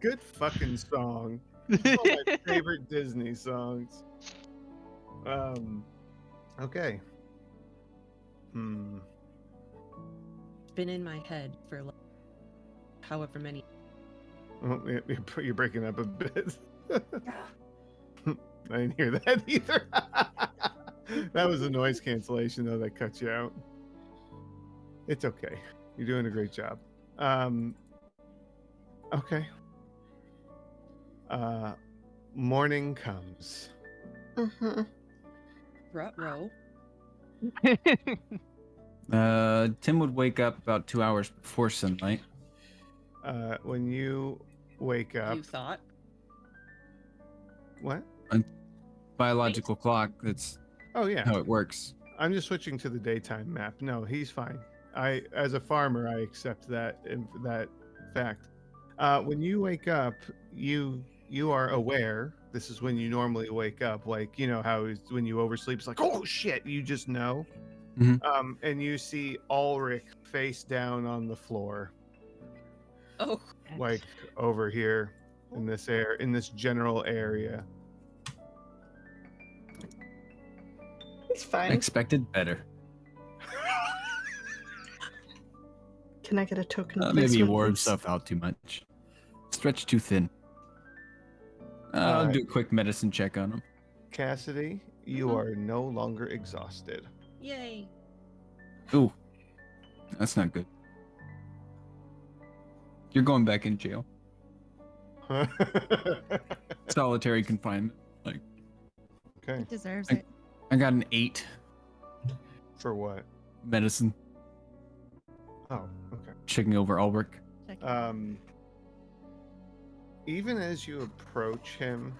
Good fucking song. One of my favorite Disney songs. Okay. It's been in my head for like however many. Oh, you're breaking up a bit. I didn't hear that either. That was a noise cancellation, though, that cut you out. It's okay. You're doing a great job. Okay. Morning comes. Mm-hmm. Ruh-roh. Tim would wake up about 2 hours before sunlight. When you wake up, You thought. what? Biological clock. That's Oh yeah, how it works. I'm just switching to the daytime map. No, he's fine. As a farmer, I accept that fact. When you wake up, you are aware. This is when you normally wake up. Like, you know how when you oversleep, it's like, oh shit, you just know. Mhm. And you see Ulrich face down on the floor, Oh. like over here in this general area. He's fine. Expected better. Can I get a token Maybe he placement, wore please? himself out too much. Stretched too thin. I'll do a quick medicine check on him. Cassidy, you are no longer exhausted. Yay. Ooh, that's not good. You're going back in jail. Solitary confinement. Like, Okay. It deserves I- it. I got an 8 For what? medicine. Oh, okay. Checking over Ulrich. Even as you approach him,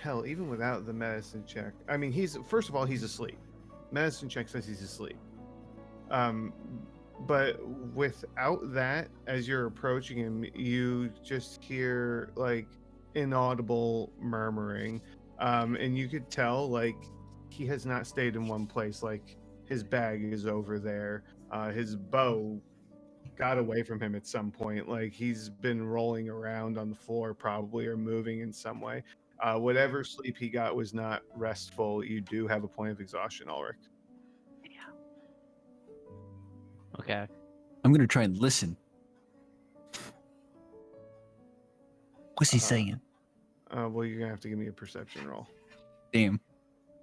hell, even without the medicine check, I mean, first of all, he's asleep. Medicine check says he's asleep. But without that, as you're approaching him, you just hear like inaudible murmuring, and you could tell like he has not stayed in one place. Like his bag is over there. His bow got away from him at some point. Like he's been rolling around on the floor, probably, or moving in some way. Whatever sleep he got was not restful. You do have a point of exhaustion, Ulrich. Okay. I'm gonna try and listen. What's he saying? Well, you're gonna have to give me a perception roll. Damn.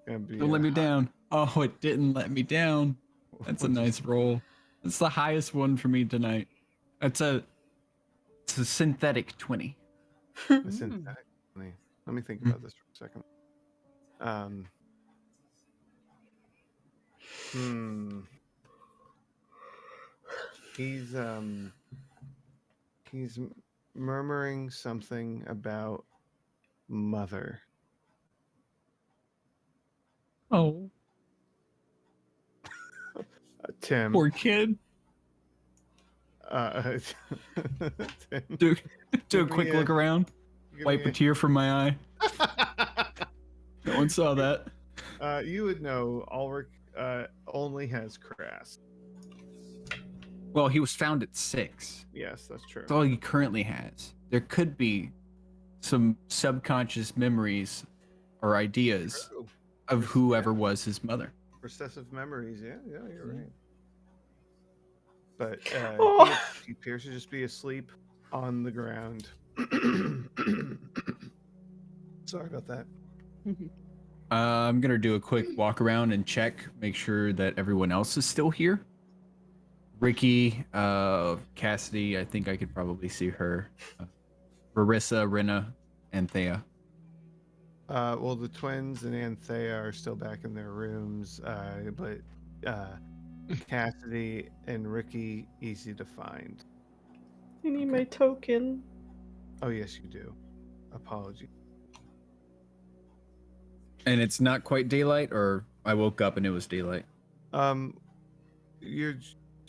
Gonna be, Don't let me down. Oh, it didn't let me down. That's a nice roll. It's the highest one for me tonight. It's a synthetic 20. A synthetic. Let me think about this for a second. Hmm. He's murmuring something about mother. Oh, Tim. poor kid. Tim. Do a Give me quick look around. give Wipe a me tear from my eye. No one saw that. You would know Ulrich only has crass. Well, he was found at 6. Yes, that's true. That's all he currently has. There could be some subconscious memories or ideas True. of whoever was his mother. Recessive memories. Yeah, you're right. But Oh. he appears to just be asleep on the ground. Sorry about that. I'm gonna do a quick walk around and check, make sure that everyone else is still here. Ricky, Cassidy, I think I could probably see her. Marissa, Rena, and Thea. Well, the twins and Anthea are still back in their rooms, but Cassidy and Ricky, easy to find. I need my token. Oh, yes, you do. Apology. And it's not quite daylight, or I woke up and it was daylight.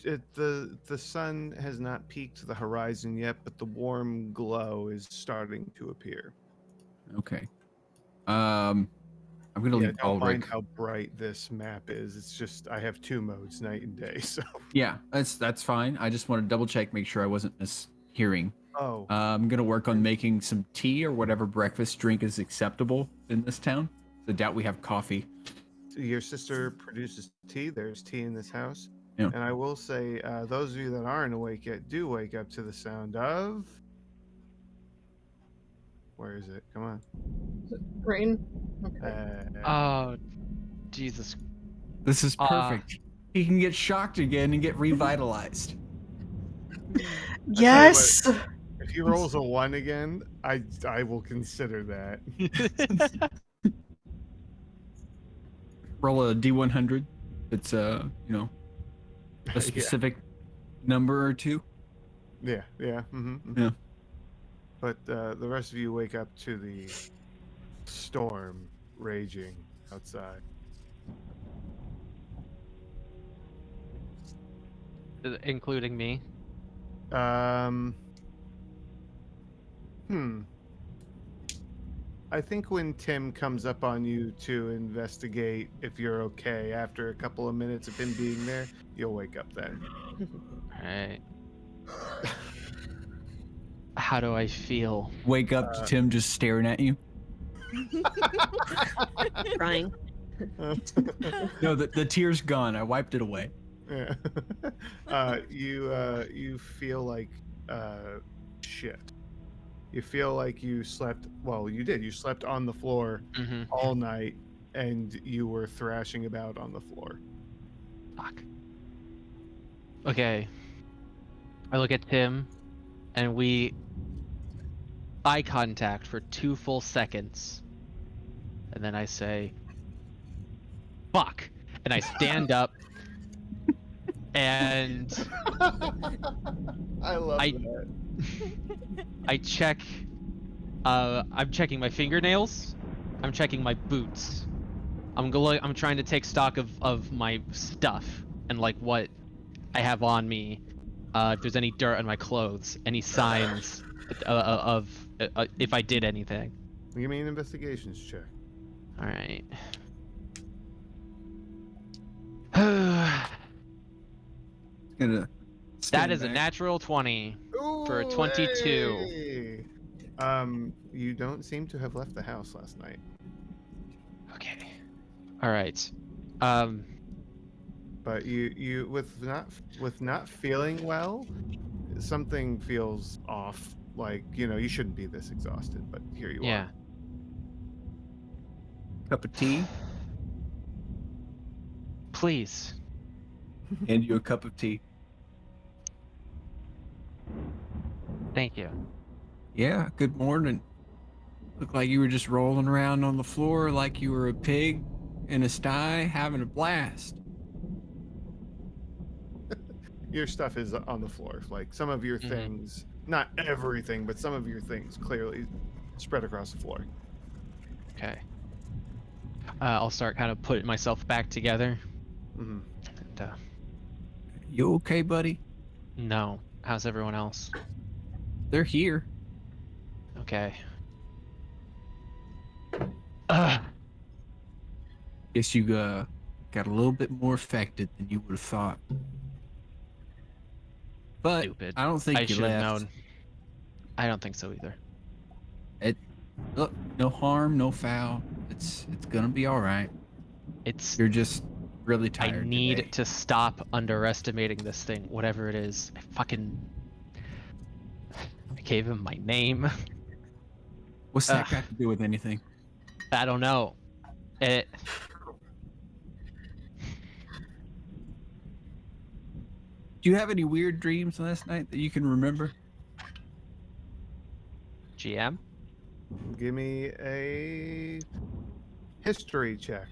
The sun has not peaked the horizon yet, but the warm glow is starting to appear. Okay. I'm gonna leave don't mind Ulrich. how bright this map is. It's just I have 2 modes, night and day. So Yeah, that's fine. I just want to double check, make sure I wasn't mishearing. oh, I'm gonna work on making some tea or whatever breakfast drink is acceptable in this town. I doubt we have coffee. your sister produces tea. There's tea in this house. Yeah. And I will say, those of you that aren't awake yet, do wake up to the sound of. Where is it? Come on. Rain. Okay. Oh, Jesus. This is perfect. He can get shocked again and get revitalized. Yes. If he rolls a 1 again, I will consider that. Roll a D100. It's a specific number or two. Yeah. Mm-hmm. Yeah. But the rest of you wake up to the storm raging outside. Including me. I think when Tim comes up on you to investigate if you're okay after a couple of minutes of him being there, you'll wake up then. Alright. How do I feel? Wake up to Tim just staring at you. Crying. No, the tear's gone. I wiped it away. Yeah. You feel like shit. You feel like you slept. Well, you did. You slept on the floor all night, and you were thrashing about on the floor. Fuck. Okay. I look at Tim, and we eye contact for 2 full seconds, and then I say, "Fuck!" and I stand up, and I love that. I check. I'm checking my fingernails. I'm checking my boots. I'm trying to take stock of my stuff and like what I have on me. If there's any dirt on my clothes, any signs of if I did anything. Give me an investigations check. All right. Gonna That is a natural 20 for a 22. Hey! You don't seem to have left the house last night. Okay. All right. But you with not feeling well, something feels off. Like, you shouldn't be this exhausted, but here you Yeah. are. cup of tea. Please. Hand you a cup of tea. Thank you. Yeah, good morning. Looked like you were just rolling around on the floor like you were a pig in a sty having a blast. your stuff is on the floor. Like some of your things, not everything, but some of your things clearly spread across the floor. Okay. I'll start kind of putting myself back together. Mm-hmm. And, You okay, buddy? no. How's everyone else? They're here. Okay. Guess you got a little bit more affected than you would have thought. But Stupid. I don't think I you should have left. known. I don't think so either. Look, no harm, no foul. It's gonna be all right. It's. You're just really I tired. need today. to stop underestimating this thing, whatever it is. I gave him my name. What's that got to do with anything? I don't know. It. Do you have any weird dreams last night that you can remember? GM? Give me a history check.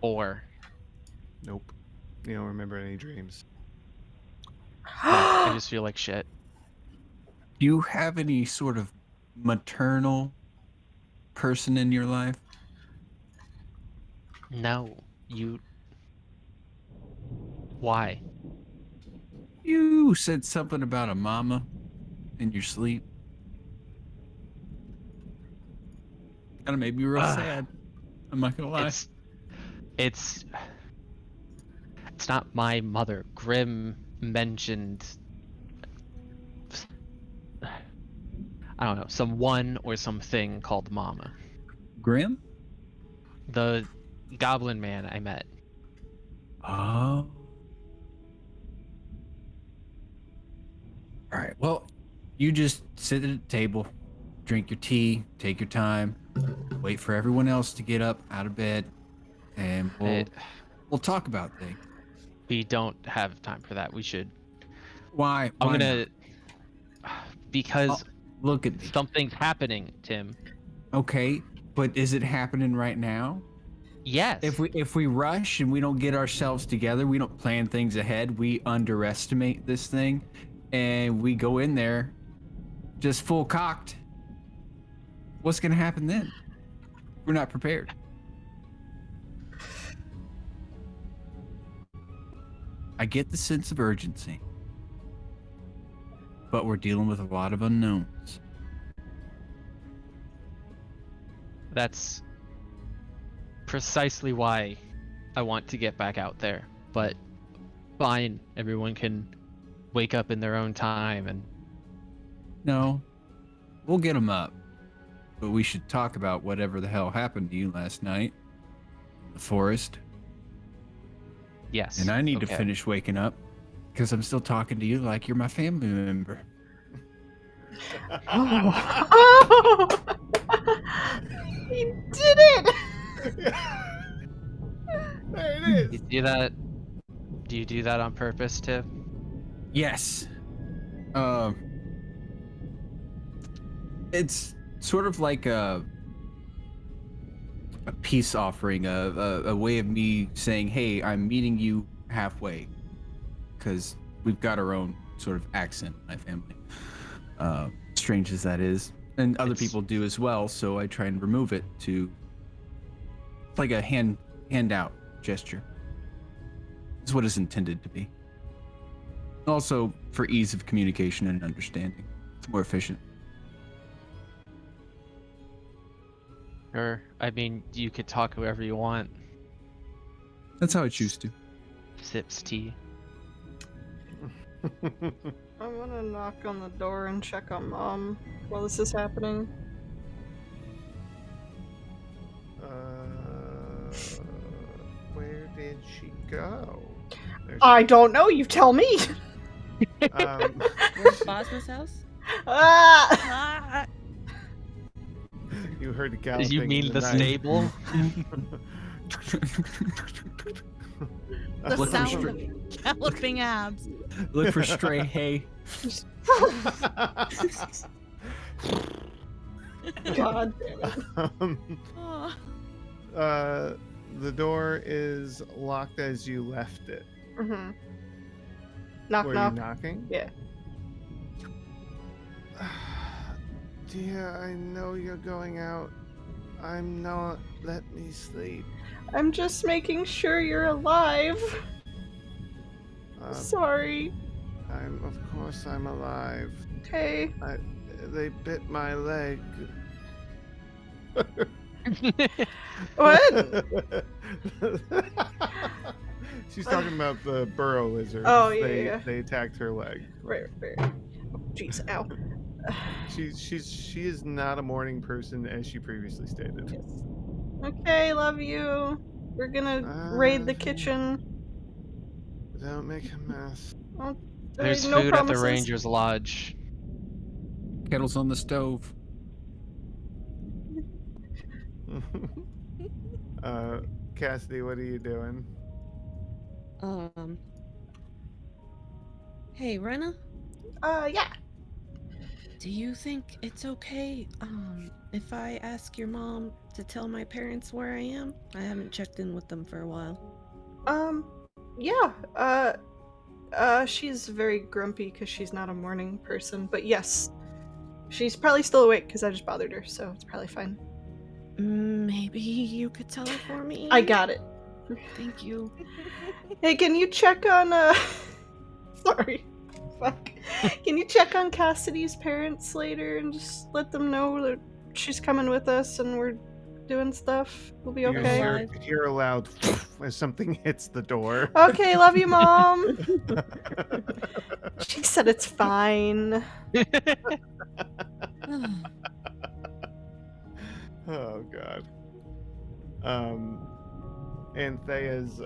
Or. Nope. You don't remember any dreams. I just feel like shit. Do you have any sort of maternal person in your life? No. You. Why? You said something about a mama in your sleep. Kind of made me real sad. I'm not gonna lie. It's not my mother. Grimm mentioned, I don't know, someone or something called Mama. Grim? The goblin man I met. Oh. All right. Well, you just sit at a table, drink your tea, take your time, wait for everyone else to get up out of bed, and we'll talk about things. We don't have time for that. We should. Why? I'm Why gonna. not? Because Look at me. something's happening, Tim. Okay, but is it happening right now? Yes. If we rush and we don't get ourselves together, we don't plan things ahead, we underestimate this thing, and we go in there just full cocked. What's gonna happen then? We're not prepared. I get the sense of urgency, but we're dealing with a lot of unknowns. That's precisely why I want to get back out there. But fine, everyone can wake up in their own time and No, we'll get them up, but we should talk about whatever the hell happened to you last night in the forest. yes. And I need to okay. finish waking up because I'm still talking to you like you're my family member. Oh. He did it! There it You is. do that? Do you do that on purpose too? Yes. It's sort of like a peace offering, a way of me saying, hey, I'm meeting you halfway. Because we've got our own sort of accent in my family. Strange as that is. And other people do as well, so I try and remove it to like a handout gesture. It's what it's intended to be. Also, for ease of communication and understanding. It's more efficient. Or, I mean, you could talk whoever you want. That's how I choose to. Sips tea. I'm gonna knock on the door and check on Mom while this is happening. Where did she go? There I don't know, you tell me! Where's Bosma's house? Ah! You heard the galloping. Did you mean in the night. stable? The Look for sound of galloping abs. Look for stray hay. God damn it. Um, Oh. The door is locked as you left it. Mm-hmm. Knock, Were knock. you knocking? Yeah. Dear, I know you're going out. I'm not. Let me sleep. I'm just making sure you're alive. Sorry. Of course I'm alive. Okay. They bit my leg. What? She's talking about the burrow lizards. Oh, yeah. They attacked her leg. Right. Oh, jeez, ow. She is not a morning person, as she previously stated. Yes. Okay, love you. We're gonna raid the kitchen. Don't make a mess. There's no food promises. at the Ranger's Lodge. Kettle's on the stove. Cassidy, what are you doing? Hey, Rena? Yeah. Do you think it's okay, if I ask your mom to tell my parents where I am? I haven't checked in with them for a while. Yeah. She's very grumpy because she's not a morning person, but yes. She's probably still awake because I just bothered her, so it's probably fine. Maybe you could tell her for me? I got it. Thank you. Hey, can you check on, Sorry. Fuck. Can you check on Cassidy's parents later and just let them know that she's coming with us and we're doing stuff? We'll be okay. You hear a loud as something hits the door. Okay, love you, Mom. She said it's fine. Oh god. Anthea's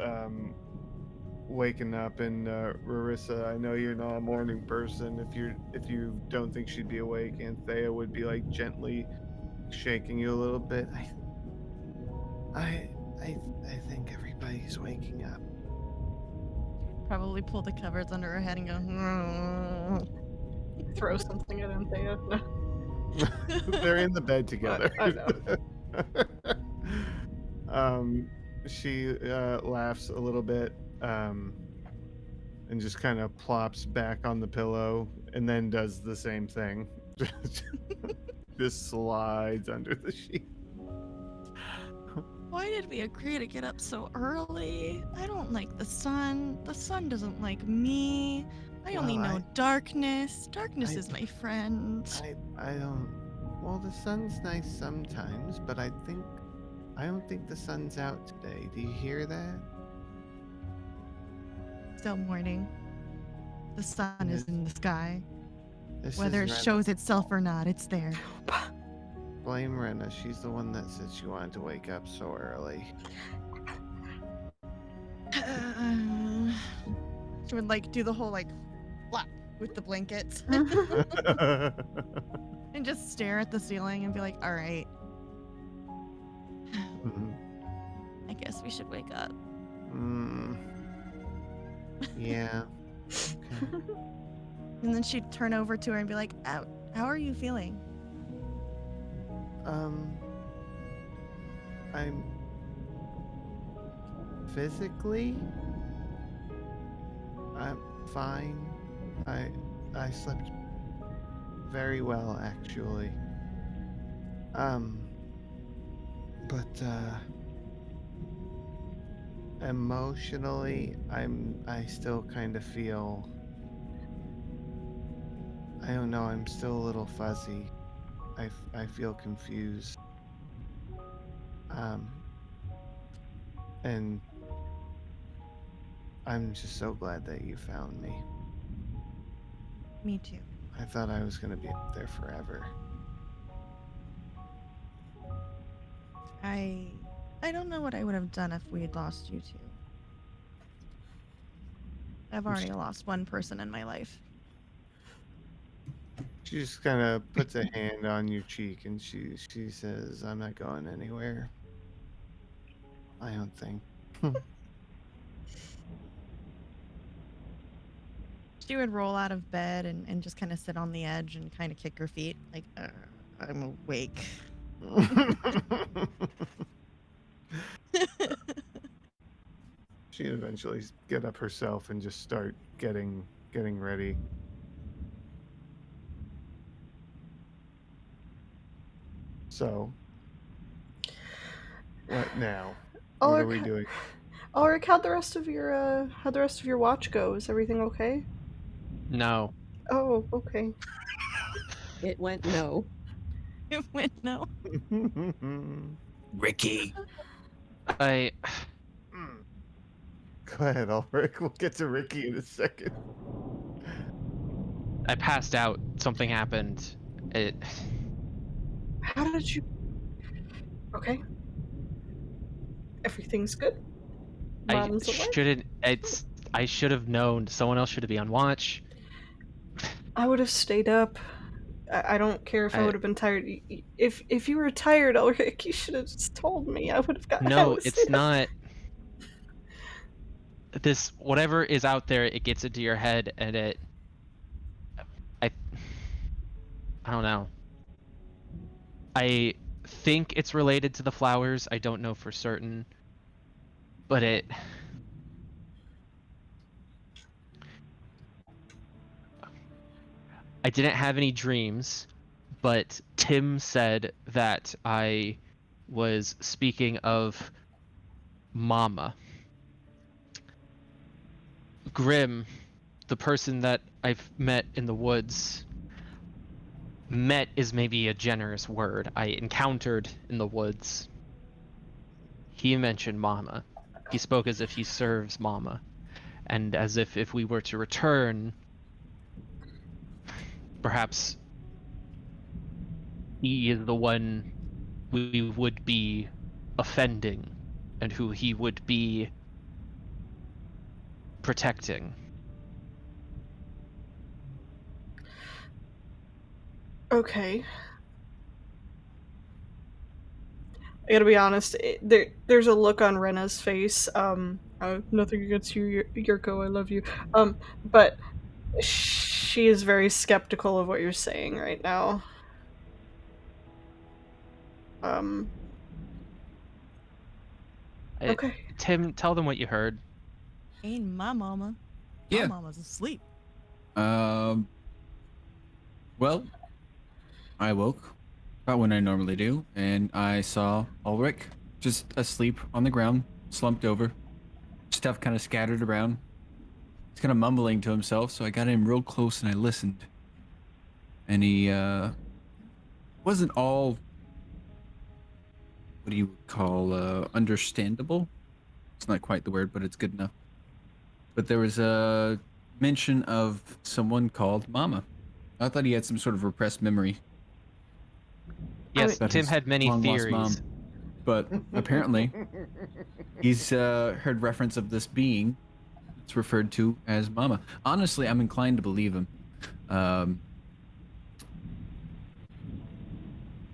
waking up, and Rarissa, I know you're not a morning person. If you don't think she'd be awake, Anthea would be like gently shaking you a little bit. I think everybody's waking up. Probably pull the covers under her head and go. Throw something at Anthea. They're in the bed together. I know. She laughs a little bit, and just kind of plops back on the pillow, and then does the same thing. Just slides under the sheet. Why did we agree to get up so early? I don't like the sun. The sun doesn't like me. I only know darkness. Darkness is my friend. I don't. Well, the sun's nice sometimes, but I don't think the sun's out today. Do you hear that? Still morning. The sun is in the sky. This Whether is it Rena. shows itself or not, it's there. Blame Rena. She's the one that said she wanted to wake up so early. She would like do the whole like flap with the blankets and just stare at the ceiling and be like, all right. I guess we should wake up. Yeah. Okay. And then she'd turn over to her and be like, how are you feeling? I'm physically, I'm fine. I slept very well, actually. But emotionally, I still kind of feel, I don't know, I'm still a little fuzzy. I feel confused. And I'm just so glad that you found me. Me too. I thought I was gonna be up there forever. I don't know what I would have done if we had lost you two. I've already lost one person in my life. She just kind of puts a hand on your cheek and she says, "I'm not going anywhere. I don't think." She would roll out of bed and just kind of sit on the edge and kind of kick her feet like, I'm awake. She'd eventually get up herself and just start getting ready. So, what now? What are we doing? Ulrich, how'd the rest of your watch go? Is everything okay? No. Oh, okay. It went no. It went no. Ricky. I Go ahead, Ulrich. We'll get to Ricky in a second. passed out. Something happened. How did you? Okay. Everything's good. Mom's awake. I should have known. Someone else should have been on watch. I would have stayed up. I don't care if I would have been tired. If you were tired, Ulrich, you should have just told me. I would have gotten. No, it's not. This whatever is out there, it gets into your head, and I don't know. I think it's related to the flowers. I don't know for certain, but I didn't have any dreams, but Tim said that I was speaking of Mama. Grim, the person that I've met in the woods. Met is maybe a generous word. I encountered in the woods. He mentioned Mama. He spoke as if he serves Mama. And as if we were to return, perhaps he is the one we would be offending and who he would be protecting. Okay. I gotta be honest. There's a look on Rena's face. Nothing against you, Yurko. I love you. But she is very skeptical of what you're saying right now. Okay. Tim, tell them what you heard. Ain't my mama. Yeah. My mama's asleep. Well, I woke about when I normally do, and I saw Ulrich just asleep on the ground, slumped over, stuff kind of scattered around. He's kind of mumbling to himself, so I got him real close and I listened. And he wasn't all what do you call understandable. It's not quite the word, but it's good enough. But there was a mention of someone called Mama. I thought he had some sort of repressed memory. Yes, Tim had many theories. Mom. But apparently, he's heard reference of this being. It's referred to as Mama. Honestly, I'm inclined to believe him.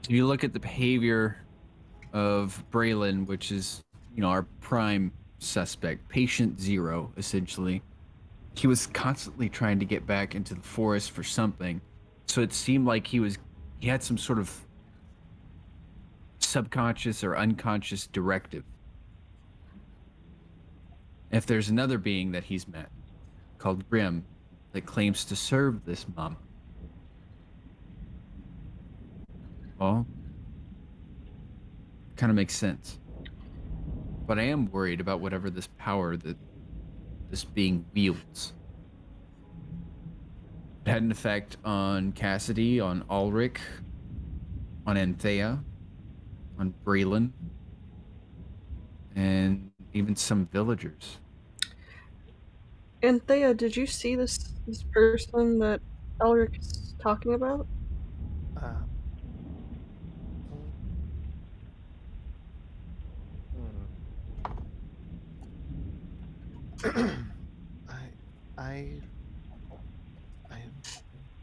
If you look at the behavior of Braylon, which is, our prime suspect, patient zero, essentially, he was constantly trying to get back into the forest for something. So it seemed like he had some sort of subconscious or unconscious directive. If there's another being that he's met called Grim that claims to serve this Mama, well, kind of makes sense. But I am worried about whatever this power that this being wields. It had an effect on Cassidy, on Ulrich, on Anthea, on Braylon, and even some villagers. Anthea, did you see this person that Ulrich is talking about?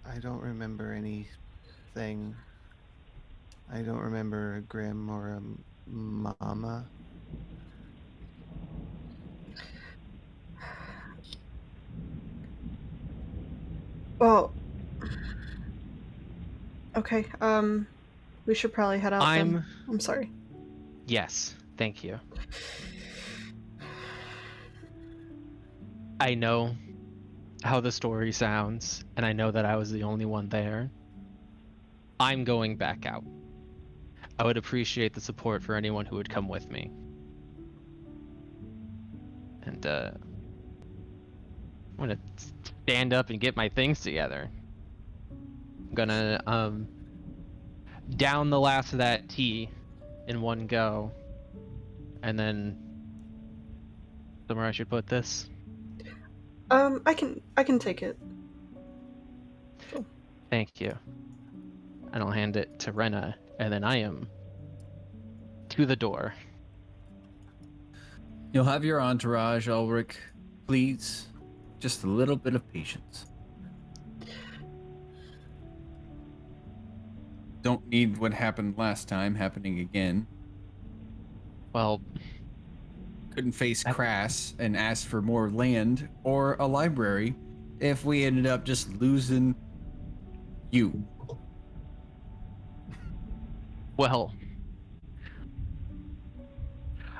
I don't remember anything. I don't remember a Grim or a Mama. Well, okay. We should probably head out. I'm sorry. Yes, Thank you. I know how the story sounds, and I know that I was the only one there. I'm going back out. I would appreciate the support for anyone who would come with me. And I'm gonna stand up and get my things together. I'm gonna down the last of that tea in one go, and then somewhere I should put this. I can take it. Thank you. And I'll hand it to Rena, and then I am to the door. You'll have your entourage, Ulrich. Please, just a little bit of patience. Don't need what happened last time happening again. Well, Couldn't face Crass and ask for more land or a library if we ended up just losing you. well,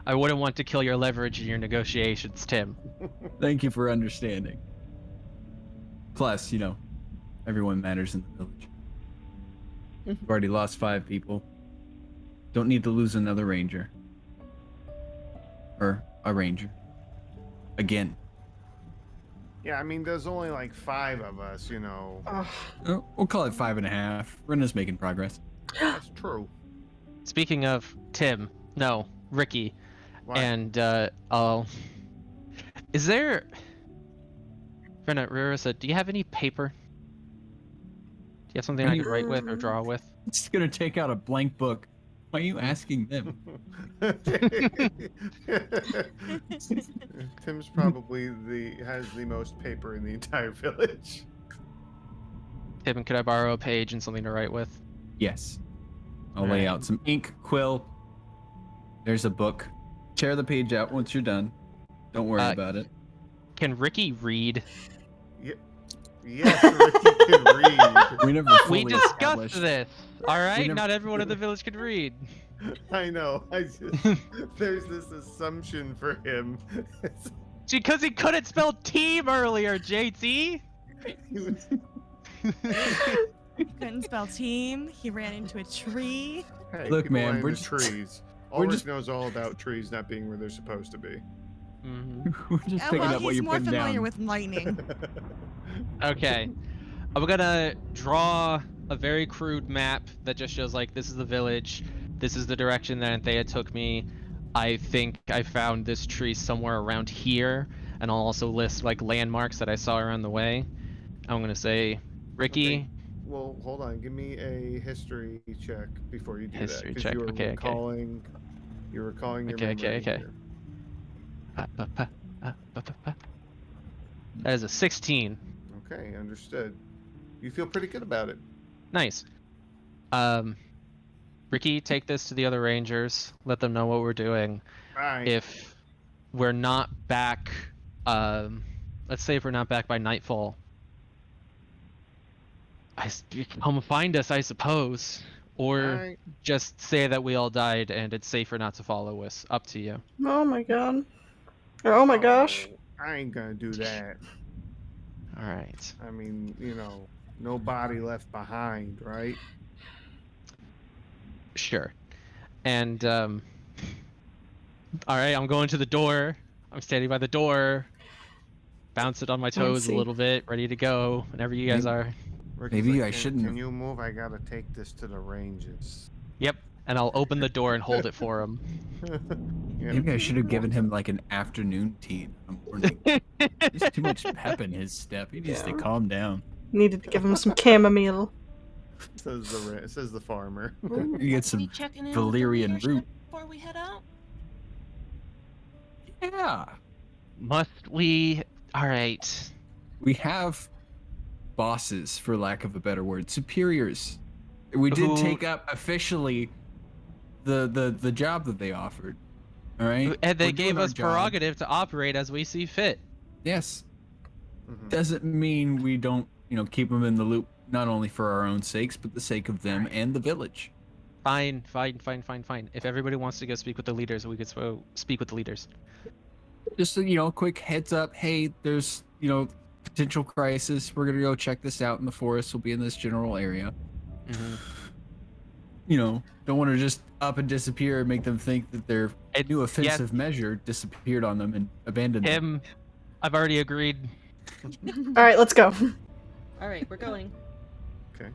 I wouldn't want to kill your leverage in your negotiations, Tim. Thank you for understanding. Plus, everyone matters in the village. We've already lost 5 people. Don't need to lose another ranger. Or a ranger. Again. Yeah, I mean, there's only like 5 of us, Ugh. Oh, we'll call it 5.5. Rena's making progress. That's true. Speaking of Ricky, What? and is there, Rarissa, do you have any paper? Do you have something I could write with or draw with? I'm just gonna take out a blank book. Why are you asking them? Tim's probably has the most paper in the entire village. Tim, could I borrow a page and something to write with? Yes. I'll lay out some ink, quill. There's a book. Tear the page out once you're done. Don't worry about it. Can Ricky read? Yes, Ricky can read. We never We fully discussed established. this. All right, never- not everyone in the village can read. I know. There's this assumption for him. Because he couldn't spell team earlier, JT. He was- He couldn't spell team. He ran into a tree. Hey, Look, people man, lie we're into just- trees. we're Ulrich just- knows all about trees not being where they're supposed to be. We're just picking Well, up what he's you're more putting familiar down. with lightning. Okay. I'm gonna draw a very crude map that just shows like this is the village, this is the direction that Anthea took me. I think I found this tree somewhere around here, and I'll also list like landmarks that I saw around the way. I'm gonna say, Ricky. Okay. Well, hold on. Give me a history check before you do History that, because check, you were okay, recalling. You're recalling your Okay, memory okay. here. That is a 16. Okay, understood. You feel pretty good about it. Nice. Ricky, take this to the other rangers. Let them know what we're doing. Right. If we're not back, let's say if we're not back by nightfall, come find us, I suppose. Or Alright. just say that we all died and it's safer not to follow us. Up to you. Oh my god. Or, oh my gosh. I ain't gonna do that. All right. I mean, no body left behind, right? Sure. And all right, I'm going to the door. I'm standing by the door, bounce it on my toes a see. little bit, ready to go whenever you guys are. Ricky's Maybe I "Can- shouldn't Can have." you move? I gotta take this to the ranges. Yep. And I'll open the door and hold it for him. Yeah. Maybe I should have given him like an afternoon tea in the morning. There's too much pep in his step. He needs to Yeah. calm down. Needed to give him some chamomile. Says the farmer. You get some checking in valerian with the leadership root. before we head out. Yeah. Must we? All right. We have bosses, for lack of a better word, superiors. We did Who- take up officially the job that they offered. All right. And they We're gave doing our us job. prerogative to operate as we see fit. Yes. Mhm. Doesn't mean we don't, keep them in the loop, not only for our own sakes, but the sake of them and the village. Fine. If everybody wants to go speak with the leaders, we could speak with the leaders. Just a quick heads up. Hey, there's potential crisis. We're gonna go check this out in the forest. We'll be in this general area. Mm-hmm. Don't want to just up and disappear and make them think that their new offensive Yes. measure disappeared on them and abandoned them. Tim, I've already agreed. All right, let's go. All right, we're going. Okay.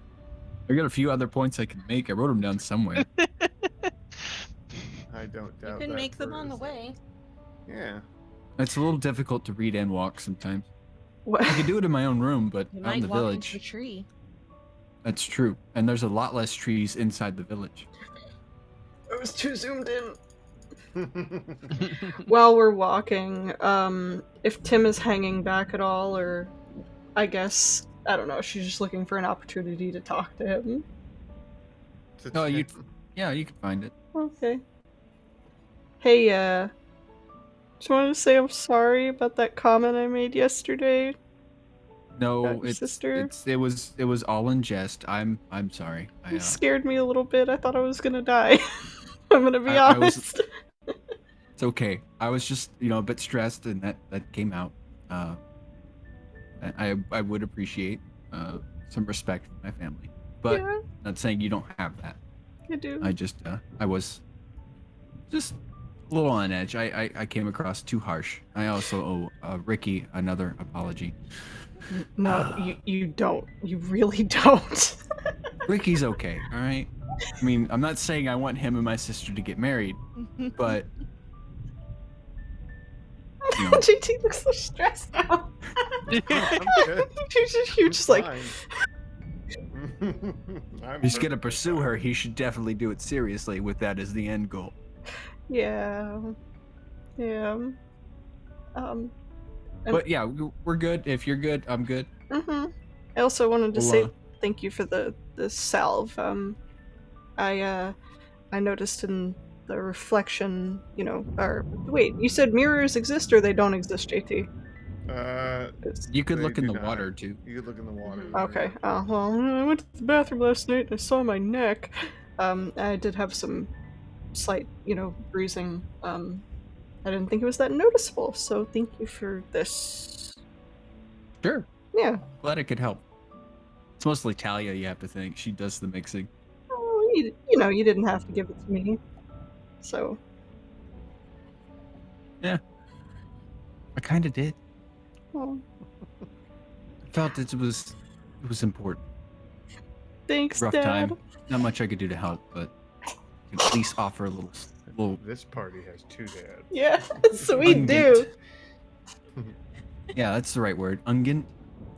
I got a few other points I can make. I wrote them down somewhere. I don't You doubt can that make them for on the us. way. Yeah. It's a little difficult to read and walk sometimes. What? I could do it in my own room, but You out in might the walk village. into a tree. That's true. And there's a lot less trees inside the village. I was too zoomed in. While we're walking, if Tim is hanging back at all, or I guess, I don't know, she's just looking for an opportunity to talk to him. Oh, you can find it. Okay. Hey, just wanted to say I'm sorry about that comment I made yesterday. No, About your sister? it was all in jest. I'm sorry. You scared me a little bit. I thought I was gonna die. I'm gonna be I was- honest. It's okay. I was just a bit stressed, and that came out. I would appreciate some respect from my family, but Yeah, not saying you don't have that. I do. I was just a little on edge. I came across too harsh. I also owe Ricky another apology. No, you don't. You really don't. Ricky's okay, all right? I mean, I'm not saying I want him and my sister to get married, but JT looks so stressed out. I'm good. You're just like, Fine. I'm he's gonna perfectly pursue fine. her. He should definitely do it seriously with that as the end goal. yeah. And- But yeah, we're good. If you're good, I'm good. I also wanted to Well, say thank you for the salve. I noticed in the reflection, or wait, you said mirrors exist or they don't exist, JT? You could They look in do the not. water too. You could look in the water. Okay. Well, I went to the bathroom last night and I saw my neck. I did have some slight, bruising. I didn't think it was that noticeable, so thank you for this. Sure. Yeah. Glad it could help. It's mostly Talia, you have to think. She does the mixing. Oh, you didn't have to give it to me. So. I kind of did. Oh, I felt it was important. thanks, Rough Dad. time. Not much I could do to help, but at least offer a little. This party has two dads. Yeah, so we do. Yeah, that's the right word. Ungent.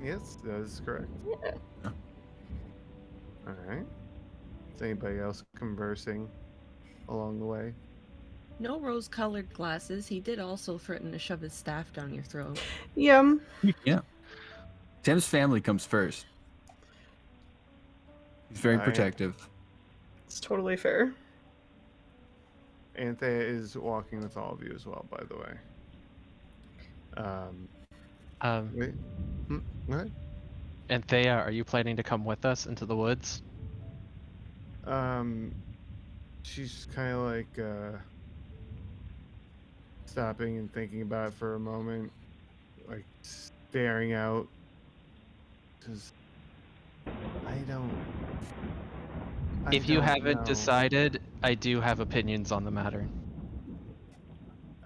Yes, that is correct. Yeah. All right. Is anybody else conversing along the way? No rose-colored glasses. He did also threaten to shove his staff down your throat. Yeah. Yeah. Tim's family comes first. He's very Alright. protective. It's totally fair. Anthea is walking with all of you as well, by the way. Wait. What? Anthea, are you planning to come with us into the woods? She's kind of like stopping and thinking about it for a moment, like staring out. Because If you don't haven't know. decided, I do have opinions on the matter.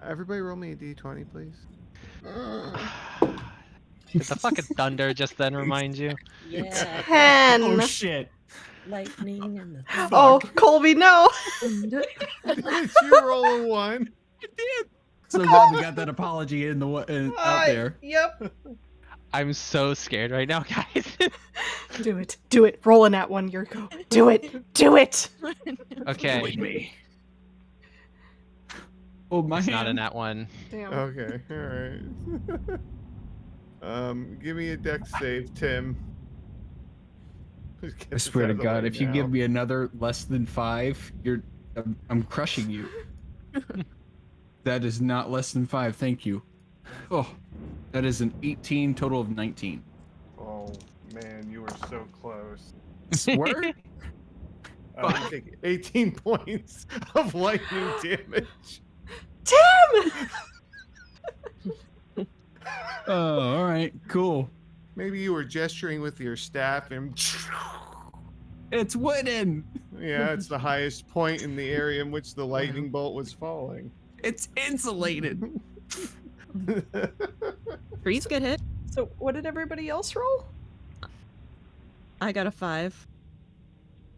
Everybody roll me a d20, please. Did the fucking thunder just then remind you? Yeah. 10. Oh shit! Lightning and the Oh, Colby, no. thunder. Did you roll a 1? So glad we got that apology in the out there. Yep. I'm so scared right now, guys. Do it. Do it. Roll in that one, Yurko. Do it. Do it. Okay, Avoid me. Oh my it's not hand. in that one. Damn. Okay, alright. Give me a dex save, Tim. Please get I this swear out to of the God, way if you now. give me another less than 5, I'm crushing you. That is not less than 5. Thank you. Oh, that is an 18 total of 19. Oh man, you were so close. Swear? You take 18 points of lightning damage. Tim! Oh, all right, cool. Maybe you were gesturing with your staff and It's wooden. yeah, it's the highest point in the area in which the lightning bolt was falling. It's insulated. Trees get hit. So what did everybody else roll? I got a 5.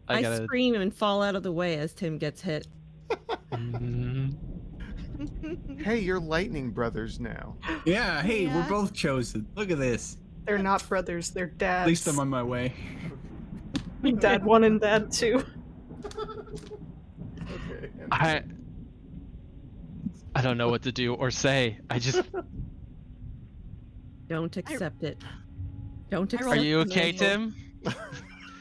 I I gotta. scream and fall out of the way as Tim gets hit. Hey, you're lightning brothers now. Yeah. Hey, Yeah. we're both chosen. Look at this. They're not brothers, they're dads. At least I'm on my way. Dad 1 and Dad 2. Okay. I don't know what to do or say. I just. Don't accept it. Don't accept Are you the okay, manual. Tim?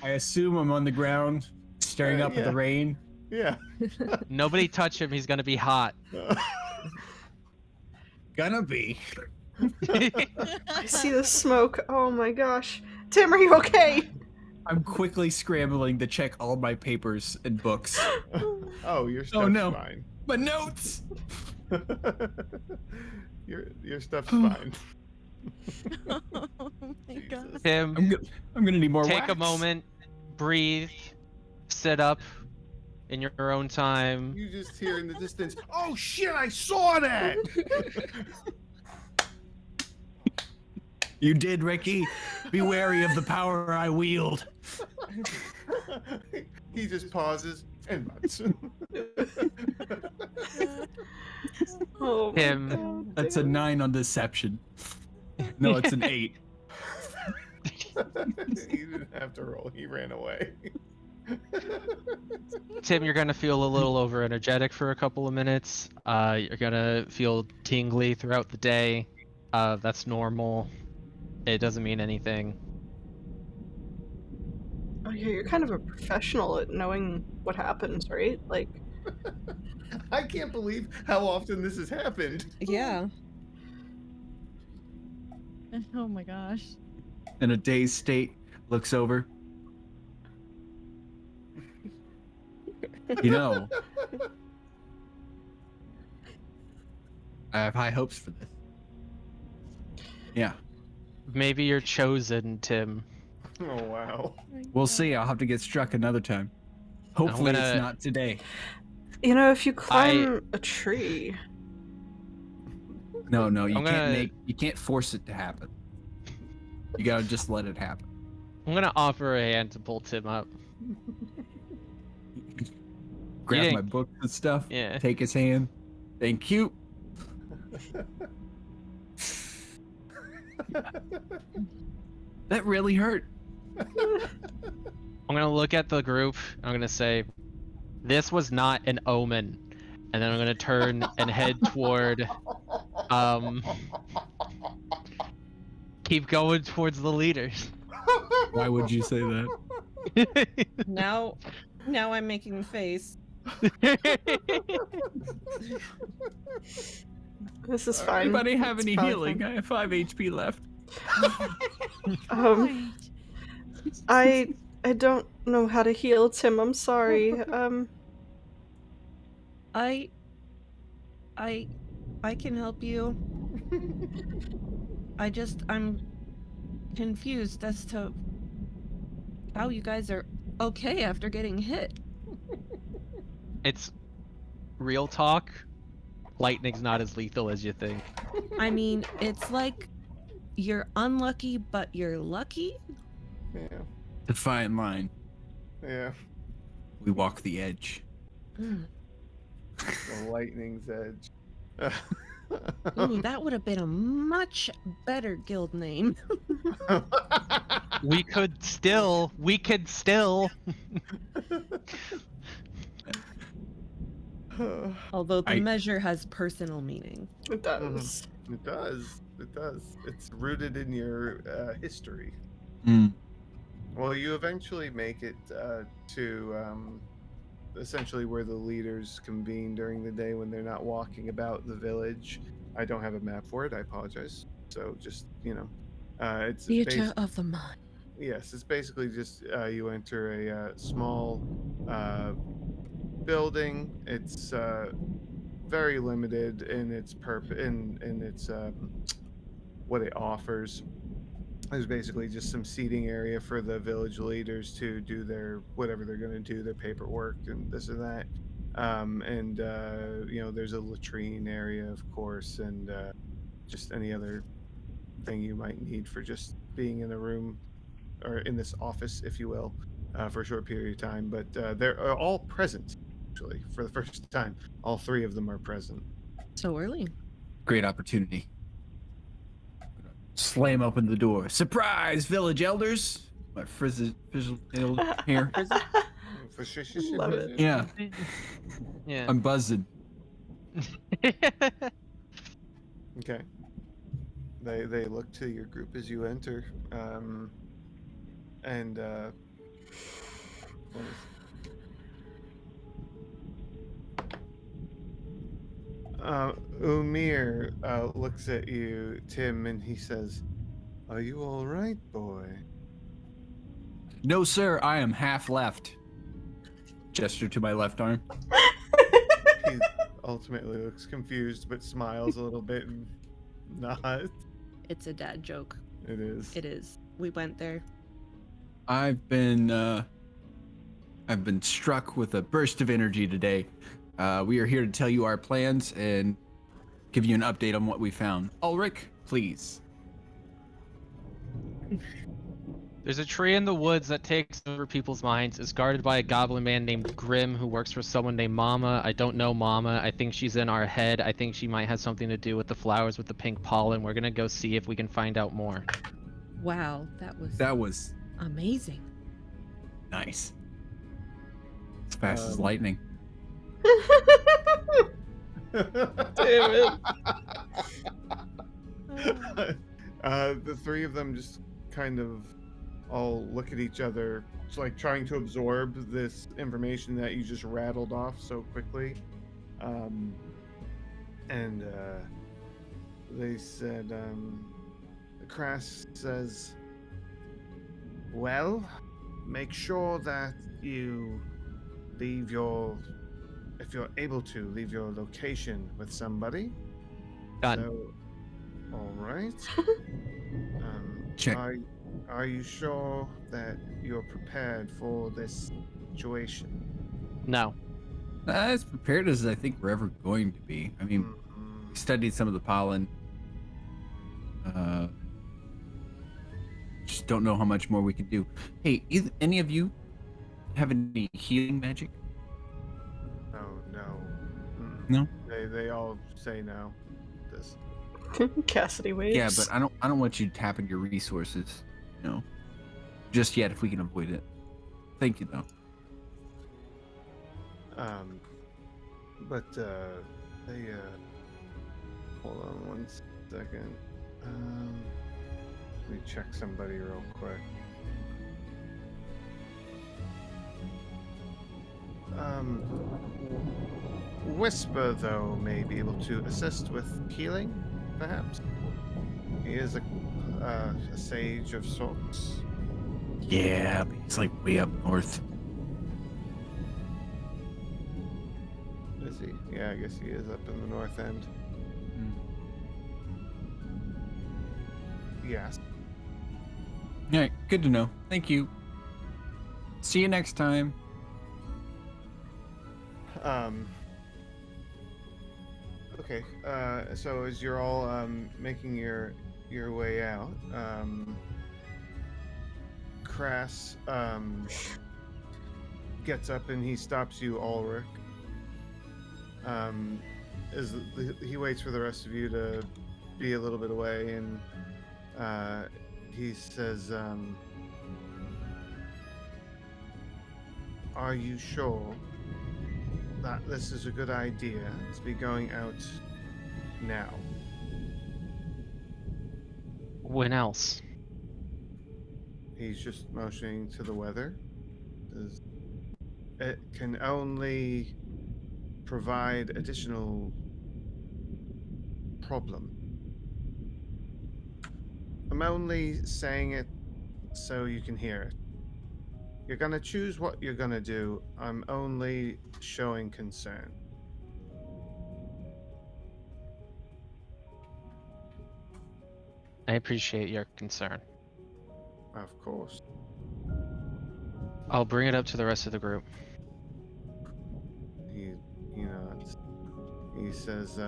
I assume I'm on the ground, staring up at yeah. the rain. Yeah. Nobody touch him. He's gonna be hot. Gonna be. I see the smoke. Oh my gosh. Tim, are you okay? I'm quickly scrambling to check all my papers and books. Oh, your stuff's no. fine. My notes. Your stuff's fine. Oh my god. Tim, I'm gonna need more. take a wax. moment, breathe, sit up in your own time. You just hear in the distance, oh shit, I saw that! You did, Ricky. Be wary of the power I wield. He just pauses and runs. Oh my Tim. God, That's a Tim. 9 on deception. No, it's an 8. He didn't have to roll, he ran away. Tim, you're gonna feel a little over energetic for a couple of minutes. You're gonna feel tingly throughout the day. That's normal. It doesn't mean anything. Oh yeah, you're kind of a professional at knowing what happens, right? Like, I can't believe how often this has happened. Yeah. Oh my gosh. In a dazed state, looks over. You know, I have high hopes for this. Yeah, Maybe you're chosen, Tim. Oh wow. we'll see. I'll have to get struck another time. Hopefully, gonna- it's not today. you know, if you climb a tree. No, you I'm you can't force it to happen. You gotta just let it happen. I'm gonna offer a hand to pull Tim up. Grab didn't- my books and stuff. Yeah. Take his hand. Thank you. That really hurt. I'm gonna look at the group. I'm gonna say, "This was not an omen," and then I'm gonna turn and head toward. Keep going towards the leaders. Why would you say that? Now I'm making the face. This is fine. Anybody have It's any probably healing? fine. I have 5 HP left. I don't know how to heal Tim. I'm sorry. I can help you. I'm confused as to how you guys are okay after getting hit. It's real talk. Lightning's not as lethal as you think. I mean, it's like you're unlucky, but you're lucky. Yeah. The fine line. Yeah. We walk the edge. Mm. The lightning's edge. Ooh, that would have been a much better guild name. We could still. Although the I- measure has personal meaning. It does. It does. It does. It's rooted in your history. Mm. Well, you eventually make it to essentially where the leaders convene during the day when they're not walking about the village. I don't have a map for it. I apologize. So just it's Theater of the mind. Yes, it's basically just you enter a small building. It's very limited in its in its what it offers. There's basically just some seating area for the village leaders to do their whatever they're going to do, their paperwork and this and that. And you know, there's a latrine area, of course, and just any other thing you might need for just being in a room or in this office, if you will, for a short period of time. But they're all present, actually, for the first time. All three of them are present. So early. Great opportunity. Slam open the door. Surprise, village elders! My frizzled hair. Love it. Yeah, Yeah. I'm buzzing. Okay. They look to your group as you enter, and Umir looks at you, Tim, and he says, "Are you all right, boy?" No, sir, I am half left. Gesture to my left arm. He ultimately looks confused, but smiles a little bit and nods. It's a dad joke. It is. It is. We went there. I've been struck with a burst of energy today. We are here to tell you our plans and give you an update on what we found. Ulrich, please. There's a tree in the woods that takes over people's minds. It's guarded by a goblin man named Grim who works for someone named Mama. I don't know Mama. I think she's in our head. I think she might have something to do with the flowers with the pink pollen. We're gonna go see if we can find out more. Wow, that was amazing. Nice. As fast as lightning. Damn it. The three of them just kind of all look at each other, just like trying to absorb this information that you just rattled off so quickly. And they said, Crass says, well, make sure that you leave your, if you're able to, leave your location with somebody. Done. So, all right. Check. Are you sure that you're prepared for this situation? No. As prepared as I think we're ever going to be. I mean, we studied some of the pollen. Just don't know how much more we can do. Hey, any of you have any healing magic? Oh no. No? They all say no. This. Cassidy waves. Yeah, but I don't want you tapping your resources, you know. Just yet if we can avoid it. Thank you though. But they hold on one second. Let me check somebody real quick. Whisper though may be able to assist with healing, perhaps. He is a sage of sorts. Yeah, but he's like way up north. Is he? Yeah, I guess he is up in the north end. Yes. Alright, good to know. Thank you. See you next time. Okay. So as you're all making your way out, Crass gets up and he stops you, Ulrich. He waits for the rest of you to be a little bit away, and he says, are you sure that this is a good idea to be going out now? When else? He's just motioning to the weather. It can only provide additional problem. I'm only saying it so you can hear it. You're gonna choose what you're gonna do. I'm only showing concern. I appreciate your concern. Of course. I'll bring it up to the rest of the group. He nods. He says,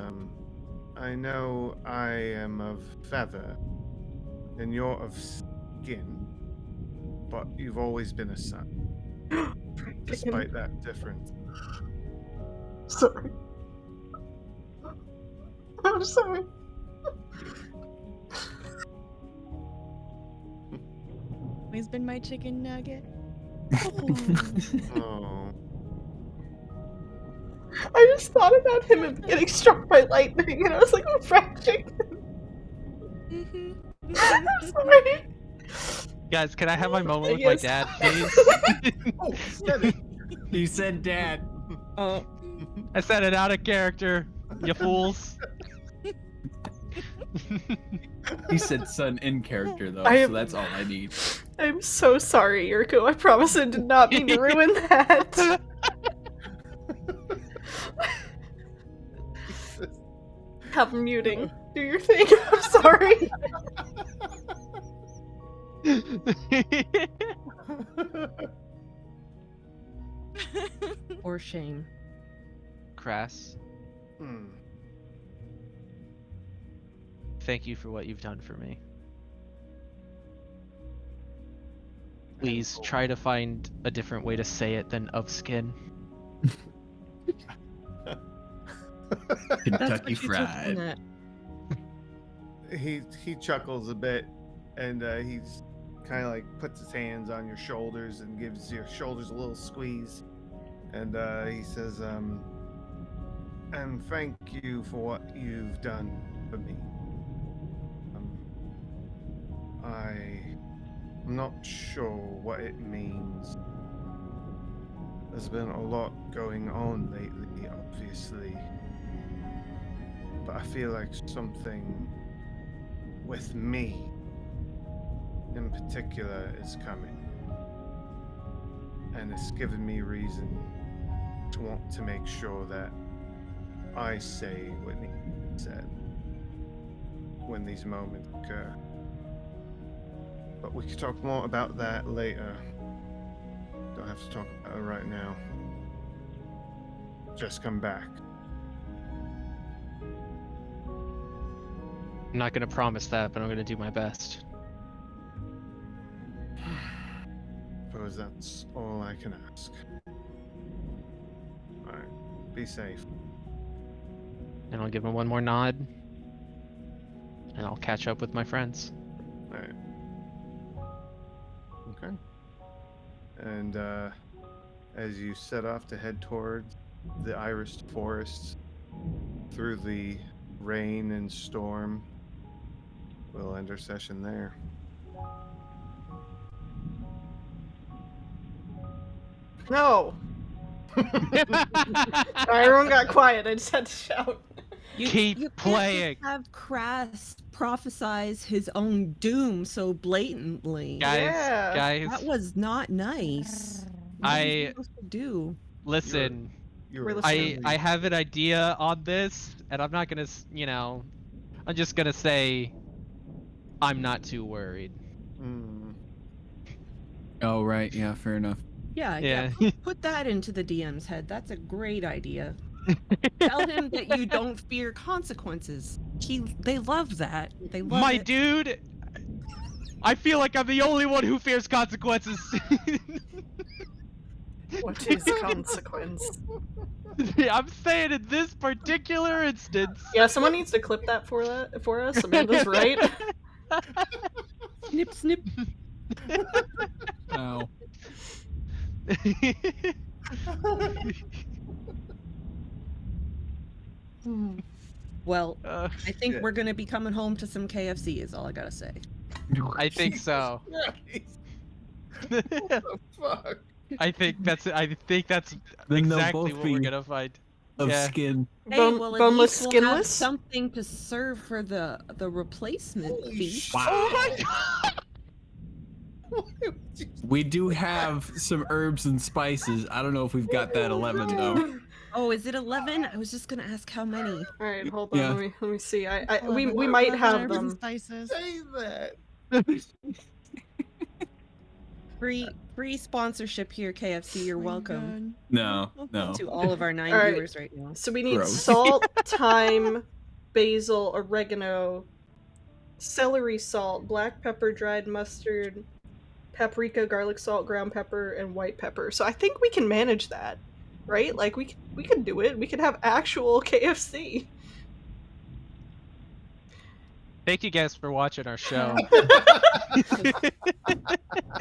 I know I am of feather, and you're of skin, but you've always been a son, despite that difference. Sorry. I'm sorry. Always been my chicken nugget. Oh. I just thought about him getting struck by lightning, and I was like, oh, fried chicken. I'm sorry. Guys, can I have my moment with Yes. my dad, please? Oh, said it. You said dad. Oh, I said it out of character, you fools. He said son in character though, I so am- that's all I need. I'm so sorry, Yurko. I promise I did not mean to ruin that. Have muting. Do your thing. I'm sorry. for shame. Crass, Hmm. thank you for what you've done for me. Please try to find a different way to say it than of skin. That's Kentucky what you took from Fried. that. He chuckles a bit, and he's kind of like puts his hands on your shoulders and gives your shoulders a little squeeze, and he says, "And thank you for what you've done for me. I'm not sure what it means. There's been a lot going on lately, obviously, but I feel like something with me in particular is coming, and it's given me reason to want to make sure that I say what needs to be said when these moments occur. But we could talk more about that later. Don't have to talk about it right now. Just come back. I'm not gonna promise that, but I'm gonna do my best. Suppose that's all I can ask. Alright, be safe. And I'll give him one more nod. And I'll catch up with my friends. Alright. Okay. And as you set off to head towards the Iris Forest through the rain and storm, we'll end our session there. No. Everyone got quiet. I just had to shout. Keep you can't playing. just have Crass prophesize his own doom so blatantly. Guys, Yeah. guys, That was not nice. What are we supposed to do? listen. You're listening. I have an idea on this, and I'm not gonna, I'm just gonna say, I'm not too worried. Mm. Oh right, yeah, fair enough. Yeah, put that into the DM's head. That's a great idea. Tell him that you don't fear consequences. They love that. They love My it. dude, I feel like I'm the only one who fears consequences. What is consequence? I'm saying in this particular instance. Yeah, someone needs to clip that for us. Amanda's right. Snip, snip. Oh. Well, Uh, I think Shit. we're gonna be coming home to some KFC. Is all I gotta say. I think so. What the fuck? I think that's Then they'll exactly both what we're be gonna find. of Yeah. skin. Hey, well, at boneless, least we'll have skinless. something to serve for the replacement Holy feast. Wow. Oh my god! We do have some herbs and spices. I don't know if we've got that 11 though. Oh, is it 11? I was just gonna ask how many. All right, hold on. Yeah. Let me see. We 11 might 11 have herbs and them. spices. Say that. Free sponsorship here, KFC. You're Oh my welcome. No. To all of our 9 All right. viewers right now. So we need Gross. salt, thyme, basil, oregano, celery salt, black pepper, dried mustard, paprika, garlic salt, ground pepper, and white pepper. So I think we can manage that, right? Like we could do it. We could have actual KFC. Thank you guys for watching our show.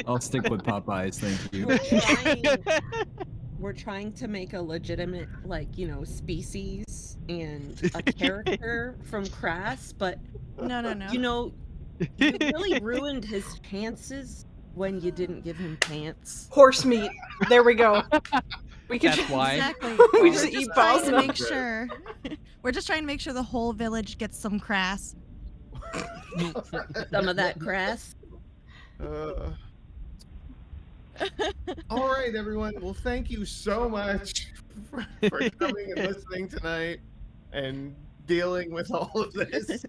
I'll stick with Popeyes, thank you. We're trying to make a legitimate, like, you know, species and a character from Crass, but No. you know, you really ruined his chances when you didn't give him pants. Horse meat. There we go. We could That's just, why. Exactly. we We're just just eat trying to balsam. make sure. We're just trying to make sure the whole village gets some crass. Some of that Crass. All right, everyone. Well, thank you so much for coming and listening tonight and dealing with all of this.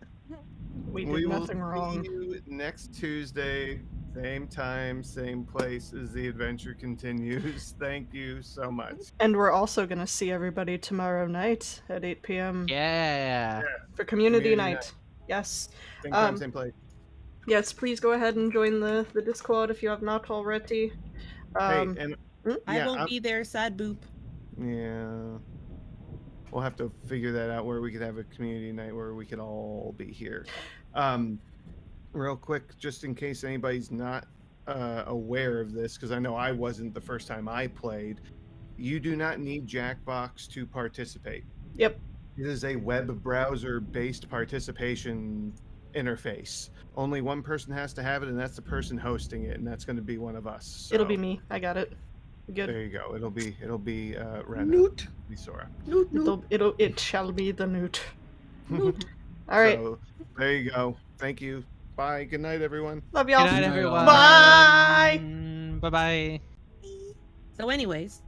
We did will nothing wrong. see you next Tuesday, same time, same place as the adventure continues. Thank you so much. And we're also going to see everybody tomorrow night at 8 p.m. Yeah. for community Community night. night. Yes. Same time, same place. Yes, please go ahead and join the Discord if you have not already. Hey, and I yeah, won't be there, sad boop. yeah, we'll have to figure that out where we could have a community night where we could all be here. Real quick, just in case anybody's not aware of this, because I know I wasn't the first time I played, you do not need Jackbox to participate. Yep. It is a web browser-based participation interface. Only one person has to have it, and that's the person hosting it, and that's going to be one of us. So It'll be me. I got it. Good. there you go. It'll be Rena. Newt. Be Sora. Newt, Newt. It shall be the Newt. All right. So there you go. Thank you. Bye. Good night, everyone. Love y'all. Good night, Good night, everyone. all. Bye. Bye bye. So anyways,